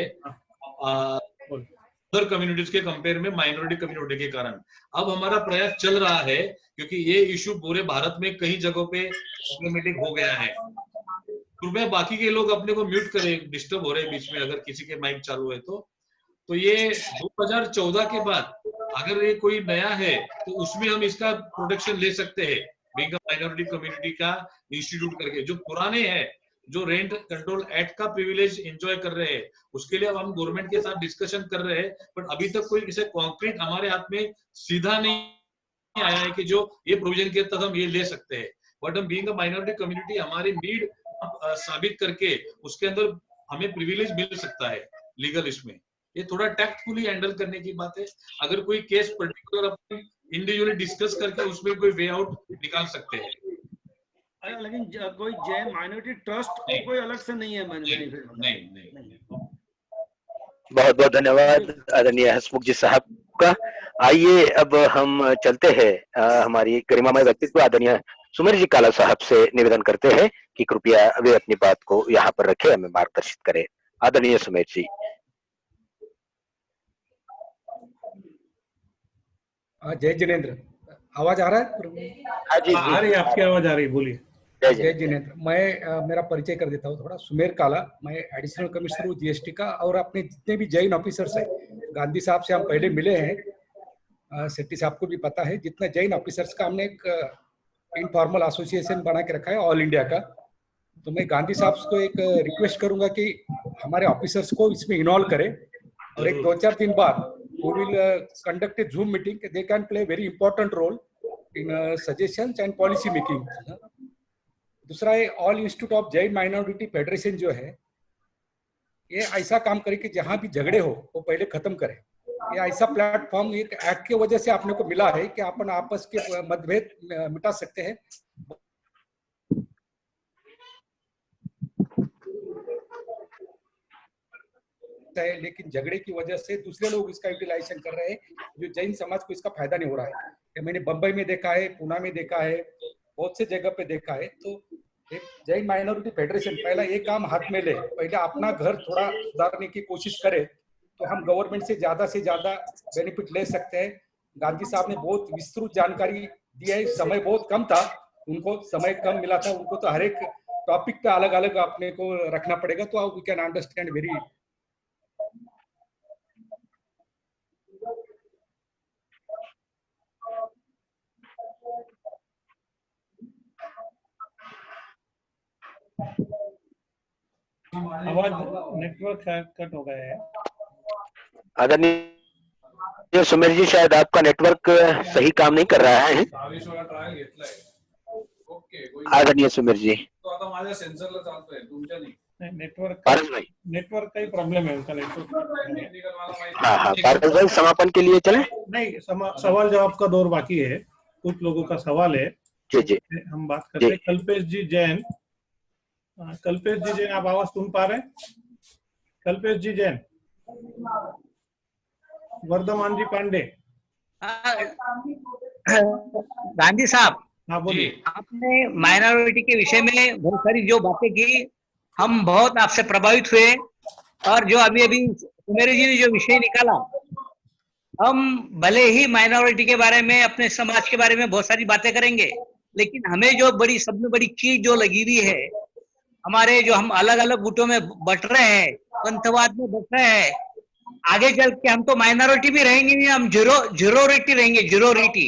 अदर कम्युनिटीज के कंपेयर में माइनॉरिटी कम्युनिटी के कारण। अब हमारा प्रयास चल रहा है क्योंकि ये इशू पूरे भारत में कई जगहों पे प्रॉब्लमेटिक हो गया है। कृपया बाकी के लोग अपने को म्यूट करें, डिस्टर्ब हो रहे हैं बीच में अगर किसी के माइक चालू है तो ये 2014 के बाद अगर ये कोई नया है तो उसमें हम इसका प्रोटेक्शन ले सकते हैं बीइंग अ माइनॉरिटी कम्युनिटी का इंस्टीट्यूट करके। जो पुराने हैं, जो रेंट कंट्रोल एक्ट का प्रिविलेज एंजॉय कर रहे हैं, उसके लिए अब हम गवर्नमेंट के साथ डिस्कशन कर रहे हैं, बट अभी तक कोई इसे कॉन्क्रीट हमारे हाथ में सीधा नहीं आया है कि जो ये प्रोविजन के तहत हम ये ले सकते हैं। बट हम बीइंग अ माइनॉरिटी कम्युनिटी हमारी नीड साबित करके उसके अंदर हमें प्रिविलेज मिल सकता है लीगल। इसमें ये थोड़ा टैक्टफुली हैंडल करने की बात है। अगर कोई केस पर्टिकुलर अपने इंडिविजुअली डिस्कस करके उसमें कोई वे आउट निकाल सकते हैं, लेकिन कोई जैन माइनॉरिटी ट्रस्ट को कोई अलग से नहीं है बेनिफिट? नहीं। बहुत बहुत धन्यवाद आदरणीय हसमुख जी साहब का। आइए अब हम चलते हैं हमारी गरिमामय व्यक्तित्व आदरणीय सुमेर जी काला साहब से निवेदन करते हैं कि कृपया वे अपनी बात को यहाँ पर रखे, हमें मार्गदर्शित करें। आदरणीय सुमेर जी। जय जिनेन्द्र, आवाज आ रहा है? हाँ जी, आ रही है, आपकी आवाज आ रही है, बोलिए। जय जिनेन्द्र। मैं मेरा परिचय कर देता हूँ थोड़ा। सुमेर काला, मैं एडिशनल कमिश्नर हूँ जीएसटी का, और अपने जितने भी जैन ऑफिसर्स हैं, गांधी साहब से हम पहले मिले हैं, सेट्टी साहब को भी पता है, जितना जैन ऑफिसर्स का हमने एक इनफॉर्मल एसोसिएशन बना के रखा है ऑल इंडिया का। तो मैं गांधी साहब को एक रिक्वेस्ट करूंगा कि हमारे ऑफिसर्स को इसमें इन्वॉल्व करें, और एक 2-4 दिन बाद we will conduct a Zoom meeting. They can play a very important role in suggestions and policy making. दूसरा है all institute of Jain minority federation जो है, ये ऐसा काम करे कि जहां भी झगड़े हो वो पहले खत्म करे। ये ऐसा प्लेटफॉर्म एक एक्ट की वजह से आपने को मिला है कि अपन आपस के मतभेद मिटा सकते हैं। लेकिन झगड़े की वजह से दूसरे लोग इसका यूटिलाइजेशन कर रहे हैं, जो जैन समाज को इसका फायदा नहीं हो रहा है। ये मैंने बंबई में देखा है, पुणे में देखा है, बहुत से जगह पे देखा है। तो जैन माइनॉरिटी फेडरेशन पहला ये काम हाथ में ले, पहले अपना घर थोड़ा सुधारने की कोशिश करे तो हम गवर्नमेंट से ज्यादा बेनिफिट ले सकते हैं। गांधी साहब ने बहुत विस्तृत जानकारी दी है। समय बहुत कम था, उनको समय कम मिला था, उनको तो हर एक टॉपिक पे अलग अलग अपने को रखना पड़ेगा, तो वी कैन अंडरस्टैंड वेरी। आवाज नेटवर्क कट हो गया है। आदरणीय सुमेर जी, शायद आपका नेटवर्क सही काम नहीं कर रहा है। आदरणीय सुमेर जी, नेटवर्क का ही प्रॉब्लम है, उनका नेटवर्क। हाँ, पारस भाई समापन के लिए चले। नहीं, सवाल जवाब का दौर बाकी है, कुछ लोगों का सवाल है। जी हम बात करते हैं। कल्पेश जी जैन, कल्पेश जी जैन, आप आवाज सुन पा रहे हैं? कल्पेश जी जैन। वर्धमान जी पांडे। गांधी साहब, हाँ बोलिए। आपने माइनॉरिटी के विषय में बहुत सारी जो बातें की, हम बहुत आपसे प्रभावित हुए। और जो अभी सुमेर जी ने जो विषय निकाला, हम भले ही माइनॉरिटी के बारे में, अपने समाज के बारे में बहुत सारी बातें करेंगे, लेकिन हमें जो सबसे बड़ी चीज जो लगी हुई है, हमारे जो हम अलग अलग गुटों में बट रहे हैं, पंथवाद में बट रहे हैं, आगे चल के हम तो माइनॉरिटी भी रहेंगे नहीं, हम जीरोरिटी रहेंगे, जीरोरिटी।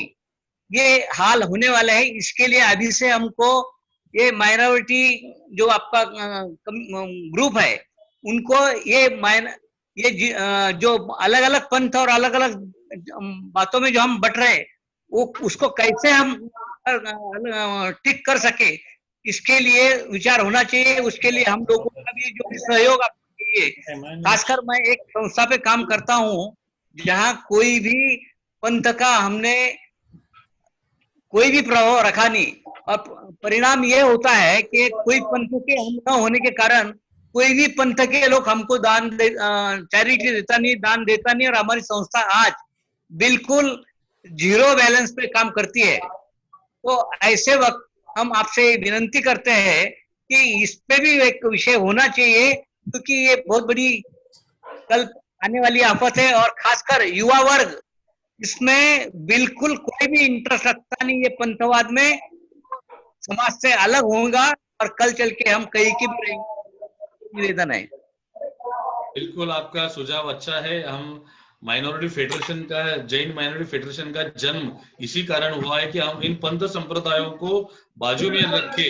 ये हाल होने वाला है। इसके लिए अभी से हमको ये माइनॉरिटी जो आपका ग्रुप है, उनको ये जो अलग अलग पंथ और अलग अलग बातों में जो हम बट रहे हैं, वो उसको कैसे हम टिक कर सके, इसके लिए विचार होना चाहिए। उसके लिए हम लोगों का भी जो सहयोग चाहिए। खासकर मैं एक संस्था पे काम करता हूँ, जहाँ कोई भी पंथ का हमने कोई भी प्रभाव रखा नहीं, और परिणाम ये होता है कि कोई पंथ के हम न होने के कारण कोई भी पंथ के लोग हमको चैरिटी देता नहीं, दान देता नहीं, और हमारी संस्था आज बिल्कुल जीरो बैलेंस पे काम करती है। तो ऐसे वक्त हम आपसे विनती करते हैं कि इस पे भी एक विषय होना चाहिए, क्योंकि ये बहुत बड़ी कल आने वाली आफत है। और खासकर युवा वर्ग इसमें बिल्कुल कोई भी इंटरेस्ट रखता नहीं, ये पंथवाद में समाज से अलग होगा, और कल चल के हम कहीं की भी रहेंगे। निवेदन है। बिल्कुल, आपका सुझाव अच्छा है। हम माइनॉरिटी फेडरेशन का, जैन माइनॉरिटी फेडरेशन का जन्म इसी कारण हुआ है कि हम इन पंथ संप्रदायों को बाजू में रख के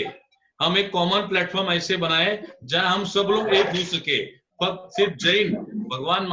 हम एक कॉमन प्लेटफॉर्म ऐसे बनाए जहां हम सब लोग एक हो सके। सिर्फ जैन भगवान